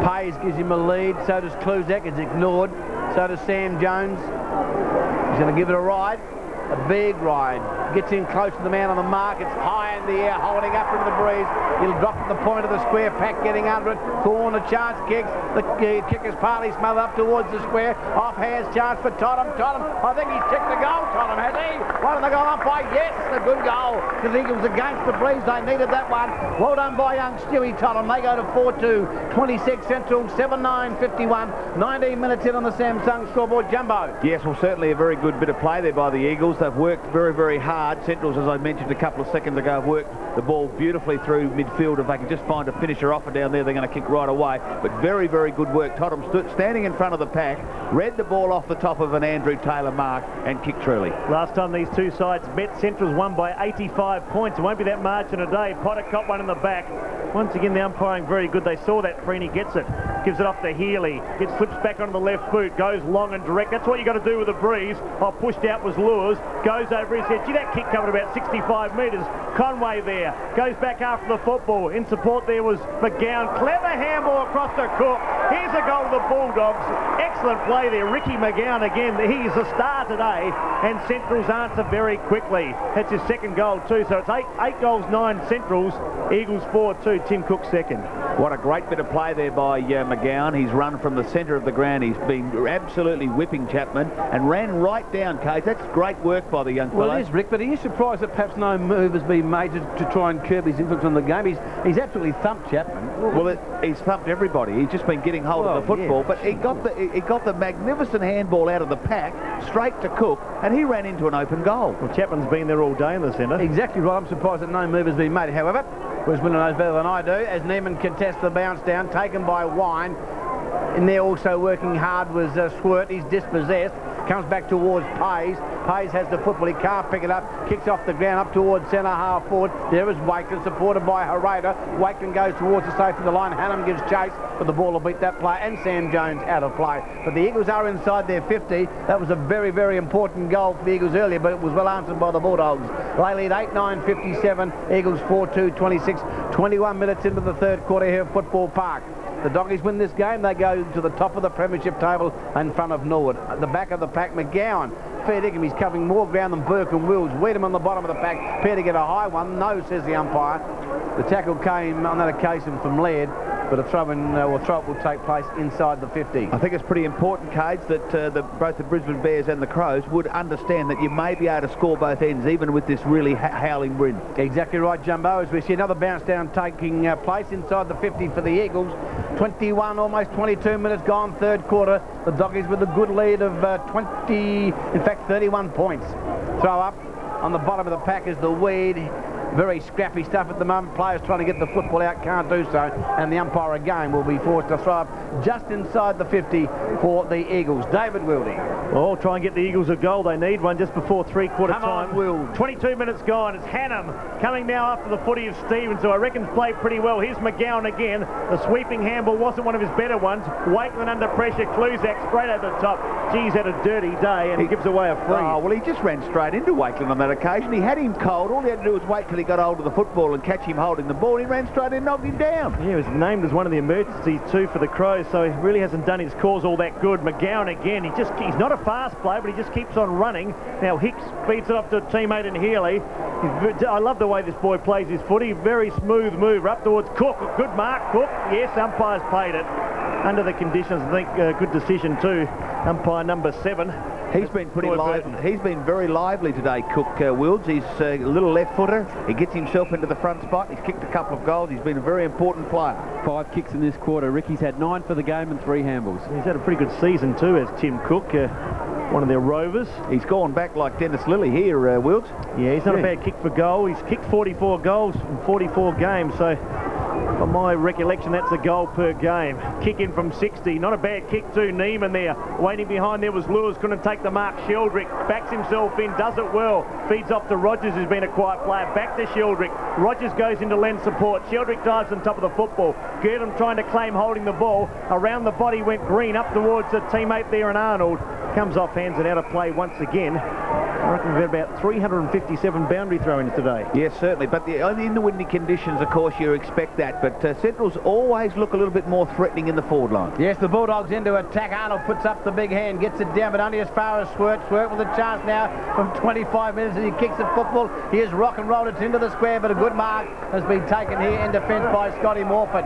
Pays gives him a lead, so does Kluzak, it's ignored. So does Sam Jones. He's going to give it a ride. A big ride. Gets in close to the man on the mark. It's high in the air, holding up into the breeze. He'll drop at the point of the square. Pack getting under it. Thorne, a chance kicks. The kick is partly smothered up towards the square. Off hands chance for Tottenham. Tottenham, I think he's checked the goal, Tottenham, has he? One of the goal umpire, yes, a good goal. Because Eagles against the breeze, they needed that one. Well done by young Stewie Tottenham. They go to 4-2. 26 Central, 7-9, 51. 19 minutes in on the Samsung scoreboard. Jumbo. Yes, well, certainly a very good bit of play there by the Eagles. They've worked very, very hard. Centrals, as I mentioned a couple of seconds ago, have worked the ball beautifully through midfield. If they can just find a finisher offer down there, they're going to kick right away. But very, very good work. Tottenham stood standing in front of the pack, read the ball off the top of an Andrew Taylor mark and kicked truly. Last time these two sides met, Centrals won by 85 points. It won't be that margin today. Potter caught one in the back. Once again, the umpiring very good. They saw that. Freeney gets it. Gives it off to Healy. It slips back onto the left boot. Goes long and direct. That's what you got to do with a breeze. Pushed out was Lewis. Goes over his head. Gee, that kick covered about 65 metres. Conway there. Goes back after the football. In support there was McGowan. Clever handball across to Cook. Here's a goal to the Bulldogs. Excellent play there. Ricky McGowan again. He's a star today. And Centrals answer very quickly. That's his second goal too. So it's 8 goals, 9 Centrals. Eagles 4-2. Tim Cook second. What a great bit of play there by McGowan. He's run from the centre of the ground. He's been absolutely whipping Chapman and ran right down, Case. That's great work by the young fellow. Well, it is, Rick, but are you surprised that perhaps no move has been made to try and curb his influence on the game? He's absolutely thumped Chapman. Well, he's thumped everybody. He's just been getting hold of the football, but he got the magnificent handball out of the pack straight to Cook, and he ran into an open goal. Well, Chapman's been there all day in the centre. Exactly right. I'm surprised that no move has been made. However, Wes Winner knows better than I do, as Neiman contests the bounce down, taken by Wine. In there also working hard was Swirt. He's dispossessed. Comes back towards Pays. Pays has the football. He can't pick it up. Kicks off the ground up towards centre half forward. There is Wakeland, supported by Herrera. Wakeland goes towards the safety of the line. Hannum gives chase, but the ball will beat that player. And Sam Jones out of play. But the Eagles are inside their 50. That was a very, very important goal for the Eagles earlier, but it was well answered by the Bulldogs. They lead 8-9, 57. Eagles 4-2, 26. 21 minutes into the third quarter here at Football Park. The Doggies win this game. They go to the top of the premiership table in front of Norwood. At the back of the pack, McGowan. Fair dinkum, he's covering more ground than Burke and Wills. Wiedemann on the bottom of the pack. Fair to get a high one. No, says the umpire. The tackle came on that occasion from Laird, but a throw-in or throw-up will take place inside the 50. I think it's pretty important, Cades, that both the Brisbane Bears and the Crows would understand that you may be able to score both ends, even with this really howling wind. Exactly right, Jumbo, as we see another bounce down taking place inside the 50 for the Eagles. 21, almost 22 minutes gone, third quarter. The Doggies with a good lead of 31 points. Throw up on the bottom of the pack is the Weed. Very scrappy stuff at the moment. Players trying to get the football out, can't do so. And the umpire again will be forced to throw up just inside the 50 for the Eagles. David Wilding. Well, try and get the Eagles a goal. They need one just before three-quarter time. Come on, Will. 22 minutes gone. It's Hannum coming now after the footy of Stevens, who I reckon's played pretty well. Here's McGowan again. The sweeping handball wasn't one of his better ones. Wakeland under pressure. Kluzak straight over the top. Geez, had a dirty day, and he gives away a free. Oh, well, he just ran straight into Wakeland on that occasion. He had him cold. All he had to do was wait till he got hold of the football and catch him holding the ball. He ran straight in and knocked him down. Yeah, he was named as one of the emergencies too for the Crows, so he really hasn't done his cause all that good. McGowan again, he's not a fast player, but he just keeps on running. Now Hicks feeds it off to a teammate in Healy. I love the way this boy plays his footy. Very smooth move up towards Cook. Good mark, Cook. Yes, umpires played it under the conditions. I think good decision too. Umpire number 7. He's been pretty lively. He's been very lively today, Cook Wilds. He's a little left footer. He gets himself into the front spot. He's kicked a couple of goals. He's been a very important player. 5 kicks in this quarter. Ricky's had 9 for the game and 3 handballs. He's had a pretty good season too as Tim Cook, one of their rovers. He's gone back like Dennis Lilly here, Wilds. Yeah, he's not a bad kick for goal. He's kicked 44 goals in 44 games, so from my recollection, that's a goal per game. Kick in from 60. Not a bad kick too. Neiman there. Waiting behind there was Lewis. Couldn't take the mark. Sheldrick backs himself in. Does it well. Feeds off to Rogers, who's been a quiet player. Back to Sheldrick. Rogers goes into lend support. Sheldrick dives on top of the football. Girdham trying to claim holding the ball. Around the body went Green up towards a teammate there, and Arnold comes off hands and out of play once again. I reckon we've had about 357 boundary throw-ins today. Yes, certainly. But in the windy conditions, of course, you expect that. But Centrals always look a little bit more threatening in the forward line. Yes, the Bulldogs into attack. Arnold puts up the big hand, gets it down, but only as far as Squirt. Squirt with a chance now from 25 metres as he kicks at football. He is rock and roll. It's into the square, but a good mark has been taken here in defence by Scotty Morford.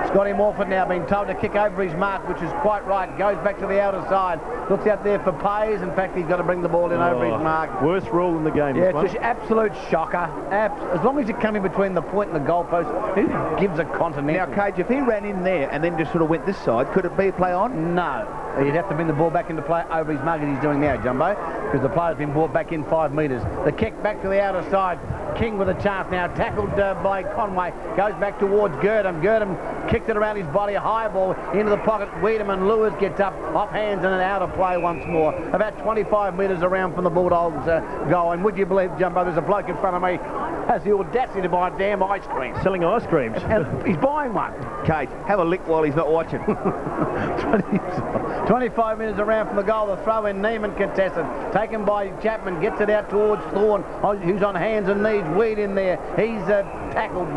Scotty Morford now being told to kick over his mark, which is quite right. Goes back to the outer side. Looks out there for Pays. In fact, he's got to bring the ball in over his mark. Worst rule in the game. Yeah, it's just absolute shocker. As long as you come in between the point and the goalpost, who gives a continental? Now, Cage, if he ran in there and then just sort of went this side, could it be a play on? No. He'd have to bring the ball back into play over his mark as he's doing now, Jumbo, because the player's been brought back in 5 metres. The kick back to the outer side. King with a chance now, tackled by Conway, goes back towards Girdham. Girdham kicked it around his body, a high ball into the pocket. Wiedemann Lewis gets up, off hands and out of play once more. About 25 metres around from the Bulldogs goal. And would you believe, Jumbo, there's a bloke in front of me has the audacity to buy damn ice cream. Selling ice creams. And he's buying one. Cage, have a lick while he's not watching. 25 metres around from the goal. The throw in, Neiman contested. Taken by Chapman, gets it out towards Thorne, who's on hands and knees. Weed in there. He's tackled,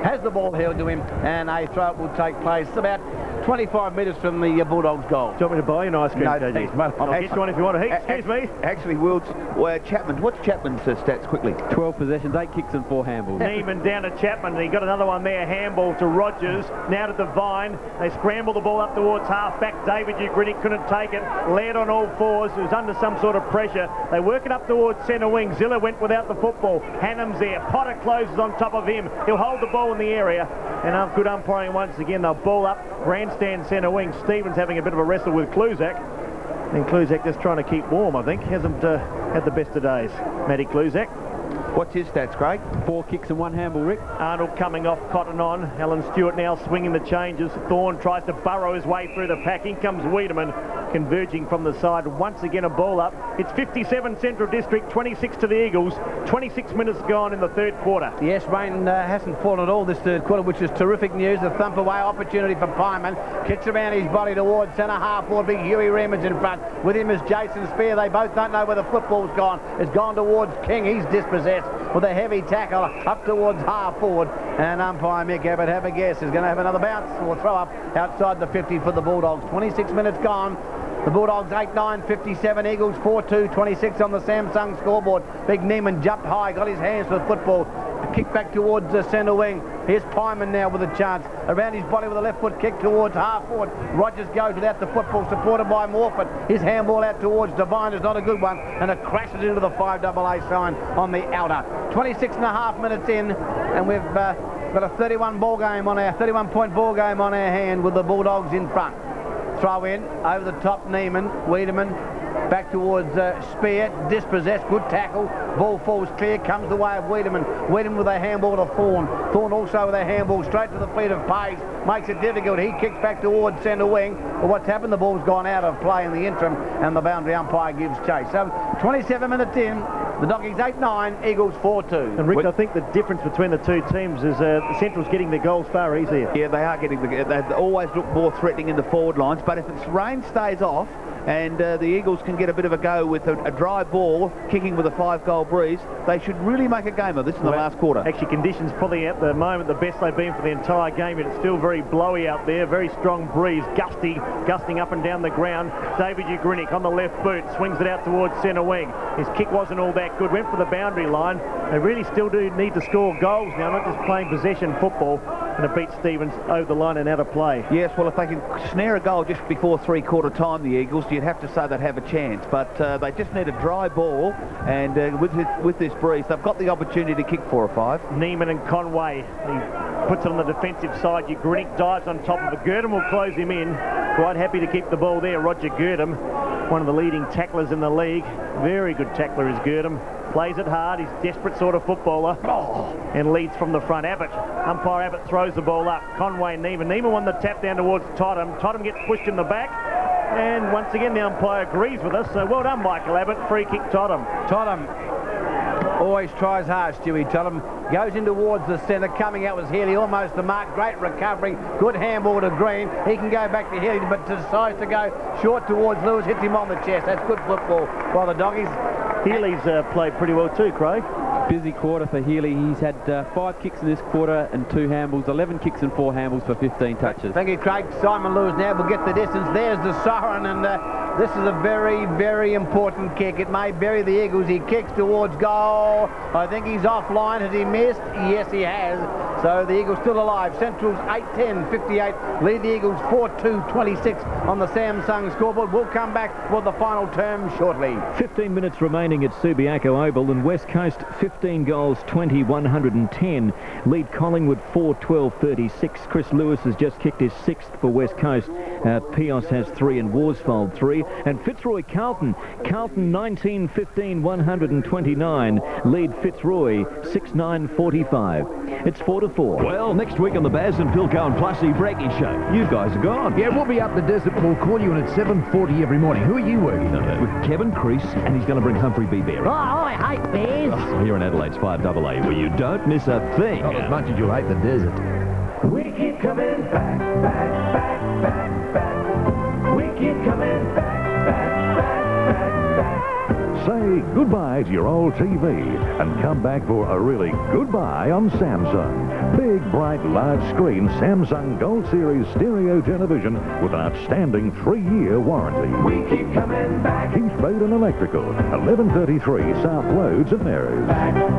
has the ball held to him, and a throw will take place about 25 metres from the Bulldogs goal. Do you want me to buy you an ice cream, No, KG? thanks, mate. I'll get you one if you want to. Excuse me. Actually, Wilds, Chapman, what's Chapman's stats quickly? 12 possessions, 8 kicks and 4 handballs. Neiman down to Chapman. He got another one there. Handball to Rogers. Now to Devine. They scramble the ball up towards half-back. David Ugrinik couldn't take it. Led on all fours. He was under some sort of pressure. They work it up towards centre wing. Zilla went without the football. Hannam's there. Potter closes on top of him. He'll hold the ball in the area. And good umpiring once again. They'll ball up. Grandstand centre wing. Stevens having a bit of a wrestle with Kluzak. And Kluzak just trying to keep warm, I think. Hasn't had the best of days. Matty Kluzak. What's his stats, Craig? 4 kicks and 1 handball, Rick. Arnold coming off Cotton on. Alan Stewart now swinging the changes. Thorne tries to burrow his way through the pack. In comes Wiedemann, converging from the side. Once again a ball up. It's 57 Central District, 26 to the Eagles. 26 minutes gone in the third quarter. Yes, rain hasn't fallen at all this third quarter, which is terrific news. The thump away opportunity for Pyman. Kicks around his body towards centre half forward. Big Huey Reemans in front. With him is Jason Spear. They both don't know where the football's gone. It's gone towards King. He's dispossessed with a heavy tackle up towards half forward. And umpire Mick Abbott, have a guess, is going to have another bounce or throw up outside the 50 for the Bulldogs. 26 minutes gone. The Bulldogs 8-9, 57, Eagles 4-2, 26 on the Samsung scoreboard. Big Neiman jumped high, got his hands for the football. Kick back towards the centre wing. Here's Pyman now with a chance. Around his body with a left foot kick towards half forward. Rogers goes without the football, supported by Morford. His handball out towards Devine is not a good one, and it crashes into the 5AA sign on the outer. 26 and a half minutes in, and we've got a 31 point ball game on our hand with the Bulldogs in front. Throw in, over the top, Neiman, Wiedemann, back towards Spear, dispossessed, good tackle, ball falls clear, comes the way of Wiedemann. Wiedemann with a handball to Thorne. Thorne also with a handball straight to the feet of Pays, makes it difficult. He kicks back towards centre wing, but what's happened, the ball's gone out of play in the interim, and the boundary umpire gives chase. So 27 minutes in, the Doggies 8-9, Eagles 4-2. And Rick, I think the difference between the two teams is the Central's getting their goals far easier. Yeah, they are getting they always look more threatening in the forward lines, but if its rain stays off and the Eagles can get a bit of a go with a dry ball kicking with a 5-goal breeze, they should really make a game of this in the last quarter. Actually, conditions probably at the moment the best they've been for the entire game, and it's still very blowy out there. Very strong breeze, gusting up and down the ground. David Ugrinik on the left boot, swings it out towards centre wing. His kick wasn't all that good, went for the boundary line. They really still do need to score goals now, not just playing possession football, and it beats Stevens over the line and out of play. Yes, well, if they can snare a goal just before three-quarter time, the Eagles, you'd have to say they'd have a chance, but they just need a dry ball, and with this breeze, they've got the opportunity to kick 4 or 5. Neiman and Conway, he puts it on the defensive side. Ugrinik dives on top of it. Girdham will close him in. Quite happy to keep the ball there, Roger Girdham, one of the leading tacklers in the league. Very good tackler is Girdham. Plays it hard, he's a desperate sort of footballer, and leads from the front. Umpire Abbott throws the ball up. Conway, Neiman won the tap down towards Totham. Totham gets pushed in the back, and once again the umpire agrees with us, so well done, Michael Abbott. Free kick, Totham. Totham always tries hard, Stewie. Totham goes in towards the centre, coming out was Healy, almost the mark. Great recovery, good handball to Green. He can go back to Healy, but decides to go short towards Lewis, hits him on the chest. That's good football by the Doggies. Healy's played pretty well too, Craig. Busy quarter for Healy. He's had 5 kicks in this quarter and 2 handballs, 11 kicks and 4 handballs for 15 touches. Thank you, Craig. Simon Lewis now will get the distance. There's the siren, and this is a very, very important kick. It may bury the Eagles. He kicks towards goal. I think he's offline. Has he missed? Yes, he has. So the Eagles still alive. Central's 8-10, 58. Lead the Eagles 4-2, 26 on the Samsung scoreboard. We'll come back for the final term shortly. 15 minutes remaining at Subiaco Oval, and West Coast 15 goals, 20, 110. Lead Collingwood 4-12, 36. Chris Lewis has just kicked his 6th for West Coast. Pios has 3 and Worsfold 3. And Fitzroy Carlton 19, 15, 129. Lead Fitzroy 6-9, 45. It's 4-4. Well, next week on the Baz and Philco and Plussy Breaking Show, you guys are gone. Yeah, we'll be up the desert. We'll call you in at 7:40 every morning. Who are you working on? With Kevin Crease, and he's going to bring Humphrey B. Bear. Oh, I hate bears. Here in Adelaide's 5AA, where you don't miss a thing. Not as much as you'll hate the desert. We keep coming back, back, back, back, back. We keep coming back, back, back, back, back. Say goodbye to your old TV and come back for a really goodbye on Samsung. Big, bright, large screen Samsung Gold Series stereo television with an outstanding 3-year warranty. We keep coming back. Keith Baden Electrical, 1133 South Roads at Marys. Back, back,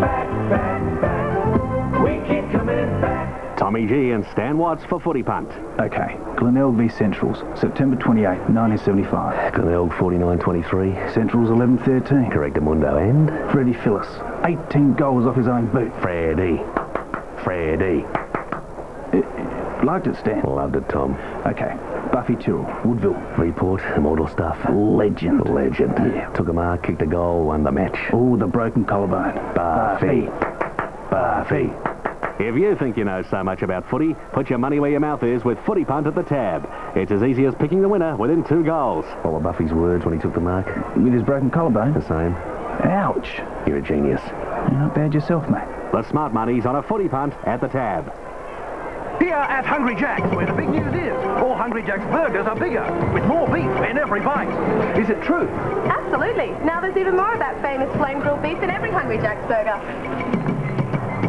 back, back, back. We keep coming back. Tommy G and Stan Watts for Footy Punt. Okay, Glenelg v Centrals, September 28, 1975. Glenelg 49-23. Centrals 11-13. Correctamundo and... Freddie Phillis, 18 goals off his own boot. Freddie. Liked it, Stan? Loved it, Tom. Okay, Buffy Tyrrell, Woodville. Freeport, immortal stuff. Legend. Yeah. Took a mark, kicked a goal, won the match. Oh, the broken collarbone. Buffy. If you think you know so much about footy, put your money where your mouth is with Footy Punt at the tab. It's as easy as picking the winner within 2 goals. What were Buffy's words when he took the mark? With his broken collarbone? The same. Ouch. You're a genius. You're not bad yourself, mate. The smart money's on a Footy Punt at the tab. Here at Hungry Jack's, where the big news is. All Hungry Jack's burgers are bigger, with more beef in every bite. Is it true? Absolutely. Now there's even more of that famous flame grilled beef in every Hungry Jack's burger.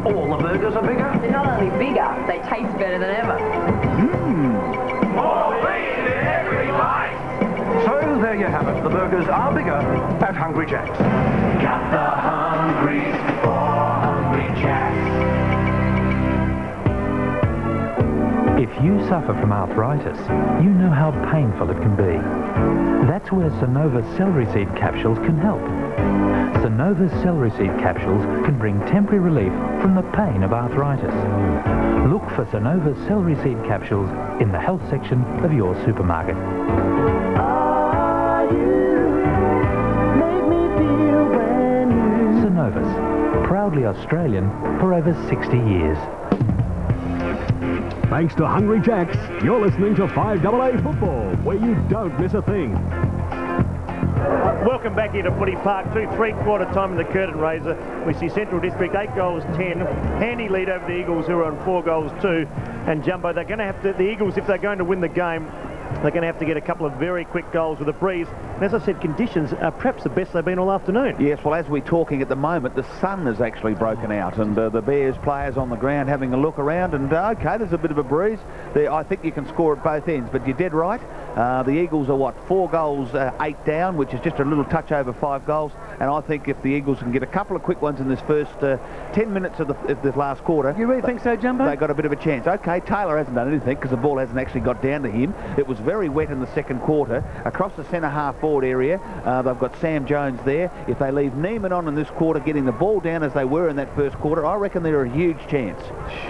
All the burgers are bigger? They're not only bigger, they taste better than ever. More beef in every bite. So there you have it. The burgers are bigger at Hungry Jack's. Got the hungries for Hungry Jack's. If you suffer from arthritis, you know how painful it can be. That's where Sonova celery seed capsules can help. Sonova's celery seed capsules can bring temporary relief from the pain of arthritis. Look for Sonova's celery seed capsules in the health section of your supermarket. Sonovus, proudly Australian for over 60 years. Thanks to Hungry Jack's, you're listening to 5AA Football, where you don't miss a thing. Welcome back here to Footy Park. 2/3-quarter time in the curtain raiser. We see Central District 8 goals 10. Handy lead over the Eagles, who are on 4 goals 2. And Jumbo, they're going to have to, the Eagles, if they're going to win the game, they're going to have to get a couple of very quick goals with a breeze. And as I said, conditions are perhaps the best they've been all afternoon. Yes, well, as we're talking at the moment, the sun has actually broken out, and the Bears players on the ground having a look around, and okay, there's a bit of a breeze. I think you can score at both ends, but you're dead right. The Eagles are, 4 goals, 8 down, which is just a little touch over 5 goals, and I think if the Eagles can get a couple of quick ones in this first 10 minutes of the last quarter... You really think so, Jumbo? They got a bit of a chance. Okay, Taylor hasn't done anything because the ball hasn't actually got down to him. It was very wet in the second quarter. Across the centre half forward area, they've got Sam Jones there. If they leave Neiman on in this quarter, getting the ball down as they were in that first quarter, I reckon they're a huge chance.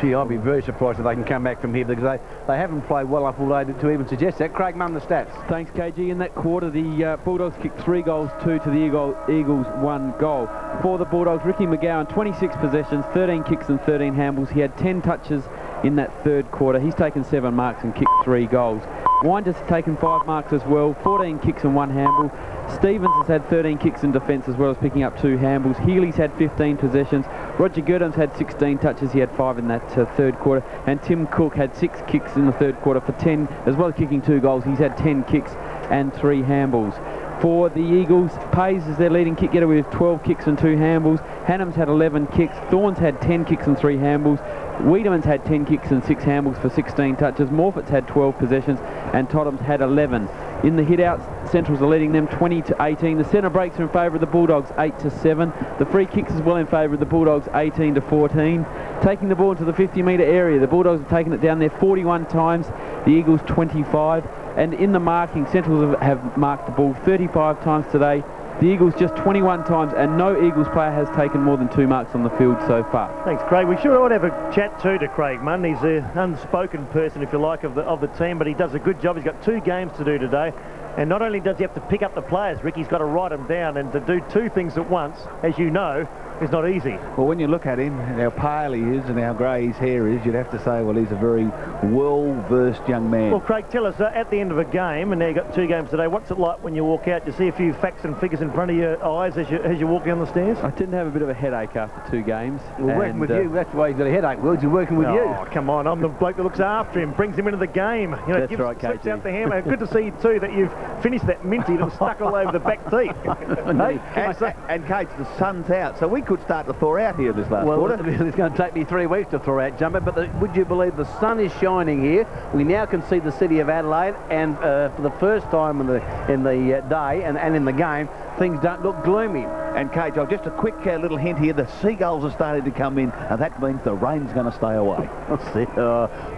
Gee, I'll be very surprised if they can come back from here, because they haven't played well enough all day to even suggest that. Craig Munn, the stats. Thanks, KG. In that quarter, the Bulldogs kicked 3 goals, 2 to the Eagles, 1 goal. For the Bulldogs, Ricky McGowan, 26 possessions, 13 kicks and 13 handballs. He had 10 touches in that third quarter. He's taken 7 marks and kicked 3 goals. Winder's taken 5 marks as well, 14 kicks and 1 handball. Stevens has had 13 kicks in defence as well as picking up 2 handballs. Healy's had 15 possessions. Roger Girdham's had 16 touches. He had 5 in that third quarter. And Tim Cook had 6 kicks in the third quarter for 10, as well as kicking 2 goals. He's had 10 kicks and 3 handballs. for the Eagles. Pays is their leading kick getter with 12 kicks and 2 handballs. Hannum's had 11 kicks. Thorns had 10 kicks and 3 handballs. Wiedemann's had 10 kicks and 6 handballs for 16 touches. Morfett's had 12 possessions and Totham's had 11. In the hit-outs, Centrals are leading them 20-18. The centre breaks are in favour of the Bulldogs 8-7. The free kicks as well in favour of the Bulldogs 18-14. Taking the ball into the 50-metre area, the Bulldogs have taken it down there 41 times, the Eagles 25. And in the marking, Centrals have marked the ball 35 times today. The Eagles just 21 times, and no Eagles player has taken more than 2 marks on the field so far. Thanks, Craig. We should have a chat too to Craig Munn. He's an unspoken person, if you like, of the team, but he does a good job. He's got 2 games to do today. And not only does he have to pick up the players, Rick, he's got to write them down, and to do 2 things at once, as you know, is not easy. Well, when you look at him and how pale he is and how grey his hair is, you'd have to say, well, he's a very well-versed young man. Well, Craig, tell us, at the end of a game, and now you've got 2 games today, what's it like when you walk out? Do you see a few facts and figures in front of your eyes as you walk down the stairs? I tend to have a bit of a headache after 2 games. Well, working with you, that's why he's got a headache, Will. He's working with you. Oh, come on, I'm the bloke that looks after him, brings him into the game. You know, that's right, slips KG. out the hammer. Good to see, too, that you've finished that minty that was stuck all over the back teeth. and Kate, the sun's out, so we could start to thaw out here this last quarter. It's going to take me 3 weeks to throw out, Jumbo, but would you believe the sun is shining here? We now can see the city of Adelaide, and for the first time in the day and in the game, things don't look gloomy. And Kate, just a quick little hint here, the seagulls are starting to come in, and that means the rain's going to stay away. Let's see.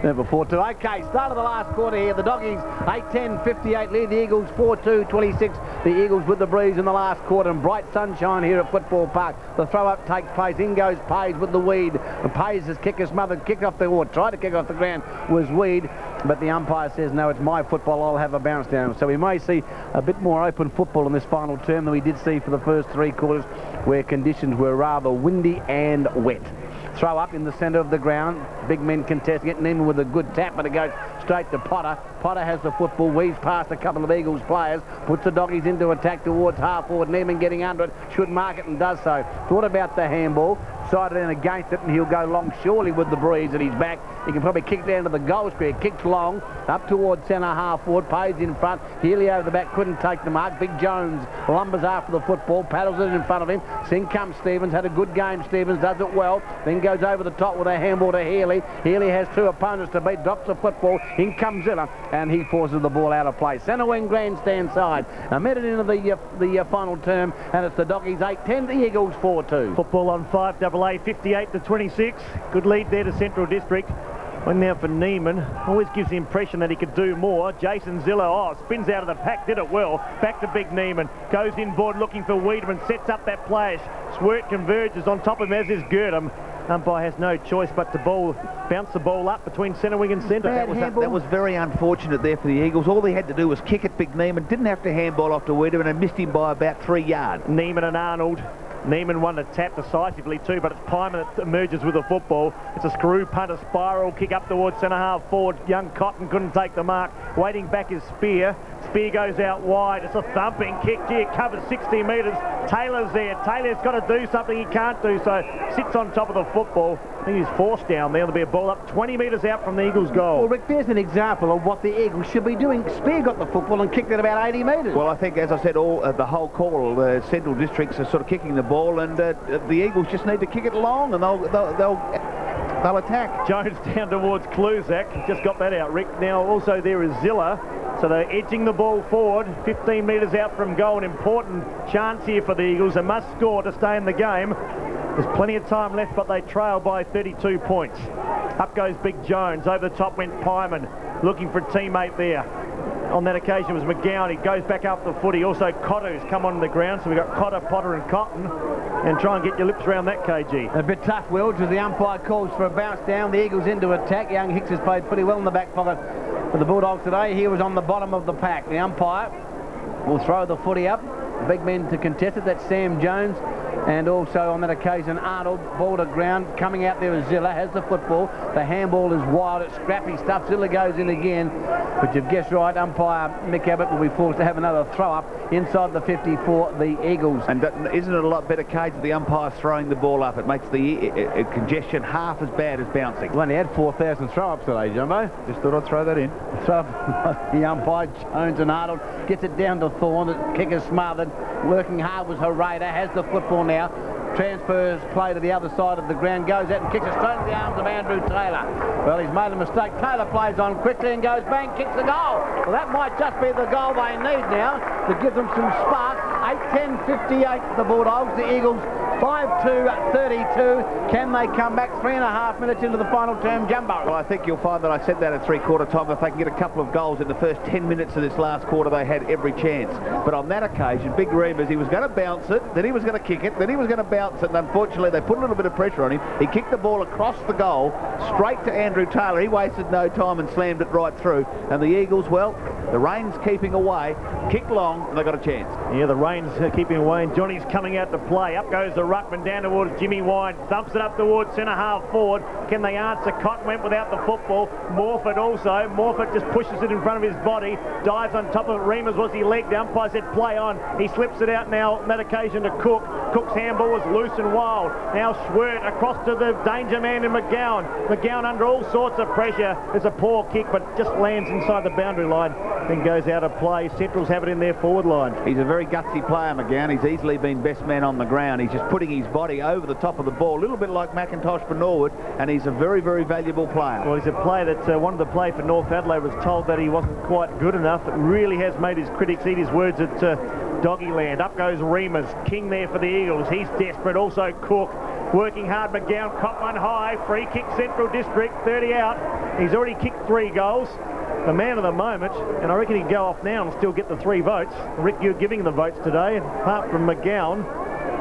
Never 4-2. Okay, start of the last quarter here. The Doggies 8-10, 58 lead. The Eagles 4-2, 26. The Eagles with the breeze in the last quarter, and bright sunshine here at Football Park. The throw-up takes place. In goes Pays with the weed. And Pays' kick is smothered. Kicked off tried to kick off the ground was weed, but the umpire says, no, it's my football. I'll have a bounce down. So we may see a bit more open football in this final term than we did see for the first 3 quarters, where conditions were rather windy and wet. Throw up in the centre of the ground. Big men contesting it. Neiman with a good tap, but it goes straight to Potter. Potter has the football, weaves past a couple of Eagles players, puts the Doggies into attack towards half forward. Neiman getting under it, should mark it and does so. Thought about the handball, sided in against it, and he'll go long surely with the breeze at his back. He can probably kick down to the goal square. Kicks long, up towards centre half forward. Pays in front. Healy over the back, couldn't take the mark. Big Jones lumbers after the football, paddles it in front of him. In comes Stevens, had a good game. Stevens does it well, then goes over the top with a handball to Healy. Healy has 2 opponents to beat, drops the football. In comes Zilla, and he forces the ball out of play. Centre wing grandstand side. A minute into the final term, and it's the Doggies 8-10, the Eagles 4-2. Football on 5AA, 58-26. Good lead there to Central District. One now for Neiman. Always gives the impression that he could do more. Jason Zillo, spins out of the pack, did it well. Back to Big Neiman. Goes inboard looking for Wiedemann. Sets up that play. Swirt converges on top of him, as is Girdham. Umpire has no choice but to bounce the ball up between centre wing and centre. That was very unfortunate there for the Eagles. All they had to do was kick it, Big Neiman. Didn't have to handball off to Wiedemann and missed him by about 3 yards. Neiman and Arnold. Neiman won a tap decisively too, but it's Pyman that emerges with the football. It's a screw punt, a spiral kick up towards centre half forward. Young Cotton couldn't take the mark. Waiting back is Spear. Spear goes out wide. It's a thumping kick. Gee, it covers 60 metres. Taylor's there. Taylor's got to do something he can't do, so sits on top of the football. I think he's forced down there. There'll be a ball up 20 metres out from the Eagles' goal. Well, Rick, there's an example of what the Eagles should be doing. Spear got the football and kicked it about 80 metres. Well, I think, as I said, the whole call, the Central Districts are sort of kicking the ball, and the Eagles just need to kick it long, and they'll attack. Jones down towards Kluzak. Just got that out, Rick. Now, also there is Zilla. So they're edging the ball forward, 15 metres out from goal. An important chance here for the Eagles. They must score to stay in the game. There's plenty of time left, but they trail by 32 points. Up goes Big Jones. Over the top went Pyman, looking for a teammate there. On that occasion it was McGowan. He goes back up the footy. Also Cotter's come on the ground. So we've got Cotter, Potter and Cotton. And try and get your lips around that, KG. A bit tough, Will, as the umpire calls for a bounce down. The Eagles into attack. Young Hicks has played pretty well in the back pocket for the Bulldogs today. He was on the bottom of the pack. The umpire will throw the footy up. Big men to contest it. That's Sam Jones And also on that occasion, Arnold, ball to ground, coming out there is Zilla, has the football. The handball is wild, it's scrappy stuff. Zilla goes in again. But you've guessed right, umpire Mick Abbott will be forced to have another throw-up inside the 50 for the Eagles. And isn't it a lot better, Cage, the umpire throwing the ball up? It makes the congestion half as bad as bouncing. Well, he had 4,000 throw-ups today, Jumbo. Just thought I'd throw that in. Throw up the umpire, Jones and Arnold, gets it down to Thorne. The kick is smothered. Working hard was Herrera, has the football now. Transfers play to the other side of the ground, goes out and kicks it straight into the arms of Andrew Taylor. Well, he's made a mistake. Taylor plays on quickly and goes bang, kicks the goal. Well, that might just be the goal they need now to give them some spark. 8-10-58 the Bulldogs, the Eagles 5-2-32. Can they come back 3.5 minutes into the final term, Jumbo? Well, I think you'll find that I said that at three-quarter time. If they can get a couple of goals in the first 10 minutes of this last quarter, they had every chance. But on that occasion, Big Remus, he was going to bounce it, then he was going to kick it, then he was going to bounce it, and unfortunately they put a little bit of pressure on him. He kicked the ball across the goal, straight to Andrew Taylor. He wasted no time and slammed it right through. And the Eagles, well, the rain's keeping away, kick long, and they got a chance. Yeah, the rain's keeping away, and Johnny's coming out to play. Up goes the ruckman down towards Jimmy Wine, thumps it up towards centre-half forward. Can they answer? Cotton went without the football. Morford also. Morford just pushes it in front of his body, dives on top of it. Remus was he legged. The umpire said play on. He slips it out now on that occasion to Cook. Cook's handball was loose and wild. Now Schwert across to the danger man in McGowan. McGowan under all sorts of pressure. There's a poor kick, but just lands inside the boundary line, then goes out of play. Centrals have it in their forward line. He's a very gutsy player, McGowan. He's easily been best man on the ground. He's just putting his body over the top of the ball, a little bit like McIntosh for Norwood, and he's a very, very valuable player. Well, he's a player that wanted to play for North Adelaide, was told that he wasn't quite good enough. It really has made his critics eat his words at Doggyland. Up goes Remus, king there for the Eagles. He's desperate. Also Cook working hard. McGowan caught one high. Free kick Central District, 30 out. He's already kicked 3 goals. The man of the moment, and I reckon he'd go off now and still get the 3 votes. Rick, you're giving the votes today. Apart from McGowan,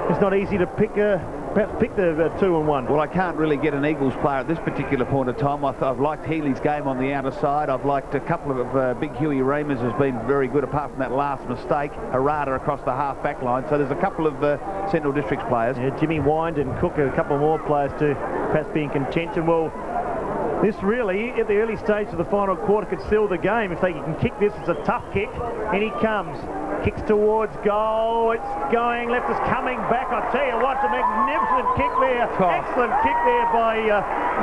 it's not easy to perhaps pick the 2 and 1. Well, I can't really get an Eagles player at this particular point of time. I've liked Healy's game on the outer side. I've liked a couple of Big Huey Remus has been very good, apart from that last mistake. Harada across the half-back line. So there's a couple of Central Districts players. Yeah, Jimmy Wind and Cook, a couple more players to perhaps be in contention. Well, this really, at the early stage of the final quarter, could seal the game. If they can kick this, it's a tough kick. And he comes. Kicks towards goal. It's going left. It's coming back. I tell you what, a magnificent kick there. Oh. Excellent kick there by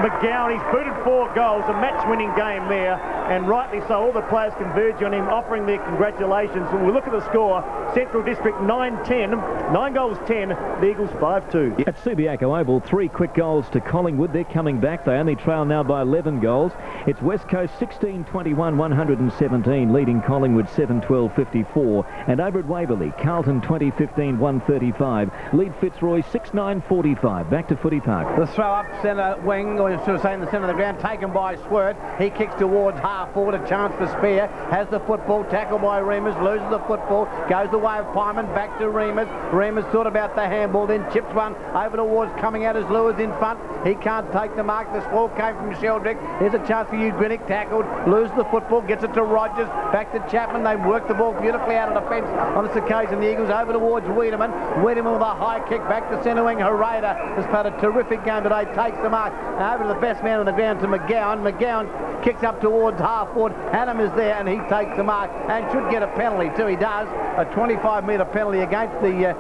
McGowan. He's booted 4 goals. A match-winning game there. And rightly so. All the players converge on him, offering their congratulations. When we look at the score, Central District 9-10. 9 goals 10. The Eagles 5-2. At Subiaco Oval, 3 quick goals to Collingwood. They're coming back. They only trail now by 11 goals. It's West Coast 16-21-117, leading Collingwood 7-12-54. And over at Waverley, Carlton 20-15-135, lead Fitzroy 6-9-45. Back to Footy Park. The throw up centre wing, or should I say in the centre of the ground, taken by Swert. He kicks towards half forward, a chance for Spear. Has the football, tackled by Remus, loses the football, goes the way of Pyman, back to Remus. Remus thought about the handball, then chips one over towards coming out as Lewis in front. He can't take the mark. The ball came from Sheldrick. Here's a chance for you, Grinick, tackled, loses the football, gets it to Rogers, back to Chapman. They work the ball beautifully out of the fence on this occasion. The Eagles over towards Wiedemann. Wiedemann with a high kick back to centre wing. Herrera has played a terrific game today, takes the mark. Over to the best man on the ground, to McGowan. McGowan kicks up towards half forward. Hannum is there and he takes the mark and should get a penalty too. He does. A 25-metre penalty against the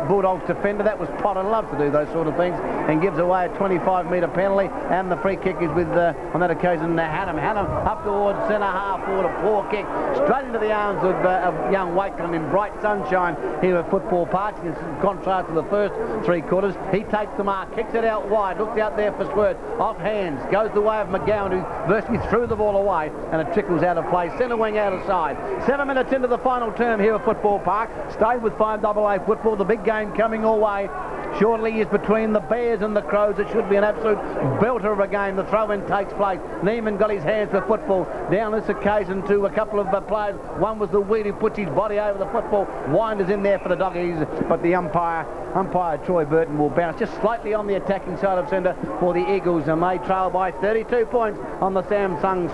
Bulldogs defender. That was Potter. Loves to do those sort of things, and gives away a 25-metre penalty. And the free kick is with, on that occasion, Hannum. Hannum up towards centre half forward. A poor kick straight into the arms of young Wakeland in bright sunshine here at Football Park. In contrast to the first 3 quarters, he takes the mark, kicks it out wide, looks out there for Swert, off hands, goes the way of McGowan, who virtually threw the ball away, and it trickles out of play. Centre wing out of side. 7 minutes into the final term here at Football Park. Stay with 5AA football. The big game coming your way shortly is between the Bears and the Crows. It should be an absolute belter of a game. The throw-in takes place. Neiman got his hands for football down this occasion to a couple of players. One was the Weed who puts his body over the football. Wind is in there for the Doggies, but the umpire Troy Burton will bounce just slightly on the attacking side of centre for the Eagles, and they trail by 32 points on the Samsung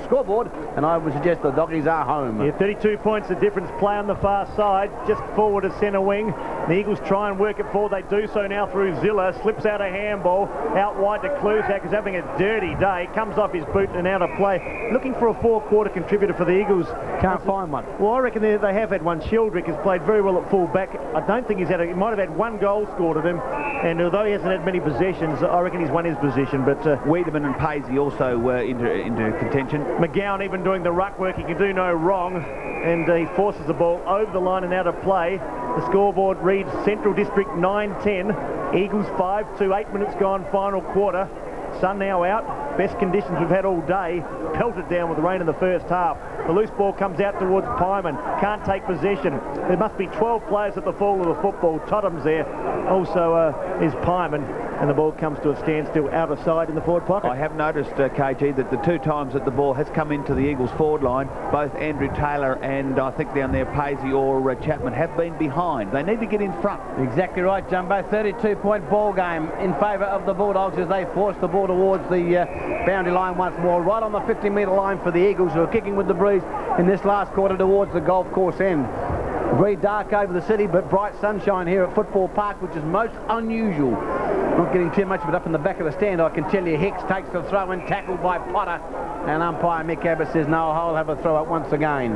scoreboard, and I would suggest the Doggies are home. Yeah, 32 points the difference. Play on the far side, just forward to centre wing. The Eagles try and work it forward. They do so now through Zilla. Slips out a handball. Out wide to Kluzak, who's having a dirty day. Comes off his boot and out of play. Looking for a four-quarter contributor for the Eagles. Can't find one. Well, I reckon they have had one. Sheldrick has played very well at full-back. I don't think he might have had one goal scored at him. And although he hasn't had many possessions, I reckon he's won his position. But Wiedemann and Paisley also into contention. McGowan even doing the ruck work. He can do no wrong. And he forces the ball over the line and out of play. The scoreboard reads Central District 9-10. Eagles 5-2, 8 minutes gone, final quarter. Sun now out. Best conditions we've had all day. Pelted down with the rain in the first half. The loose ball comes out towards Pyman. Can't take possession. There must be 12 players at the fall of the football. Totham's there. Also is Pyman. And the ball comes to a standstill out of side in the forward pocket. I have noticed, KG, that the two times that the ball has come into the Eagles forward line, both Andrew Taylor and I think down there Paisley or Chapman have been behind. They need to get in front. Exactly right, Jumbo. 32-point ball game in favour of the Bulldogs as they force the ball towards the boundary line once more. Right on the 50-metre line for the Eagles, who are kicking with the breeze in this last quarter towards the golf course end. Very dark over the city, but bright sunshine here at Football Park, which is most unusual. Not getting too much of it up in the back of the stand, I can tell you. Hicks takes the throw in, tackled by Potter, and umpire Mick Abbott says no, I'll have a throw up once again.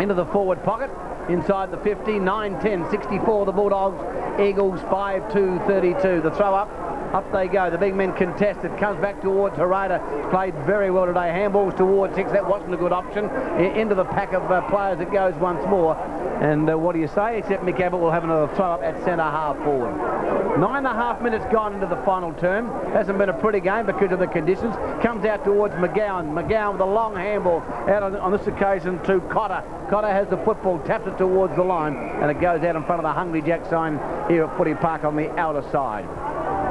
Into the forward pocket, inside the 50, 9-10, 64 the Bulldogs, Eagles 5-2, 32. The throw up they go. The big men contested, comes back towards Harada, played very well today. Handballs towards Hicks, that wasn't a good option. Into the pack of players it goes once more. And what do you say? Except Mick Abbott will have another throw up at centre half forward. 9.5 minutes gone into the final term. Hasn't been a pretty game because of the conditions. Comes out towards McGowan. McGowan with a long handball out on this occasion to Cotter. Cotter has the football, taps it towards the line, and it goes out in front of the Hungry Jack sign here at Footy Park on the outer side.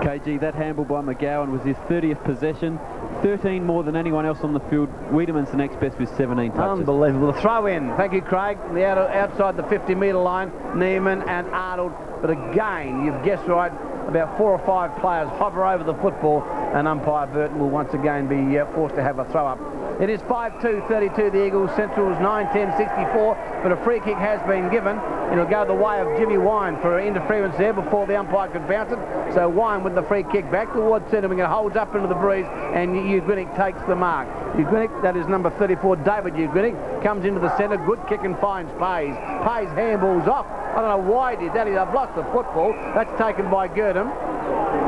KG, that handball by McGowan was his 30th possession, 13 more than anyone else on the field. Wiedemann's the next best with 17 touches. Unbelievable. The throw in. Thank you, Craig. Outside the 50-metre line, Neiman and Arnold. But again, you've guessed right, about 4 or 5 players hover over the football, and umpire Burton will once again be forced to have a throw up. It is 5-2, 32 the Eagles. Central's 9-10, 64, but a free kick has been given. It'll go the way of Jimmy Wine for interference there before the umpire could bounce it. So Wine with the free kick back towards centre wing. It holds up into the breeze, and Ugrinik takes the mark. Ugrinik, that is number 34, David Ugrinik, comes into the centre. Good kick and finds Pays. Pays handballs off. I don't know why he did that. He's lost the football. That's taken by Girdham.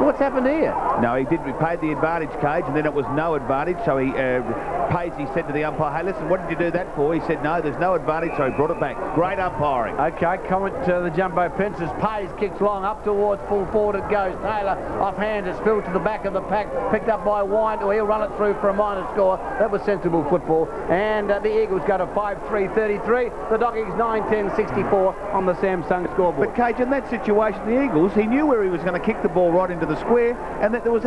What's happened here? No, he paid the advantage, Cage, and then it was no advantage. So he said to the umpire, hey, listen, what did you do that for? He said, no, there's no advantage, so he brought it back. Great umpiring. Okay, comment to the Jumbo Pincers. Pays kicks long up towards full forward it goes. Taylor off hand, it's spilled to the back of the pack, picked up by Wine. He'll run it through for a minor score. That was sensible football. And the Eagles go to 5-3, 33. The Doggies 9-10, 64 on the Samsung scoreboard. But Cage, in that situation, the Eagles, he knew where he was going to kick the ball right into the square, and that there was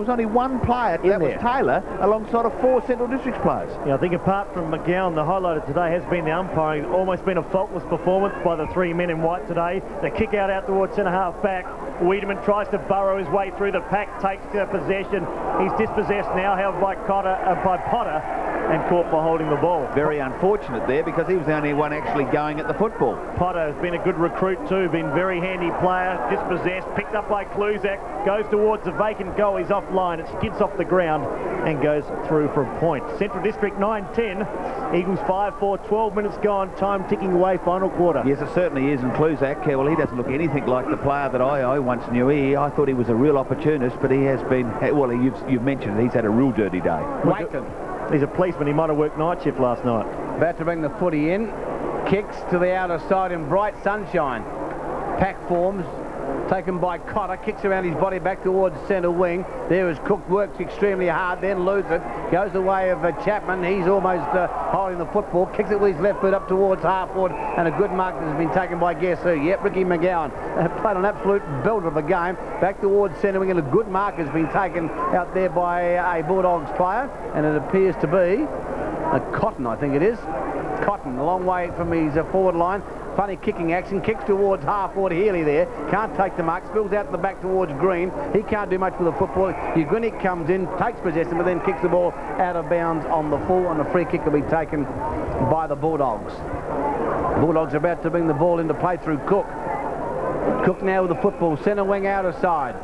only one player, that was Taylor, alongside of 4 Central Districts players. Yeah, I think apart from McGowan, the highlight of today has been the umpiring. Almost been a faultless performance by the 3 men in white today. The kick out towards centre half back. Wiedemann tries to burrow his way through the pack, takes possession. He's dispossessed now, held by Potter, and caught by holding the ball. Very unfortunate there, because he was the only one actually going at the football. Potter has been a good recruit too, been very handy player, dispossessed, picked up by Kluzak, goes towards the vacant goal. He's offline, it skids off the ground and goes through for a point. Central District 9-10, Eagles 5-4, 12 minutes gone, time ticking away, final quarter. Yes, it certainly is, and Kluzak, well, he doesn't look anything like the player that I once knew. I thought he was a real opportunist, but he has been, well, you've mentioned it, he's had a real dirty day. Wakelin. He's a policeman, he might have worked night shift last night. About to bring the footy in, kicks to the outer side in bright sunshine. Pack forms, taken by Cotter, kicks around his body back towards centre wing. There is Cook, works extremely hard, then loses it. Goes the way of Chapman. He's almost holding the football. Kicks it with his left foot up towards half forward, and a good mark that has been taken by guess who? Yep, Ricky McGowan. Played an absolute belter of a game. Back towards centre wing, and a good mark has been taken out there by a Bulldogs player, and it appears to be a Cotton, I think it is. Cotton, a long way from his forward line. Funny kicking action, kicks towards half forward. Healy there, can't take the mark, spills out to the back towards Green. He can't do much with the football. Ugrinik comes in, takes possession, but then kicks the ball out of bounds on the full, and the free kick will be taken by the Bulldogs. Bulldogs are about to bring the ball into play through Cook. Cook now with the football, centre wing out of side.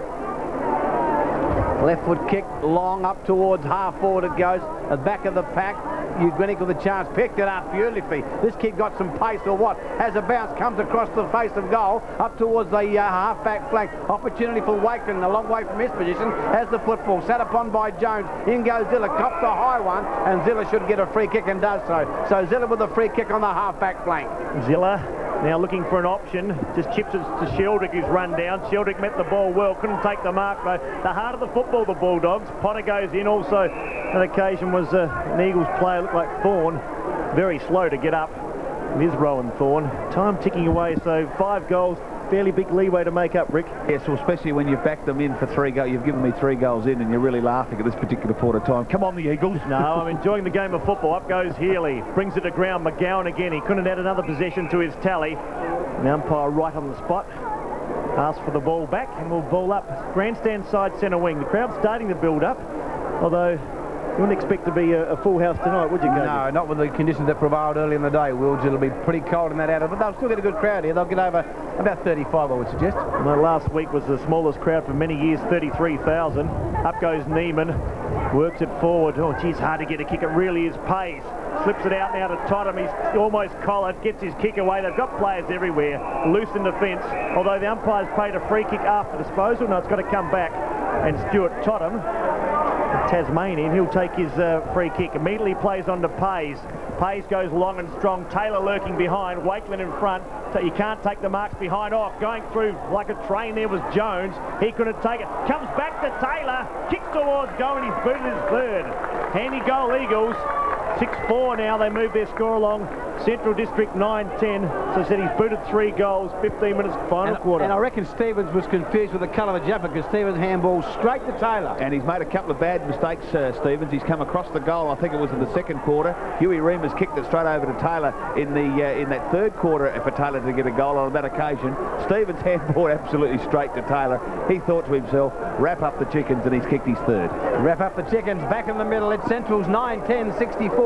Left foot kick, long up towards half forward it goes. At the back of the pack, Gwynnick with a chance, picked it up beautifully. This kid got some pace or what? Has a bounce, comes across the face of goal, up towards the half-back flank. Opportunity for Wakeland, a long way from his position, has the football, sat upon by Jones. In goes Zilla, cops the high one, and Zilla should get a free kick and does so. So Zilla with a free kick on the half-back flank. Zilla now looking for an option, just chips it to Sheldrick, who's run down. Sheldrick met the ball well, couldn't take the mark though. The heart of the football, the Bulldogs. Potter goes in also. That occasion was an Eagles player, looked like Thorne, very slow to get up. It is Rowan Thorne. Time ticking away, so 5 goals. Fairly big leeway to make up, Rick. Yes, well, especially when you've backed them in for 3 goals. You've given me 3 goals in and you're really laughing at this particular point of time. Come on, the Eagles. No, I'm enjoying the game of football. Up goes Healy. Brings it to ground. McGowan again. He couldn't add another possession to his tally. The umpire right on the spot. Asks for the ball back and we'll ball up. Grandstand side centre wing. The crowd's starting to build up, although you wouldn't expect to be a full house tonight, would you, Coach? No, not with the conditions that prevailed early in the day, Wills. It'll be pretty cold in that out, but they'll still get a good crowd here. They'll get over about 35, I would suggest. Well, last week was the smallest crowd for many years, 33,000. Up goes Neiman, works it forward. Oh, geez, hard to get a kick. It really is. Pays. Slips it out now to Totham. He's almost collared, gets his kick away. They've got players everywhere. Loose in defence, although the umpire's paid a free kick after disposal. No, it's got to come back. And Stuart Totham, Tasmanian, he'll take his free kick. Immediately plays on to Pays. Pays goes long and strong. Taylor lurking behind. Wakeland in front. So you can't take the marks behind. Oh, going through like a train there was Jones. He couldn't take it. Comes back to Taylor. Kicks towards goal and he's booted his third. Handy goal, Eagles. 6-4 now. They move their score along. Central District 9-10. So said he's booted 3 goals. 15 minutes final quarter. And I reckon Stevens was confused with the colour of the jumper because Stevens handball straight to Taylor. And he's made a couple of bad mistakes, Stevens. He's come across the goal. I think it was in the second quarter. Huey Remus kicked it straight over to Taylor in that third quarter for Taylor to get a goal on that occasion. Stevens handballed absolutely straight to Taylor. He thought to himself, wrap up the chickens, and he's kicked his third. Wrap up the chickens. Back in the middle. It's Central's 9-10, 64.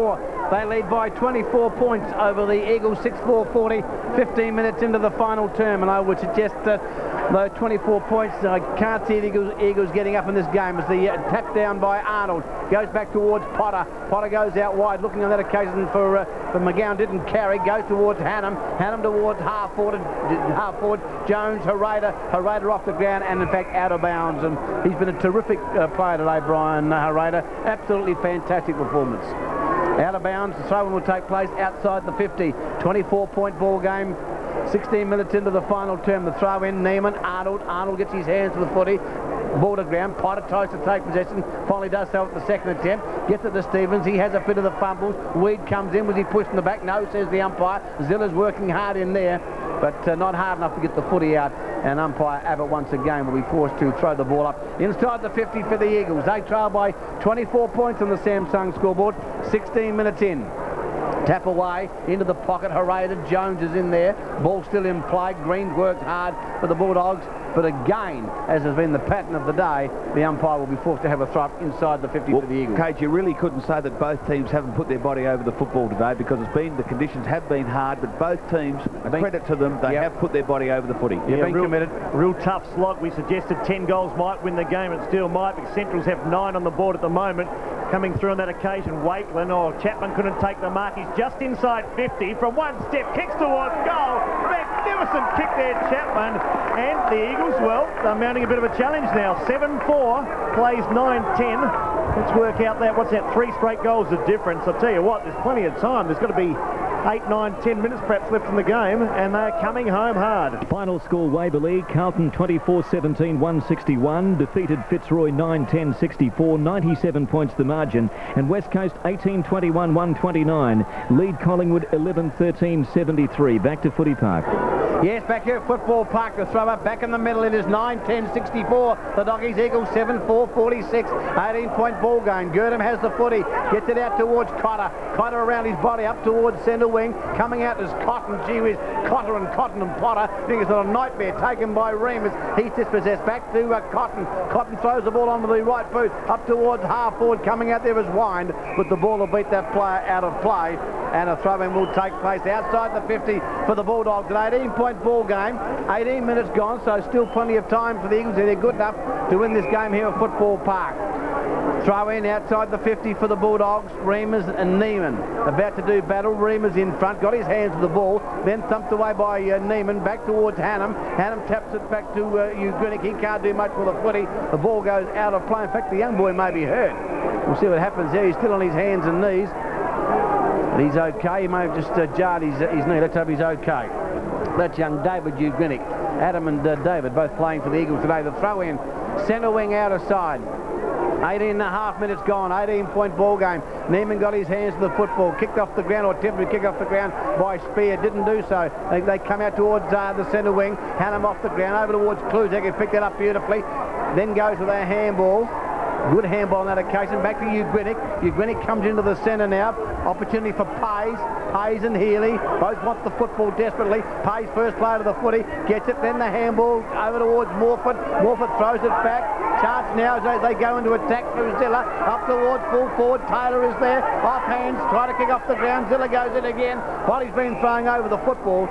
They lead by 24 points over the Eagles, 6-4-40, 15 minutes into the final term, and I would suggest those 24 points, I can't see the Eagles getting up in this game as the tap down by Arnold. Goes back towards Potter. Potter goes out wide, looking on that occasion for McGowan, didn't carry, goes towards Hannum. Hannum towards half forward, Jones, Harada off the ground and in fact out of bounds. And he's been a terrific player today, Brian Harada. Absolutely fantastic performance. Out of bounds, the throw-in will take place outside the 50. 24-point ball game. 16 minutes into the final term. The throw-in, Neiman, Arnold gets his hands to the footy. Ball to ground. Potter tries to take possession. Finally does so at the second attempt. Gets it to Stevens. He has a bit of the fumbles. Weed comes in. Was he pushed in the back? No, says the umpire. Zilla's working hard in there, but not hard enough to get the footy out. And umpire Abbott once again will be forced to throw the ball up inside the 50 for the Eagles. They trail by 24 points on the Samsung scoreboard. 16 minutes in. Tap away into the pocket. Harada. Jones is in there. Ball still in play. Green works hard for the Bulldogs. But again, as has been the pattern of the day, the umpire will be forced to have a throw up inside the 50 for the Eagles. Cage, you really couldn't say that both teams haven't put their body over the football today because the conditions have been hard, but both teams, credit to them, they have put their body over the footy. Yeah, committed. Real tough slog. We suggested 10 goals might win the game. It still might, because Centrals have 9 on the board at the moment. Coming through on that occasion, Wakeland. Oh, Chapman couldn't take the mark. He's just inside 50 from one step. Kicks towards goal. Magnificent kick there, Chapman. And the Eagles, well, they're mounting a bit of a challenge now. 7-4, plays 9-10. Let's work out that. What's that? 3 straight goals of difference. I'll tell you what, there's plenty of time. There's got to be 8, 9, 10 minutes perhaps left in the game, and they're coming home hard. Final score, Waverley, Carlton 24-17, 161, defeated Fitzroy 9-10-64, 97 points the margin, and West Coast 18-21, 129, lead Collingwood 11-13-73. Back to Footy Park. Yes, back here at Football Park, the throw up back in the middle. It is 9-10-64. The Doggies Eagles 7-4-46. 18-point ball game. Girdham has the footy. Gets it out towards Cotter. Cotter around his body up towards centre wing. Coming out is Cotton. Gee whiz, Cotter and Potter. I think it's a nightmare taken by Remus. He's dispossessed. Back to Cotton. Cotton throws the ball onto the right boot. Up towards half forward. Coming out there is Wind. But the ball will beat that player out of play. and a throw-in will take place outside the 50 for the Bulldogs. An 18-point ball game, 18 minutes gone, so still plenty of time for the Eagles. They're good enough to win this game here at Football Park. Throw in outside the 50 for the Bulldogs. Reimers and Neiman about to do battle. Reimers in front, got his hands to the ball, then thumped away by Neiman, back towards Hannum. Hannum taps it back to Ugrinik. He can't do much with the footy. The ball goes out of play. In fact, the young boy may be hurt. We'll see what happens there. He's still on his hands and knees. But he's okay. He may have just jarred his knee. Let's hope he's okay. That's young David Ugrinik. Adam and David both playing for the Eagles today. The throw in, centre wing out of side. 18.5 minutes gone, 18-point ball game. Neiman got his hands to the football, kicked off the ground, or attempted to kick off the ground by Spear, didn't do so. They come out towards the centre wing, Hannum off the ground, over towards Kluzak, who picked it up beautifully, then goes with a handball. Good handball on that occasion. Back to Ugrinik. Ugrinik comes into the centre now. Opportunity for Pays and Healy. Both want the football desperately. Pays first player to the footy. Gets it. Then the handball over towards Morford. Morford throws it back. Chance now as they go into attack through Zilla. Up towards full forward. Taylor is there. Off hands. Try to kick off the ground. Zilla goes in again while he's been throwing over the football.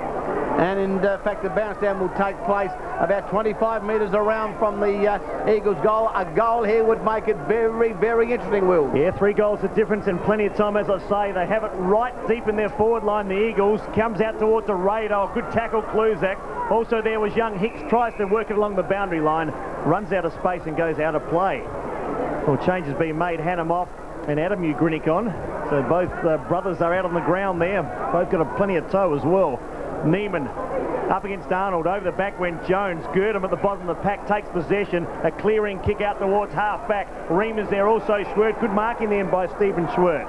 And in fact, the bounce down will take place about 25 metres around from the Eagles' goal. A goal here would make it very, very interesting, Will. Yeah, 3 goals of difference in plenty of time, as I say. They have it right deep in their forward line, the Eagles. Comes out towards the radar. Good tackle, Kluzak. Also there was young Hicks. Tries to work it along the boundary line. Runs out of space and goes out of play. Well, change has been made. Hannum off and Adam Ugrinik on. So both brothers are out on the ground there. Both got plenty of toe as well. Neiman up against Arnold. Over the back went Jones. Gurdam at the bottom of the pack takes possession. A clearing kick out towards half back. Reimers there also. Schwert. Good marking then by Stephen Schwert.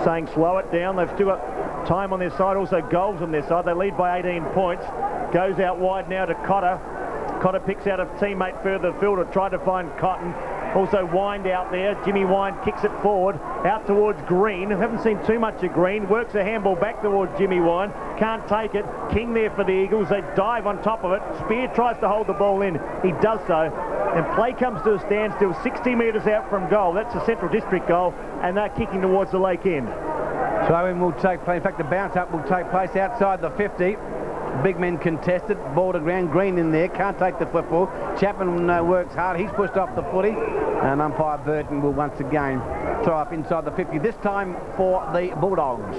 Saying slow it down. They've still got time on their side. Also goals on their side. They lead by 18 points. Goes out wide now to Cotter. Cotter picks out a teammate further field to try to find Cotton. Also Wind out there. Jimmy Wind kicks it forward. Out towards Green. Haven't seen too much of Green. Works a handball back towards Jimmy Wind. Can't take it. King there for the Eagles. They dive on top of it. Spear tries to hold the ball in. He does so. And play comes to a standstill 60 metres out from goal. That's a Central District goal. And they're kicking towards the lake end. Throw-in will take place. In fact, the bounce-up will take place outside the 50. Big men contested, ball to ground. Green in there, can't take the football. Chapman works hard. He's pushed off the footy. And umpire Burton will once again throw up inside the 50. This time for the Bulldogs.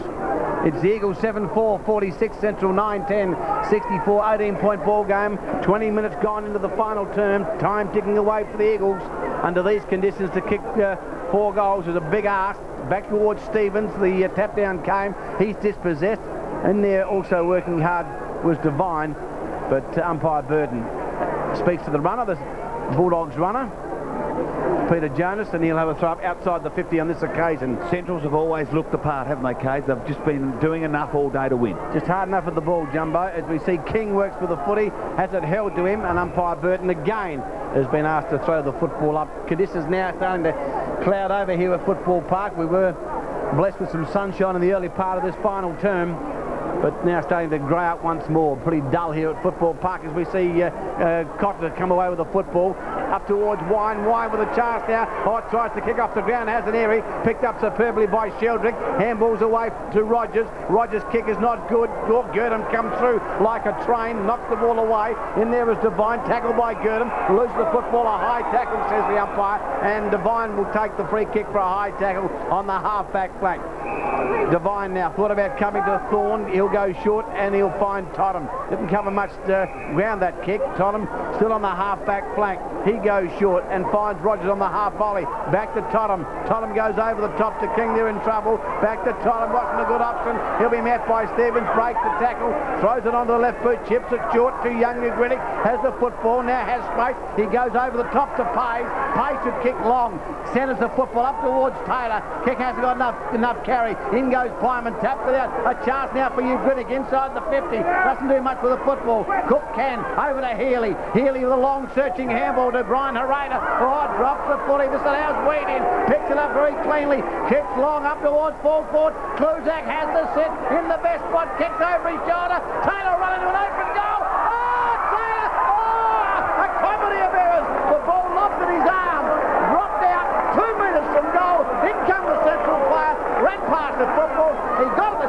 It's the Eagles 7-4, 46, Central 9-10, 64, 18-point ball game. 20 minutes gone into the final term. Time ticking away for the Eagles. Under these conditions to kick 4 goals is a big ask. Back towards Stevens. The tap down came. He's dispossessed. And they're also working hard was Devine, but umpire Burton speaks to the runner, the Bulldogs runner, Peter Jonas, and he'll have a throw up outside the 50 on this occasion. Centrals have always looked the part, haven't they, Kay? They've just been doing enough all day to win. Just hard enough at the ball, Jumbo. As we see, King works for the footy, has it held to him, and umpire Burton again has been asked to throw the football up. Conditions now starting to cloud over here at Football Park. We were blessed with some sunshine in the early part of this final term, but now starting to grey out once more. Pretty dull here at Football Park as we see Cotter come away with the football. Up towards Wine with a chance now. Tries to kick off the ground, has an airy. Picked up superbly by Sheldrick. Handballs away to Rogers. Rogers' kick is not good. Gurdam comes through like a train, knocks the ball away. In there is Devine, tackled by Gurdam. Loses the football, a high tackle, says the umpire. And Devine will take the free kick for a high tackle on the half-back flank. Devine now thought about coming to Thorne. He'll go short and he'll find Tottenham. Didn't cover much ground that kick. Tottenham still on the half-back flank. He goes short and finds Rogers on the half volley. Back to Tottenham. Tottenham goes over the top to King. They're in trouble. Back to Tottenham. Wasn't a good option. He'll be met by Stevens. Breaks the tackle. Throws it onto the left boot. Chips it short to young Ugrinik. Has the football. Now has space. He goes over the top to Pays. Pays should kick long. Centres the football up towards Taylor. Kick hasn't got enough carry. In goes Pyman. Taps it out. A chance now for Ugrinik inside the 50. Doesn't do much with the football. Cook can. Over to Healy. Healy with a long searching handball to Brian Herrera. Drops the footy. This allows Wade in. Picks it up very cleanly. Kicks long up towards full forward. Kluzak has the sit in the best spot. Kicks over his shoulder. Taylor running to an open goal. Oh, Taylor! Oh, a comedy of errors. The ball lofted his arm. Dropped out 2 metres from goal. In comes the Central player. Ran past the football. He got it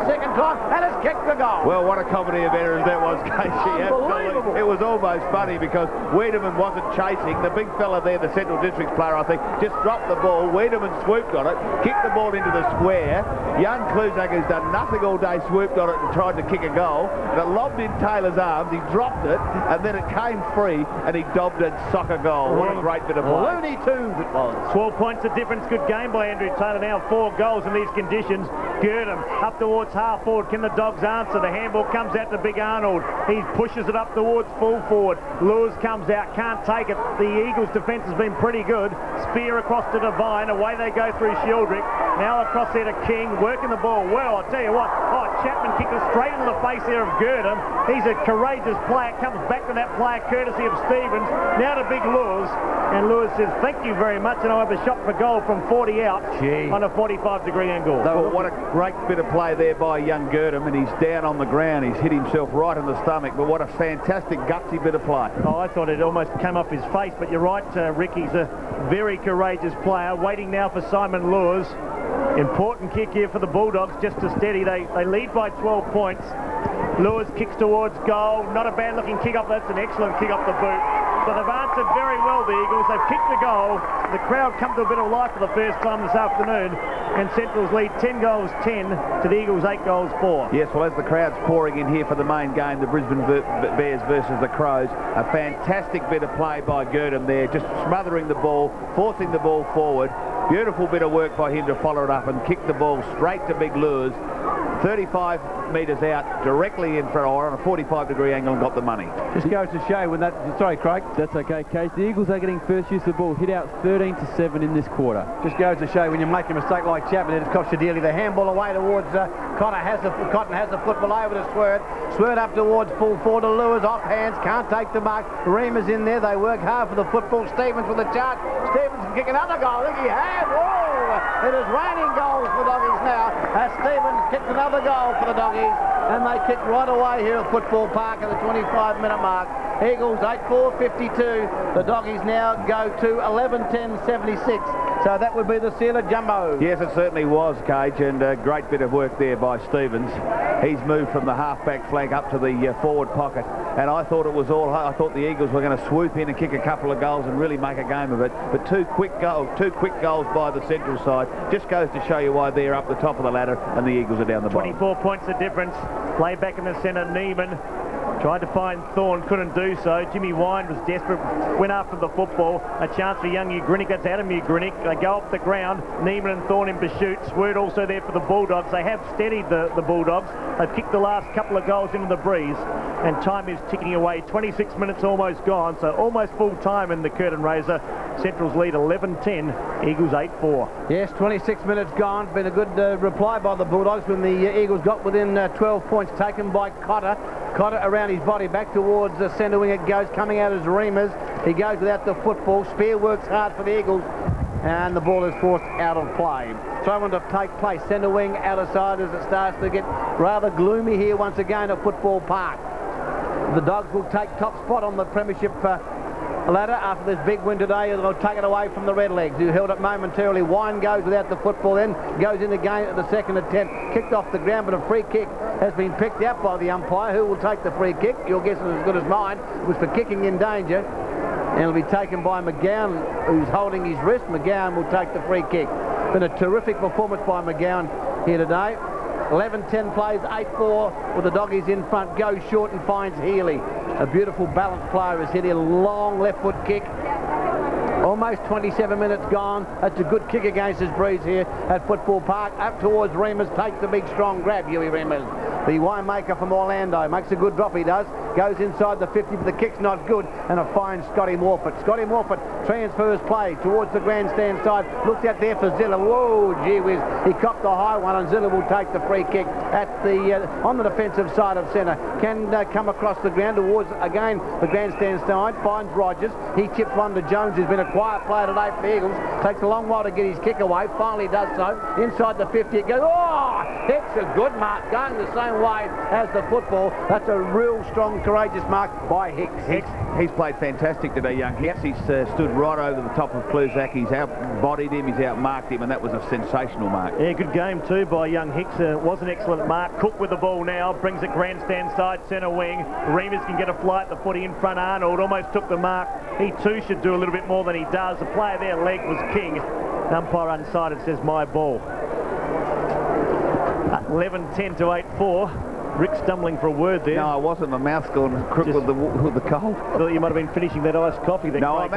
comedy of errors that was, Casey. Absolutely. It was almost funny because Wiedemann wasn't chasing. The big fella there, the Central Districts player, I think, just dropped the ball. Wiedemann swooped on it, kicked the ball into the square. Young Kluzak, who's done nothing all day, swooped on it and tried to kick a goal. And it lobbed in Taylor's arms. He dropped it, and then it came free, and he dobbed it soccer goal. What a great bit of play. Looney Tunes it was. 12 points of difference. Good game by Andrew Taylor. Now 4 goals in these conditions. Girdham up towards half forward. Can the Dogs answer? The handball comes out to Big Arnold. He pushes it up towards full forward. Lewis comes out, can't take it. The Eagles' defence has been pretty good. Spear across to Devine. Away they go through Shieldrick. Now across there to King, working the ball well. I'll tell you what, Chapman kicked it straight into the face there of Girdham. He's a courageous player. Comes back to that player courtesy of Stevens. Now to Big Lewis. And Lewis says, thank you very much. And I'll have a shot for goal from 40 out on a 45-degree angle. What a great bit of play there by young Girdham, and he's down on the ground. He's hit himself right in the stomach, but what a fantastic gutsy bit of play. Oh, I thought it almost came off his face, but you're right, Rick. He's a very courageous player. Waiting now for Simon Lewis. Important kick here for the Bulldogs, just to steady. They lead by 12 points. Lewis kicks towards goal. Not a bad-looking kick-off. That's an excellent kick-off the boot. So they've answered very well, the Eagles. They've kicked the goal. The crowd come to a bit of life for the first time this afternoon. And Central's lead 10 goals 10 to the Eagles 8 goals 4. Yes, well, as the crowd's pouring in here for the main game, the Brisbane Bears versus the Crows, a fantastic bit of play by Girdham there, just smothering the ball, forcing the ball forward. Beautiful bit of work by him to follow it up and kick the ball straight to Big Lures. 35 metres out, directly in front, or on a 45-degree angle, and got the money. Just goes to show when that... Sorry, Craig. That's okay, Case. The Eagles are getting first use of the ball. Hit out 13-7 in this quarter. Just goes to show when you make a mistake like Chapman, it costs you dearly. The handball away towards Cotton has the football over to Swert. Swert up towards full forward to Lewis. Off hands, can't take the mark. Reema's in there. They work hard for the football. Stevens with the charge. Stevens can kick another goal. I think he has. Whoa! It is raining goals for the Doggies now. As Stevens kicks another goal for the Doggies, and they kick right away here at Football Park at the 25-minute mark. Eagles 8-4-52. The Doggies now go to 11-10-76. So that would be the seal of Jumbo. Yes, it certainly was, Cage, and a great bit of work there by Stevens. He's moved from the half-back flank up to the forward pocket, and I thought it was all... I thought the Eagles were going to swoop in and kick a couple of goals and really make a game of it, but two quick goals by the Central side just goes to show you why they're up the top of the ladder and the Eagles are down the bottom. 24 points of difference. Play back in the centre, Neiman. Tried to find Thorne, couldn't do so. Jimmy Wine was desperate, went after the football. A chance for young Ugrinnick. That's Adam Ugrinnick. They go up the ground. Neiman and Thorne in pursuit. Sword also there for the Bulldogs. They have steadied the Bulldogs. They've kicked the last couple of goals into the breeze. And time is ticking away. 26 minutes almost gone, so almost full time in the curtain raiser. Central's lead 11-10, Eagles 8-4. Yes, 26 minutes gone. Been a good reply by the Bulldogs when the Eagles got within 12 points, taken by Cotter. Cotter around his body, back towards the centre wing it goes, coming out as Reemers. He goes without the football. Spear works hard for the Eagles, and the ball is forced out of play. Throw-in to take place, centre wing out of side as it starts to get rather gloomy here once again at Football Park. The Dogs will take top spot on the premiership ladder after this big win today. They'll take it away from the Redlegs, who held it momentarily. Wine goes without the football, then goes in again at the second attempt. Kicked off the ground, but a free kick has been picked out by the umpire. Who will take the free kick? Your guess is as good as mine. It was for kicking in danger, and it'll be taken by McGowan, who's holding his wrist. McGowan will take the free kick. Been a terrific performance by McGowan here today. 11-10 plays, 8-4 with the Doggies in front. Goes short and finds Healy. A beautiful balanced player has hit a long left foot kick. Almost 27 minutes gone. That's a good kick against his breeze here at Football Park. Up towards Reemers, takes the big strong grab, Huey Reemers. The winemaker from Orlando makes a good drop, he does. Goes inside the 50, but the kick's not good, and a fine Scotty Morfitt. Scotty Morfitt transfers play towards the grandstand side. Looks out there for Zilla. Whoa, gee whiz. He copped the high one, and Zilla will take the free kick at the on the defensive side of centre. Can come across the ground towards, again, the grandstand side. Finds Rogers. He chips one to Jones, who's been a quiet player today for the Eagles. Takes a long while to get his kick away. Finally does so. Inside the 50 it goes. Oh! It's a good mark, going the same way as the football. That's a real strong, courageous mark by Hicks. He's played fantastic today, young Hicks. He's stood right over the top of Kluzak. He's out-bodied him, he's out-marked him, and that was a sensational mark. Yeah, good game too by young Hicks. Was an excellent mark. Cook with the ball now, brings it grandstand side, centre wing. Remus can get a flight, the footy in front. Arnold almost took the mark. He too should do a little bit more than he does. The player there, leg, was king. Umpire undecided, says my ball. 11-10 to 8-4. Rick stumbling for a word there. No, I wasn't. My mouth's gone crook with the cold. Thought you might have been finishing that iced coffee. That no, I'm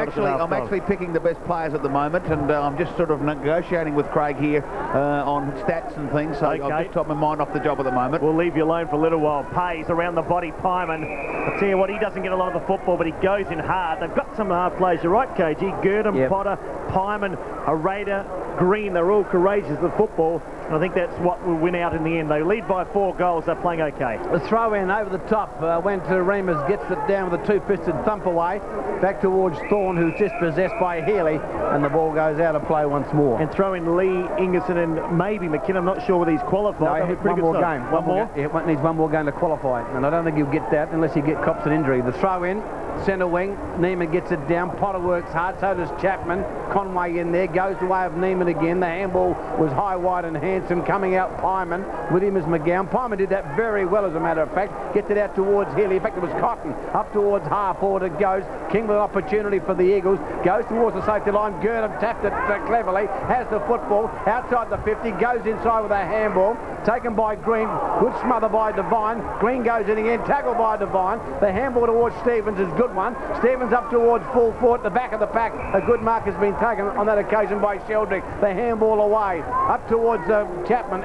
actually picking the best players at the moment, and I'm just sort of negotiating with Craig here on stats and things. So I've just got my mind off the job at the moment. We'll leave you alone for a little while. Pays around the body, Pyman. I tell you what, he doesn't get a lot of the football, but he goes in hard. They've got some hard players. You're right, KG. Gurdon, Potter, Pyman, Arada, Green. They're all courageous with the football. And I think that's what will win out in the end. They lead by 4 goals. They're playing okay. The throw in over the top went to Remus, gets it down with a two-fisted thump away. Back towards Thorne, who's just possessed by Healy, and the ball goes out of play once more. And throw in Lee, Ingerson, and maybe McKinnon. I'm not sure whether he's qualified. No, one more game. One more? Yeah, needs one more game to qualify, and I don't think he'll get that unless he cops an injury. The throw in, centre wing, Neiman gets it down. Potter works hard, so does Chapman. Conway in there, goes the way of Neiman again. The handball was high, wide and handsome. Coming out Pyman, with him is McGowan. Pyman did that very well, as a matter of fact. Gets it out towards Healy. In fact, it was Cotton. Up towards half forward it goes. King with an opportunity for the Eagles. Goes towards the safety line. Gurnham tapped it cleverly. Has the football outside the 50. Goes inside with a handball. Taken by Green. Good smother by Devine. Green goes in again. Tackled by Devine. The handball towards Stevens is a good one. Stevens up towards full foot. The back of the pack. A good mark has been taken on that occasion by Sheldrick. The handball away. Up towards Chapman.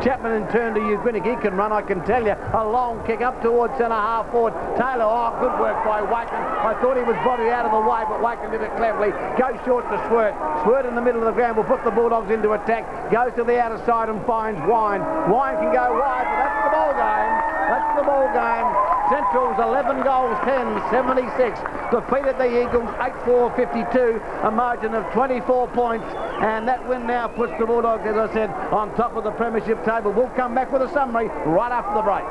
Chapman in turn to Ugrinik. He can run, I can tell you. A long kick up towards centre half forward. Taylor, good work by Wakeman. I thought he was bodied out of the way, but Wakeman did it cleverly. Goes short to Swirt. Swirt in the middle of the ground will put the Bulldogs into attack. Goes to the outer side and finds Wine. Wine can go wide, but that's the ball game. That's the ball game. Central's 11 goals, 10, 76. Defeated the Eagles 8-4-52, a margin of 24 points. And that win now puts the Bulldogs, as I said, on top of the premiership table. We'll come back with a summary right after the break.